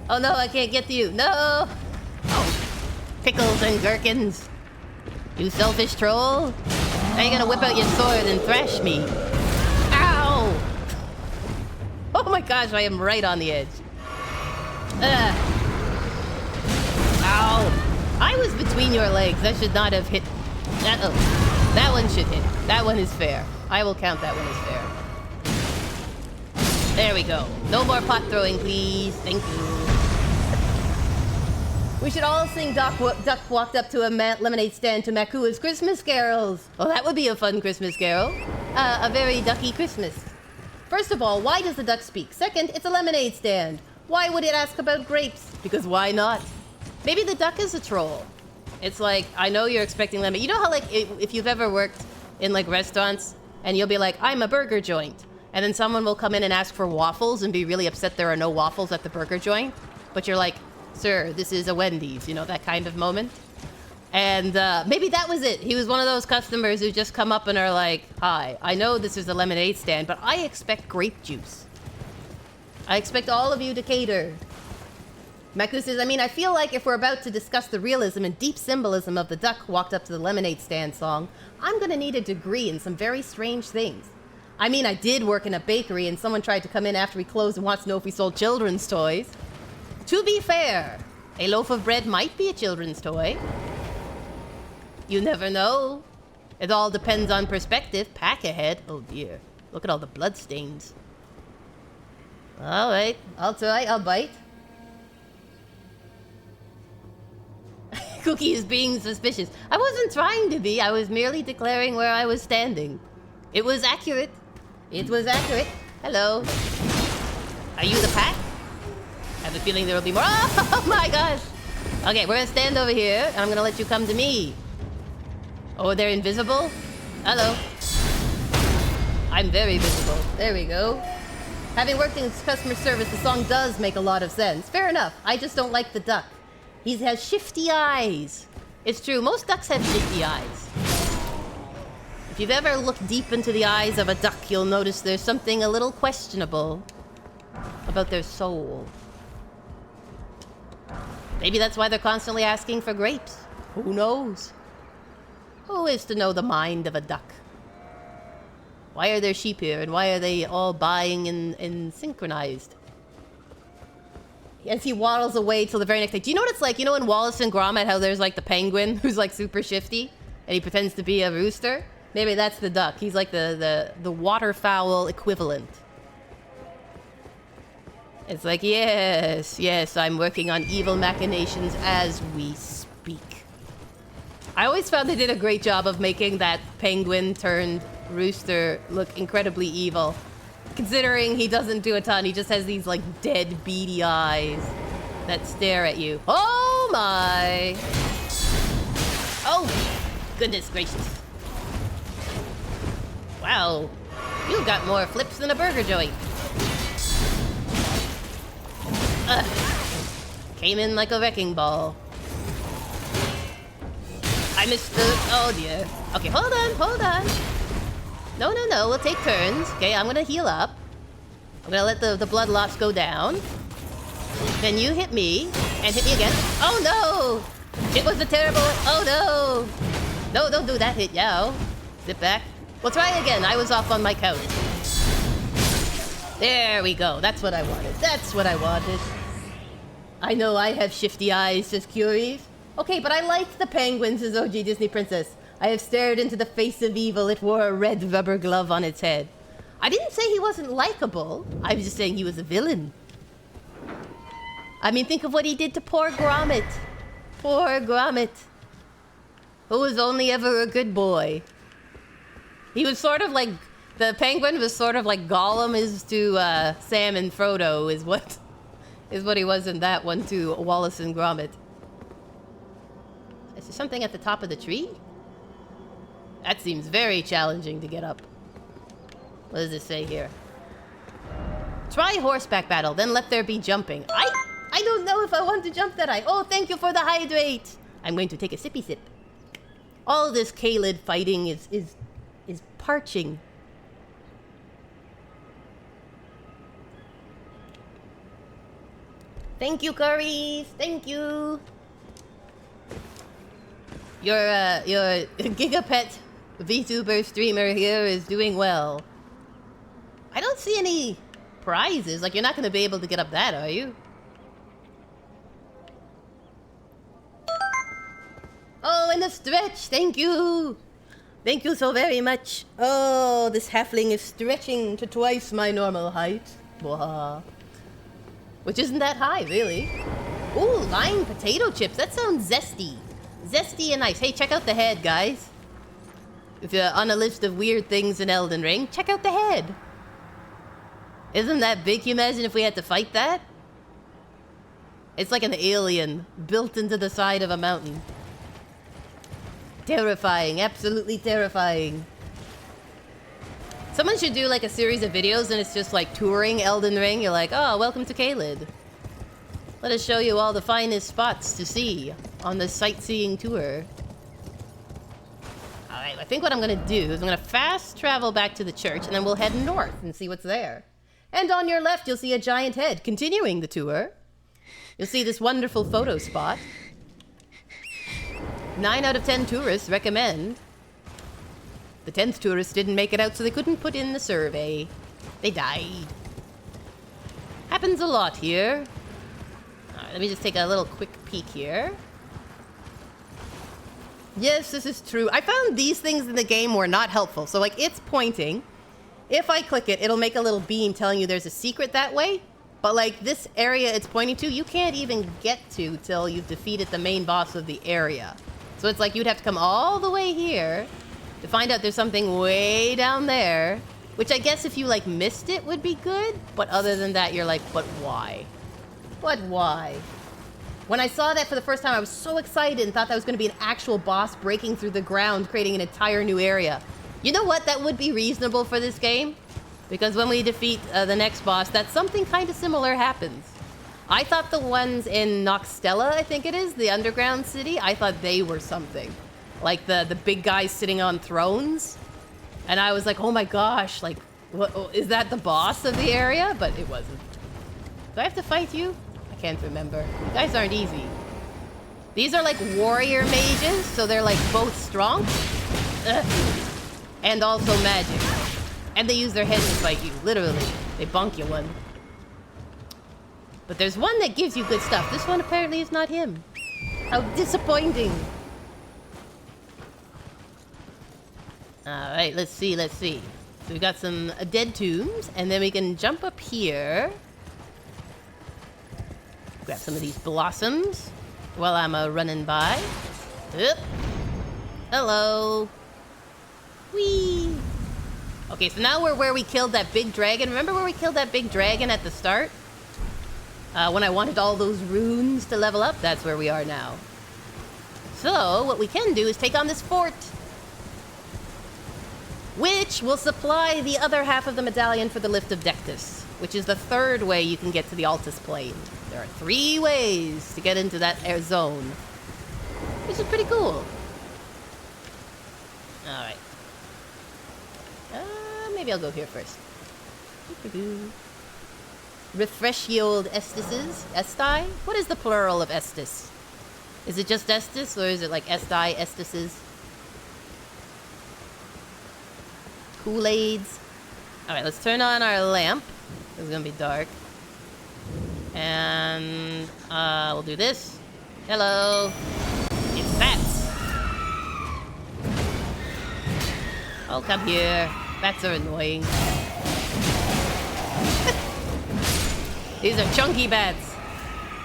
Oh no, I can't get to you. No. Oh, pickles and gherkins. You selfish troll. Now you're gonna whip out your sword and thrash me. Ow! Oh my gosh, I am right on the edge. Ow! I was between your legs. That should not have hit. Oh, that one should hit. That one is fair. I will count that one as fair. There we go. No more pot throwing, please. Thank you. We should all sing Duck Walked Up to a Lemonade Stand to Makua's Christmas carols. Oh, that would be a fun Christmas carol. A very ducky Christmas. First of all, why does the duck speak? Second, it's a lemonade stand. Why would it ask about grapes? Because why not? Maybe the duck is a troll. It's like, I know you're expecting lemon. You know how, like, if you've ever worked in, like, restaurants, and you'll be like, I'm a burger joint. And then someone will come in and ask for waffles and be really upset there are no waffles at the burger joint. But you're like, sir, this is a Wendy's. You know, that kind of moment. And maybe that was it. He was one of those customers who just come up and are like, hi, I know this is a lemonade stand, but I expect grape juice. I expect all of you to cater. Maku says, I mean, I feel like if we're about to discuss the realism and deep symbolism of the duck walked up to the lemonade stand song, I'm gonna need a degree in some very strange things. I mean, I did work in a bakery and someone tried to come in after we closed and wants to know if we sold children's toys. To be fair, a loaf of bread might be a children's toy. You never know. It all depends on perspective. Pack ahead. Oh dear. Look at all the blood stains. Alright, I'll try, I'll bite. Kooky is being suspicious. I wasn't trying to be, I was merely declaring where I was standing. It was accurate. It was accurate. Hello. Are you the pack? I have a feeling there will be more. Oh my gosh. Okay, we're gonna stand over here, and I'm gonna let you come to me. Oh, they're invisible? Hello. I'm very visible. There we go. Having worked in customer service, the song does make a lot of sense. Fair enough. I just don't like the duck. He has shifty eyes. It's true, most ducks have shifty eyes. If you've ever looked deep into the eyes of a duck, you'll notice there's something a little questionable about their soul. Maybe that's why they're constantly asking for grapes. Who knows? Who is to know the mind of a duck? Why are there sheep here, and why are they all buying in synchronized? As he waddles away till the very next day. Do you know what it's like? You know in Wallace and Gromit how there's like the penguin who's like super shifty and he pretends to be a rooster? Maybe that's the duck. He's like the waterfowl equivalent. It's like, yes, yes, I'm working on evil machinations as we speak. I always found they did a great job of making that penguin turned rooster look incredibly evil. Considering he doesn't do a ton, he just has these like dead, beady eyes that stare at you. Oh my! Oh, goodness gracious. Wow, you got more flips than a burger joint. Came in like a wrecking ball. I missed the... Oh dear. Okay, hold on, hold on. No, no, no, we'll take turns. Okay, I'm gonna heal up. I'm gonna let the blood loss go down. Then you hit me, and hit me again. Oh no! It was a terrible... Oh no! No, don't do that hit, yo. Sit back. We'll try again. I was off on my couch. There we go. That's what I wanted. That's what I wanted. I know I have shifty eyes, says Curies. Okay, but I like the penguin, says OG Disney Princess. I have stared into the face of evil. It wore a red rubber glove on its head. I didn't say he wasn't likable. I was just saying he was a villain. I mean, think of what he did to poor Gromit. Poor Gromit. Who was only ever a good boy. He was sort of like... The penguin was sort of like Gollum is to Sam and Frodo, is what he was in that one to Wallace and Gromit. Is there something at the top of the tree? That seems very challenging to get up. What does it say here? Try horseback battle, then let there be jumping. I don't know if I want to jump that high. Oh, thank you for the hydrate. I'm going to take a sippy sip. All this Caelid fighting is parching. Thank you, Curries. Thank you. Your Gigapet VTuber streamer here is doing well. I don't see any prizes. Like, you're not going to be able to get up that, are you? Oh, and a stretch. Thank you. Thank you so very much. Oh, this halfling is stretching to twice my normal height. Blah. Which isn't that high, really. Ooh, lime potato chips. That sounds zesty. Zesty and nice. Hey, check out the head, guys. If you're on a list of weird things in Elden Ring, check out the head. Isn't that big? Can you imagine if we had to fight that? It's like an alien built into the side of a mountain. Terrifying. Absolutely terrifying. Someone should do like a series of videos and it's just like touring Elden Ring. You're like, oh, welcome to Caelid. Let us show you all the finest spots to see on the sightseeing tour. Alright, I think what I'm gonna do is I'm gonna fast travel back to the church and then we'll head north and see what's there. And on your left, you'll see a giant head. Continuing the tour, you'll see this wonderful photo spot. 9 out of 10 tourists recommend. The 10th tourist didn't make it out, so they couldn't put in the survey. They died. Happens a lot here. Alright, let me just take a little quick peek here. Yes, this is true. I found these things in the game were not helpful. So, like, it's pointing. If I click it, it'll make a little beam telling you there's a secret that way. But, like, this area it's pointing to, you can't even get to till you've defeated the main boss of the area. So it's like you'd have to come all the way here to find out there's something way down there, which I guess if you, like, missed it would be good. But other than that, you're like, but why? But why? When I saw that for the first time, I was so excited and thought that was going to be an actual boss breaking through the ground, creating an entire new area. You know what? That would be reasonable for this game. Because when we defeat the next boss, that something kind of similar happens. I thought the ones in Noxtella, I think it is, the underground city, I thought they were something. Like the big guys sitting on thrones. And I was like, oh my gosh, like, what, is that the boss of the area? But it wasn't. Do I have to fight you? I can't remember. You guys aren't easy. These are like warrior mages, so they're like both strong. And also magic. And they use their heads to fight you, literally. They bonk you one. But there's one that gives you good stuff. This one apparently is not him. How disappointing. Alright, let's see. So we've got some dead tombs, and then we can jump up here. Grab some of these blossoms while I'm running by. Oop. Hello. Whee! Okay, so now we're where we killed that big dragon. Remember where we killed that big dragon at the start? When I wanted all those runes to level up, that's where we are now. So, what we can do is take on this fort. Which will supply the other half of the medallion for the Lift of Dectus, which is the third way you can get to the Altus Plane. There are 3 ways to get into that air zone, which is pretty cool. Alright. Maybe I'll go here first. refresh ye old Estises. Esti? What is the plural of Estes? Is it just Estes, or is it like Esti, Estises? Kool-Aids. Alright, let's turn on our lamp. It's gonna be dark. And we'll do this. Hello. It's bats. Oh, come here. Bats are annoying. These are chunky bats.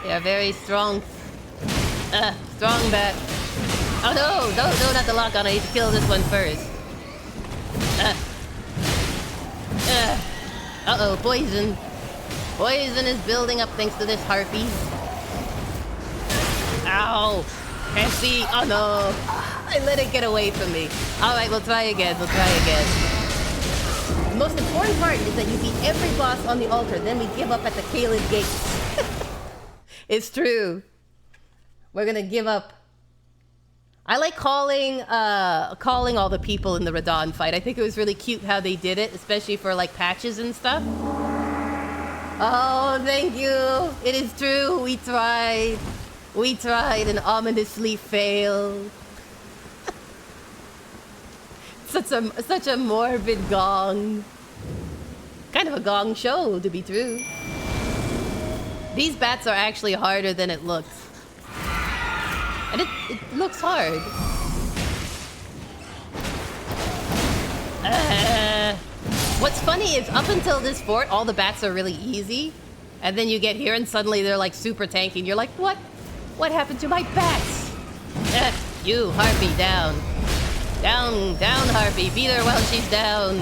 They are very strong. Strong bat. Oh no, no, not the lock on. I need to kill this one first. Uh-oh, poison. Poison is building up thanks to this harpy. Ow. Can't see. Oh no. I let it get away from me. Alright, we'll try again. We'll try again. The most important part is that you beat every boss on the altar, then we give up at the Caelid gates. It's true. We're gonna give up. I like calling all the people in the Radon fight. I think it was really cute how they did it, especially for like patches and stuff. Oh, thank you. It is true. We tried. We tried and ominously failed. Such a morbid gong. Kind of a gong show, to be true. These bats are actually harder than it looks. And it looks hard. What's funny is up until this fort, all the bats are really easy. And then you get here and suddenly they're like super tanky. And you're like, what? What happened to my bats? You, Harpy, down. Down, down, Harpy. Beat her while she's down.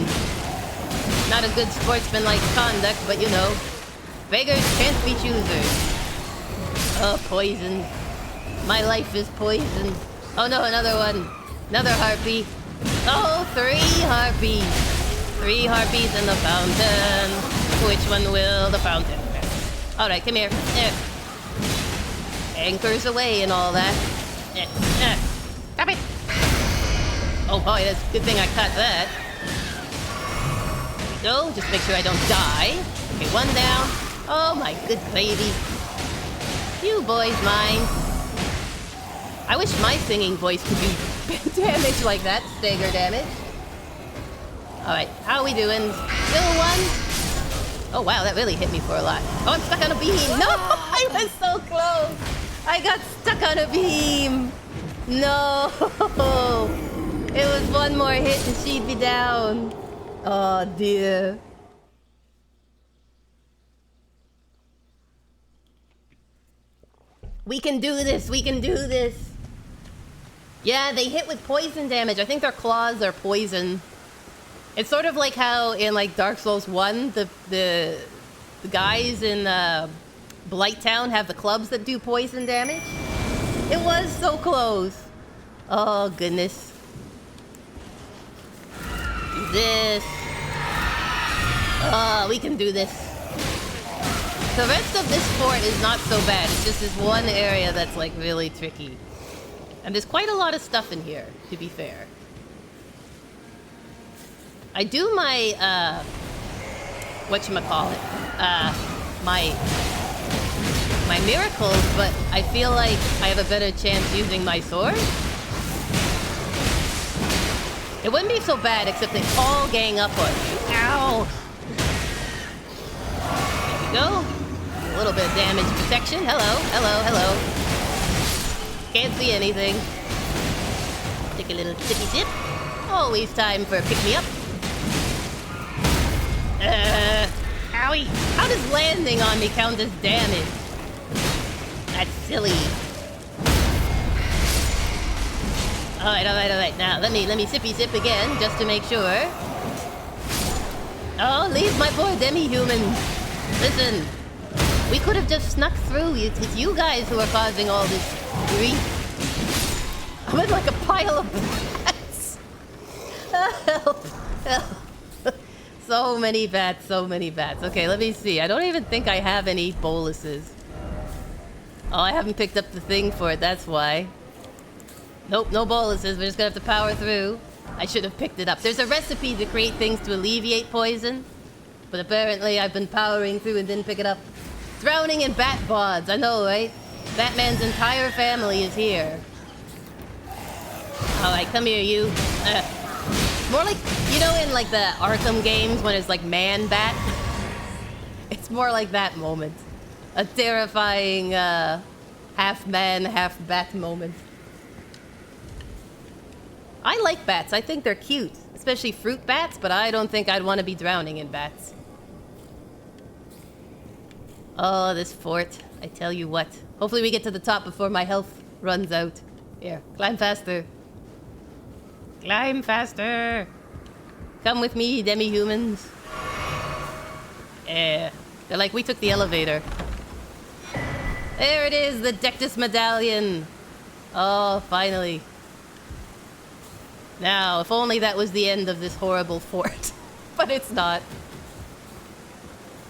Not a good sportsman-like conduct, but you know. Beggars can't be choosers. Oh, poison. My life is poisoned. Oh no, another one. Another harpy. Oh, 3 harpies. 3 harpies in the fountain. Which one will the fountain? Alright, come here. Anchors away and all that. Stop it! Oh boy, that's a good thing I caught that. There we go. Just make sure I don't die. Okay, 1 down. Oh my good gravy. You boys mine. I wish my singing voice could do damage like that. Stagger damage. Alright, how are we doing? Still 1? Oh wow, that really hit me for a lot. Oh, I'm stuck on a beam. No, I was so close. I got stuck on a beam. No. It was 1 more hit and she'd be down. Oh dear. We can do this. We can do this. Yeah, they hit with poison damage. I think their claws are poison. It's sort of like how in like Dark Souls 1, the guys in Blighttown have the clubs that do poison damage. It was so close. Oh goodness. Do this. Oh, we can do this. The rest of this fort is not so bad. It's just this one area that's like really tricky. And there's quite a lot of stuff in here, to be fair. I do my, whatchamacallit, my miracles, but I feel like I have a better chance using my sword. It wouldn't be so bad, except they all gang up on you. Ow! There we go. A little bit of damage protection. Hello, hello, hello. Can't see anything. Take a little sippy sip. Always time for a pick-me-up. Owie! How does landing on me count as damage? That's silly. Alright. Now, let me sippy sip again, just to make sure. Oh, leave my poor demi-humans. Listen, we could have just snuck through. It's you guys who are causing all this grief. I'm in like a pile of bats. Help. So many bats, so many bats. Okay, let me see. I don't even think I have any boluses. Oh, I haven't picked up the thing for it, that's why. Nope, no boluses. We're just gonna have to power through. I should have picked it up. There's a recipe to create things to alleviate poison. But apparently I've been powering through and didn't pick it up. Drowning in bat bods, I know, right? Batman's entire family is here. Alright, come here, you. More like, you know, in like the Arkham games when it's like man-bat? It's more like that moment. A terrifying, half-man, half-bat moment. I like bats. I think they're cute. Especially fruit bats, but I don't think I'd want to be drowning in bats. Oh, this fort. I tell you what. Hopefully we get to the top before my health runs out. Here, climb faster. Climb faster! Come with me, demi-humans. Yeah. They're like, we took the elevator. There it is, the Dectus Medallion! Oh, finally. Now, if only that was the end of this horrible fort. But it's not.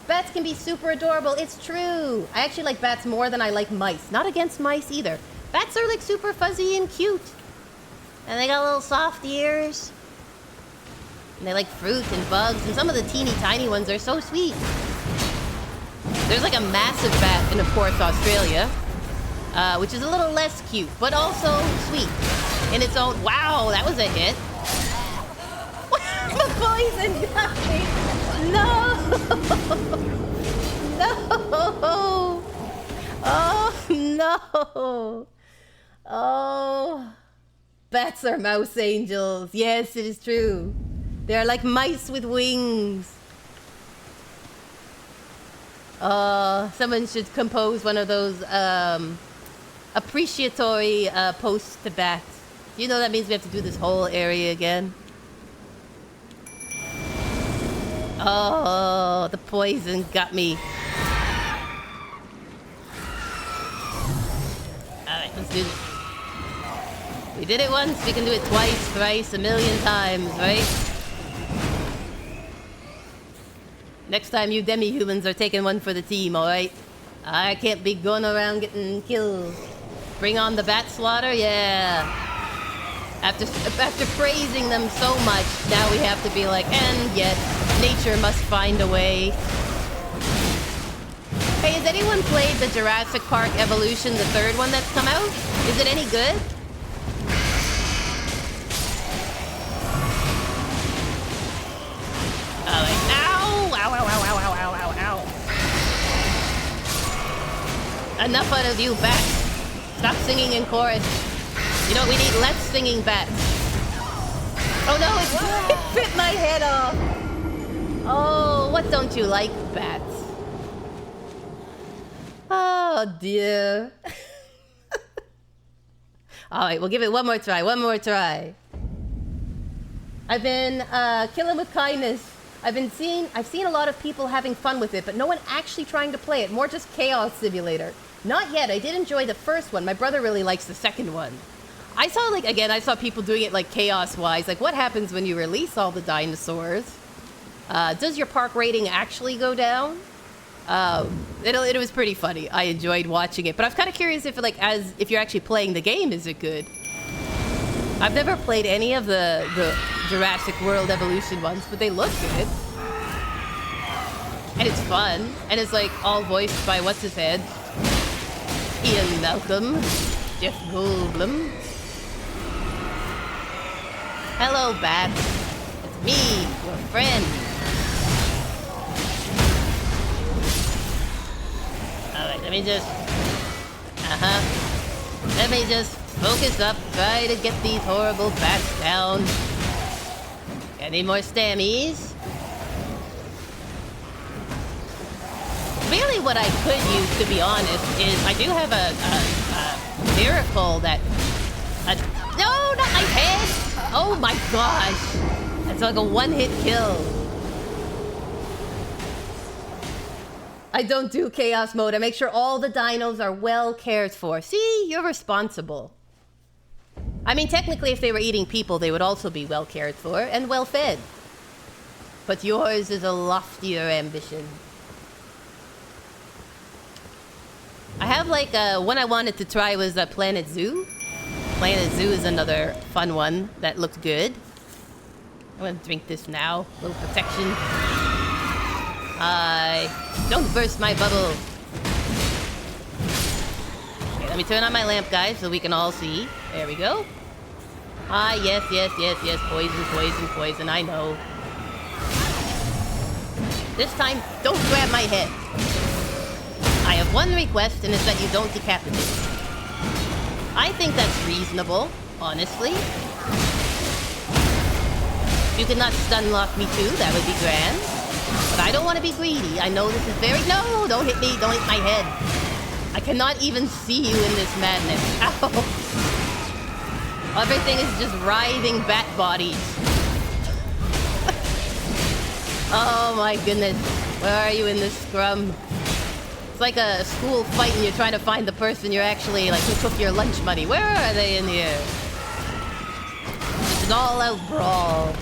Bats can be super adorable, it's true! I actually like bats more than I like mice. Not against mice either. Bats are like super fuzzy and cute. And they got little soft ears. And they like fruit and bugs. And some of the teeny tiny ones are so sweet. There's like a massive bat in, of course, Australia. Which is a little less cute, but also sweet. In its own... Wow, that was a hit. The poison got me. No. No. Oh, no. Oh... Bats are mouse angels. Yes, it is true. They are like mice with wings. Someone should compose one of those appreciatory posts to bats. You know that means we have to do this whole area again. Oh, the poison got me. Alright, let's do this. We did it once, we can do it twice, thrice, a million times, right? Next time you demi-humans are taking one for the team, alright? I can't be going around getting killed. Bring on the bat slaughter, yeah. After praising them so much, now we have to be like, and yet, nature must find a way. Hey, has anyone played the Jurassic Park Evolution, the third one that's come out? Is it any good? Oh, like, ow! Ow, ow, ow, ow, ow, ow, ow, ow. Enough out of you, bats. Stop singing in chorus. You know what, we need less singing bats. Oh no, it bit my head off. Oh, what don't you like, bats? Oh, dear. Alright, we'll give it one more try, one more try. I've been killing with kindness. I've seen a lot of people having fun with it, but no one actually trying to play it. More just chaos simulator. Not yet. I did enjoy the first one. My brother really likes the second one. I saw, like, again, I saw people doing it, like, chaos-wise. Like, what happens when you release all the dinosaurs? Does your park rating actually go down? It was pretty funny. I enjoyed watching it. But I was kind of curious if, like, if you're actually playing the game, is it good? I've never played any of the Jurassic World Evolution ones, but they look good. And it's fun. And it's, like, all voiced by what's-his-head? Ian Malcolm. Jeff Goldblum. Hello, Bat. It's me, your friend. Alright, let me just... Let me just focus up, try to get these horrible bats down. Any more stammies? Really what I could use, to be honest, is I do have a miracle that... no, not my head! Oh my gosh! It's like a one-hit kill. I don't do chaos mode. I make sure all the dinos are well cared for. See, you're responsible. I mean, technically, if they were eating people, they would also be well cared for and well fed. But yours is a loftier ambition. I have, like, one I wanted to try was Planet Zoo. Planet Zoo is another fun one that looked good. I'm gonna drink this now. A little protection. Don't burst my bubble. Okay, let me turn on my lamp, guys, so we can all see. There we go. Yes. Poison, poison, poison. I know. This time, don't grab my head. I have one request, and it's that you don't decapitate. I think that's reasonable, honestly. If you could not stun lock me too, that would be grand. But I don't want to be greedy. I know this is very... No! Don't hit me! Don't hit my head! I cannot even see you in this madness. Ow! Everything is just writhing bat bodies. Oh my goodness. Where are you in this scrum? It's like a school fight and you're trying to find the person you're actually, like, who took your lunch money. Where are they in here? It's an all-out brawl.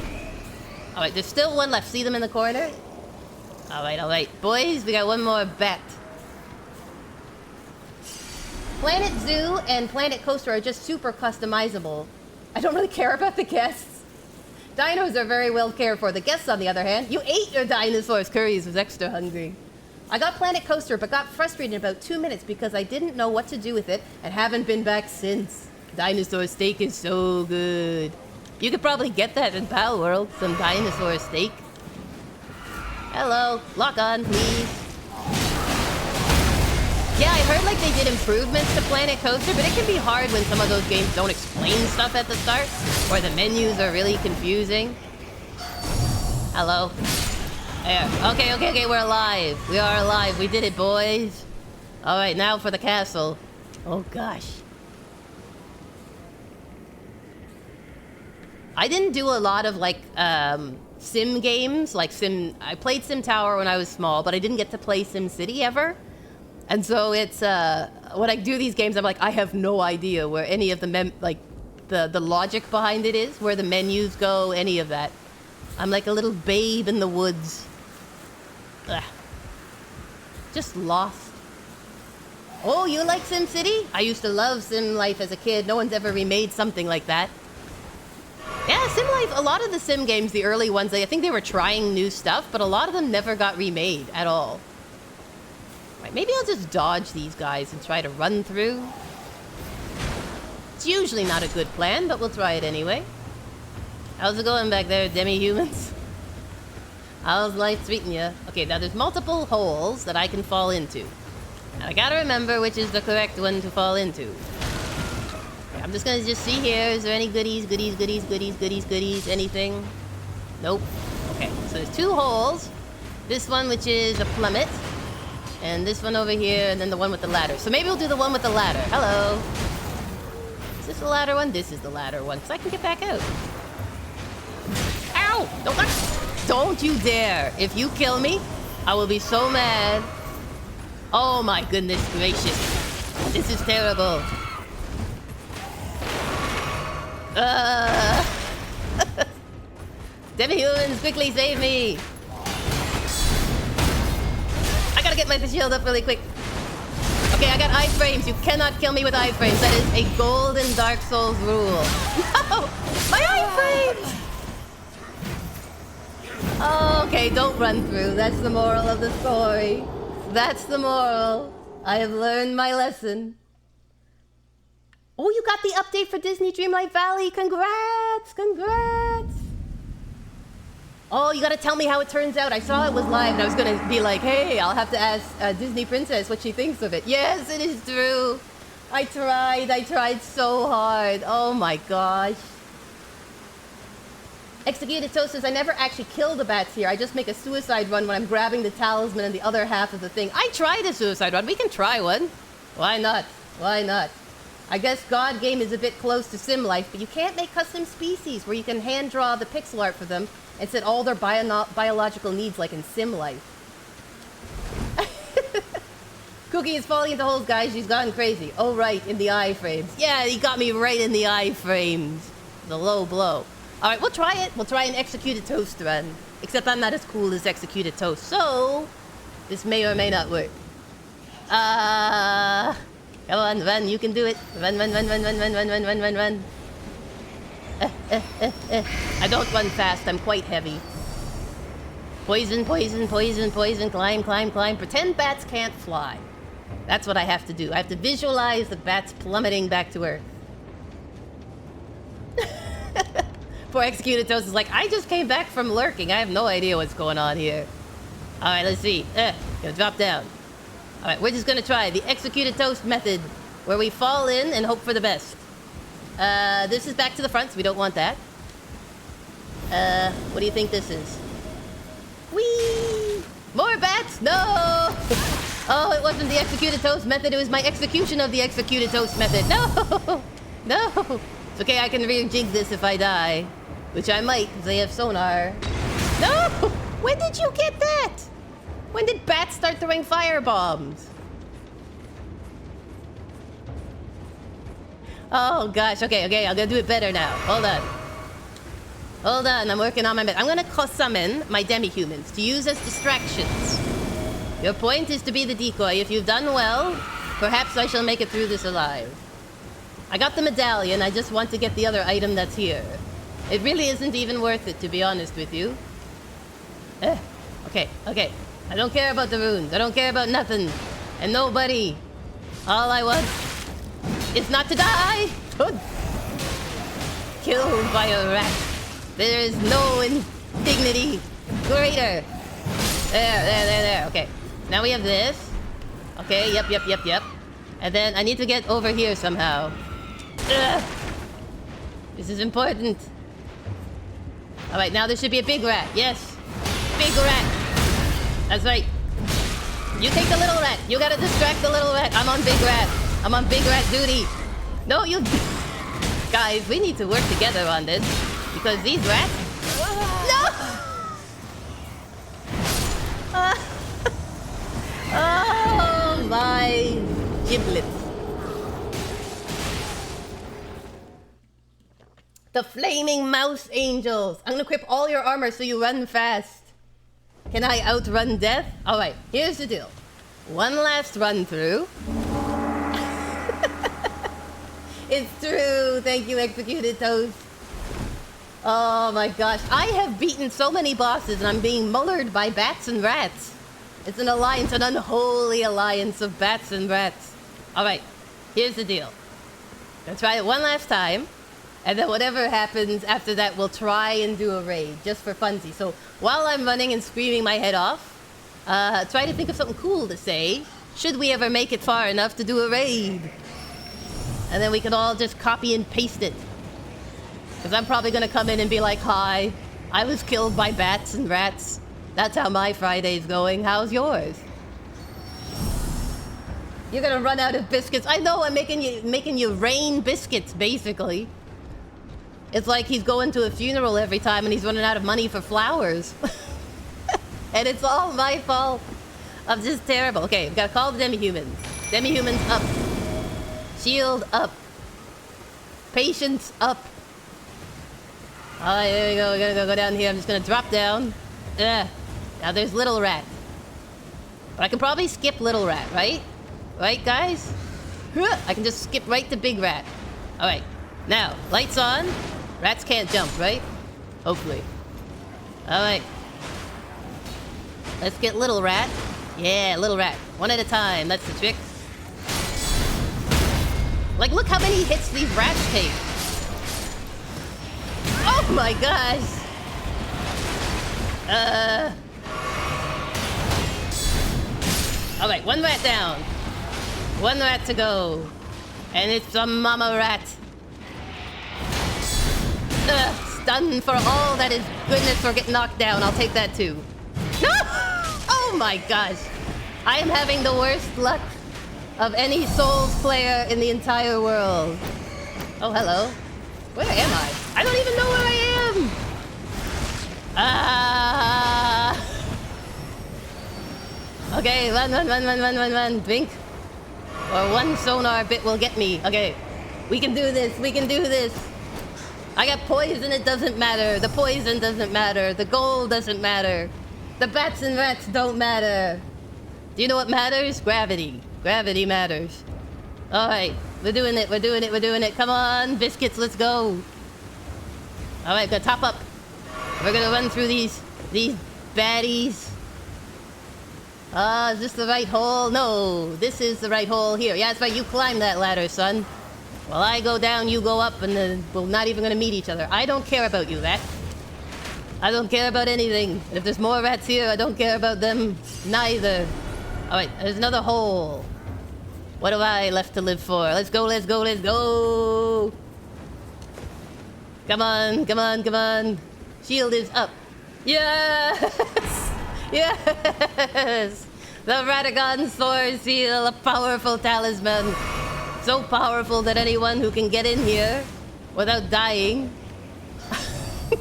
Alright, there's still one left. See them in the corner? Alright. Boys, we got one more bet. Planet Zoo and Planet Coaster are just super customizable. I don't really care about the guests. Dinos are very well cared for. The guests, on the other hand, you ate your dinosaurs. Curry's was extra hungry. I got Planet Coaster, but got frustrated in about 2 minutes because I didn't know what to do with it and haven't been back since. Dinosaur steak is so good. You could probably get that in Pal World, some dinosaur steak. Hello, lock on, please. Yeah, I heard like they did improvements to Planet Coaster, but it can be hard when some of those games don't explain stuff at the start, or the menus are really confusing. Hello. There. Okay, we're alive. We are alive. We did it, boys. Alright, now for the castle. Oh, gosh. I didn't do a lot of, like, sim games. Like, I played Sim Tower when I was small, but I didn't get to play Sim City ever. And so it's, when I do these games, I'm like, I have no idea where any of the, the logic behind it is, where the menus go, any of that. I'm like a little babe in the woods. Ugh. Just lost. Oh, you like Sim City? I used to love Sim Life as a kid. No one's ever remade something like that. Yeah, Sim Life, a lot of the Sim games, the early ones, I think they were trying new stuff, but a lot of them never got remade at all. Right, maybe I'll just dodge these guys and try to run through. It's usually not a good plan, but we'll try it anyway. How's it going back there, demi-humans? How's life treating you? Okay, now there's multiple holes that I can fall into. And I gotta remember which is the correct one to fall into. Okay, I'm just gonna see here. Is there any goodies, anything? Nope. Okay, so there's 2 holes. This one, which is a plummet. And this one over here, and then the one with the ladder. So maybe we'll do the one with the ladder. Hello. Is this the ladder one? This is the ladder one, so I can get back out. Ow! Don't you dare! If you kill me, I will be so mad. Oh my goodness gracious. This is terrible. Demi-humans, quickly save me! I gotta get my shield up really quick. Okay, I got iframes. You cannot kill me with iframes. That is a golden Dark Souls rule. No! My iframes! Okay, don't run through. That's the moral of the story. That's the moral. I have learned my lesson. Oh, you got the update for Disney Dreamlight Valley. Congrats! Congrats! Oh, you gotta tell me how it turns out. I saw it was live and I was gonna be like, hey, I'll have to ask Disney Princess what she thinks of it. Yes, it is true. I tried so hard. Oh my gosh. Executed Toast says, I never actually kill the bats here. I just make a suicide run when I'm grabbing the talisman and the other half of the thing. I tried a suicide run. We can try one. Why not? Why not? I guess God Game is a bit close to Sim Life, but you can't make custom species where you can hand draw the pixel art for them and set all their biological needs like in Sim Life. Kooky is falling into holes, guys. She's gone crazy. Oh, right, in the iframes. Yeah, he got me right in the iframes. The low blow. All right, we'll try it. We'll try an Executed Toast run. Except I'm not as cool as Executed Toast, so this may or may not work. Come on, run. You can do it. Run. I don't run fast. I'm quite heavy. Poison, poison, poison, poison, climb, climb, climb. Pretend bats can't fly. That's what I have to do. I have to visualize the bats plummeting back to Earth. Poor Executed Toast is like, I just came back from lurking. I have no idea what's going on here. Alright, let's see. Gonna drop down. Alright, we're just gonna try the Executed Toast method, where we fall in and hope for the best. This is back to the front, so we don't want that. What do you think this is? Whee! More bats! No! Oh, it wasn't the Executed Toast method, it was my execution of the Executed Toast method. No! No! It's okay, I can re-jig this if I die. Which I might, because they have sonar. No! When did you get that? When did bats start throwing fire bombs? Oh gosh, okay, I'm gonna do it better now. Hold on, I'm working on my I'm gonna summon my demi-humans to use as distractions. Your point is to be the decoy. If you've done well, perhaps I shall make it through this alive. I got the medallion, I just want to get the other item that's here. It really isn't even worth it, to be honest with you. Okay. I don't care about the runes. I don't care about nothing. And nobody. All I want is not to die. Killed by a rat. There is no indignity greater. There. Okay. Now we have this. Okay, yep. And then I need to get over here somehow. This is important. Alright, now there should be a big rat. Yes. Big rat. That's right. You take the little rat. You gotta distract the little rat. I'm on big rat. I'm on big rat duty. No, you... Guys, we need to work together on this. Because these rats... No! Oh my giblets. The flaming mouse angels. I'm gonna equip all your armor so you run fast. Can I outrun death? Alright, here's the deal. One last run through. It's true. Thank you, Executed Toast. Oh my gosh. I have beaten so many bosses and I'm being mullered by bats and rats. It's an alliance, an unholy alliance of bats and rats. Alright, here's the deal. Gonna try it one last time. And then whatever happens after that, we'll try and do a raid, just for funsies. So while I'm running and screaming my head off, try to think of something cool to say, should we ever make it far enough to do a raid. And then we can all just copy and paste it. Because I'm probably going to come in and be like, hi, I was killed by bats and rats. That's how my Friday's going. How's yours? You're going to run out of biscuits. I know, I'm making you rain biscuits, basically. It's like he's going to a funeral every time and he's running out of money for flowers. And it's all my fault. I'm just terrible. Okay, we gotta call the demi-humans. Demi-humans up. Shield up. Patience up. Alright, there we go. We're gonna go down here. I'm just gonna drop down. Now there's Little Rat. But I can probably skip Little Rat, right? Right, guys? I can just skip right to Big Rat. Alright. Now, lights on. Rats can't jump, right? Hopefully. Alright. Let's get Little Rat. Yeah, Little Rat. One at a time. That's the trick. Like, look how many hits these rats take. Oh my gosh. Alright, one rat down. One rat to go. And it's a mama rat. Stunned for all that is goodness or get knocked down. I'll take that too. No! Oh my gosh. I am having the worst luck of any Souls player in the entire world. Oh, hello. Where am I? I don't even know where I am. Okay, run. Blink. Or one sonar bit will get me. Okay. We can do this. We can do this. I got poison, it doesn't matter. The poison doesn't matter. The gold doesn't matter. The bats and rats don't matter. Do you know what matters? Gravity. Gravity matters. Alright, we're doing it. Come on, biscuits, let's go. Alright, gonna top up. We're gonna run through these baddies. Is this the right hole? No, this is the right hole here. Yeah, that's right, you climb that ladder, son. While I go down, you go up, and then we're not even gonna meet each other. I don't care about you, rat. I don't care about anything. And if there's more rats here, I don't care about them neither. Alright, there's another hole. What do I left to live for? Let's go, let's go, let's go! Come on, come on, come on. Shield is up. Yes! Yes! The Radagon Sword Seal, a powerful talisman. So powerful that anyone who can get in here without dying,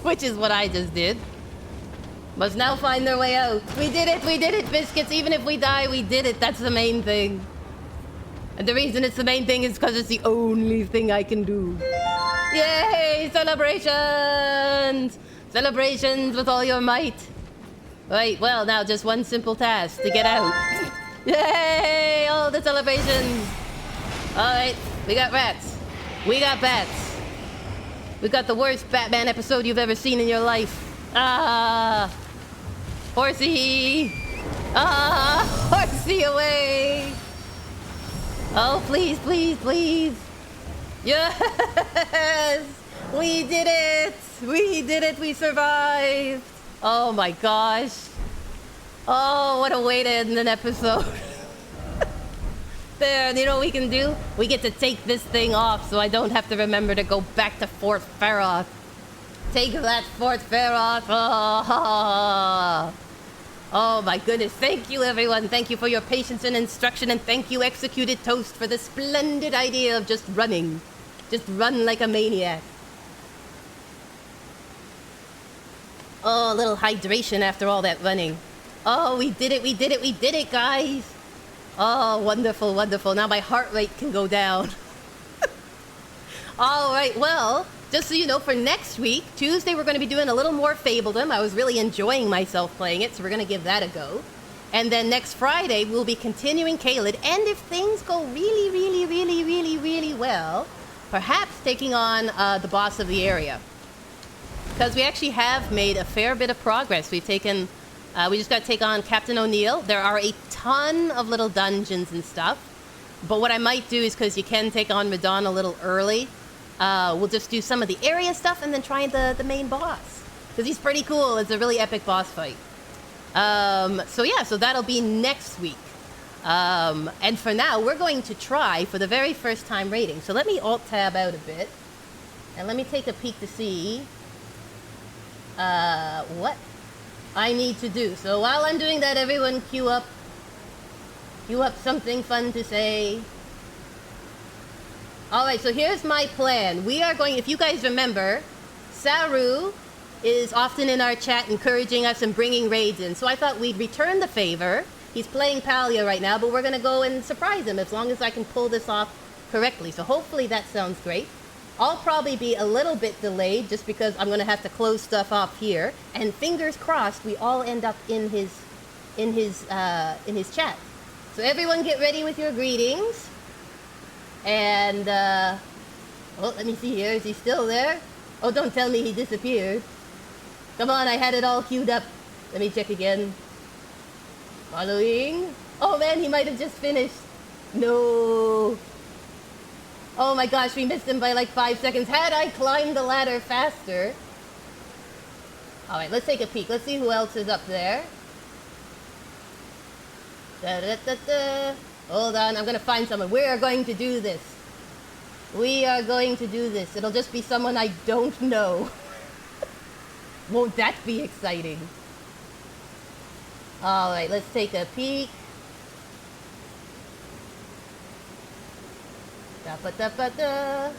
which is what I just did, must now find their way out. We did it, biscuits. Even if we die, we did it. That's the main thing. And the reason it's the main thing is because it's the only thing I can do. Yay! Celebrations! Celebrations with all your might. Right, well, now just one simple task to get out. Yay! All the celebrations! Alright, we got rats. We got bats. We got the worst Batman episode you've ever seen in your life. Ah! Horsey! Ah! Horsey away! Oh, please, please, please! Yes! We did it! We did it! We survived! Oh my gosh. Oh, what a way to end an episode. There, you know what we can do? We get to take this thing off so I don't have to remember to go back to Fort Feroth. Take that, Fort Feroth. Oh, oh my goodness. Thank you, everyone. Thank you for your patience and instruction. And thank you, Executed Toast, for the splendid idea of just running. Just run like a maniac. Oh, a little hydration after all that running. Oh, we did it, we did it, we did it, guys. Oh, wonderful, wonderful. Now my heart rate can go down. All right, well, just so you know, for next week, Tuesday, we're going to be doing a little more Fabledom. I was really enjoying myself playing it, so we're going to give that a go. And then next Friday, we'll be continuing Caelid. And if things go really, really, really, really, really well, perhaps taking on the boss of the area. Because we actually have made a fair bit of progress. We've taken... we just got to take on Captain O'Neill. There are a ton of little dungeons and stuff. But what I might do is, because you can take on Radon a little early, we'll just do some of the area stuff and then try the main boss. Because he's pretty cool. It's a really epic boss fight. So yeah, so that'll be next week. And for now, we're going to try for the very first time raiding. So let me alt-tab out a bit. And let me take a peek to see what I need to do. So while I'm doing that, everyone queue up something fun to say. Alright, so here's my plan. We are going, if you guys remember, Saru is often in our chat encouraging us and bringing raids in. So I thought we'd return the favor. He's playing Palia right now, but we're going to go and surprise him as long as I can pull this off correctly. So hopefully that sounds great. I'll probably be a little bit delayed just because I'm going to have to close stuff off here. And fingers crossed, we all end up in his chat. So everyone get ready with your greetings. And, oh, let me see here. Is he still there? Oh, don't tell me he disappeared. Come on, I had it all queued up. Let me check again. Following. Oh man, he might have just finished. No. Oh my gosh, we missed him by like 5 seconds. Had I climbed the ladder faster. Alright, let's take a peek. Let's see who else is up there. Hold on, I'm gonna find someone. We are going to do this. We are going to do this. It'll just be someone I don't know. Won't that be exciting? Alright, let's take a peek. Da-ba-da-ba-da.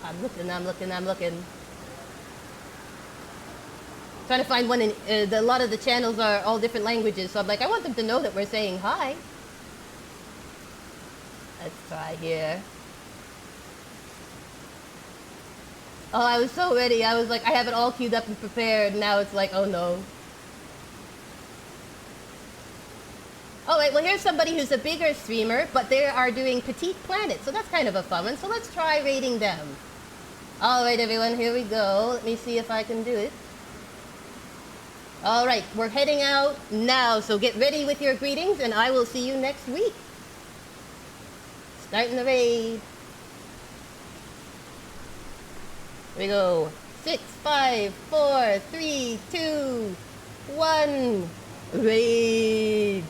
I'm looking. Trying to find one in... a lot of the channels are all different languages, so I'm like, I want them to know that we're saying hi. Let's try here. Oh, I was so ready. I was like, I have it all queued up and prepared, and now it's like, oh no. Alright, well here's somebody who's a bigger streamer, but they are doing Petite Planet, so that's kind of a fun one. So let's try raiding them. Alright, everyone, here we go. Let me see if I can do it. Alright, we're heading out now, so get ready with your greetings, and I will see you next week. Starting the raid. Here we go. 6, 5, 4, 3, 2, 1. Raid.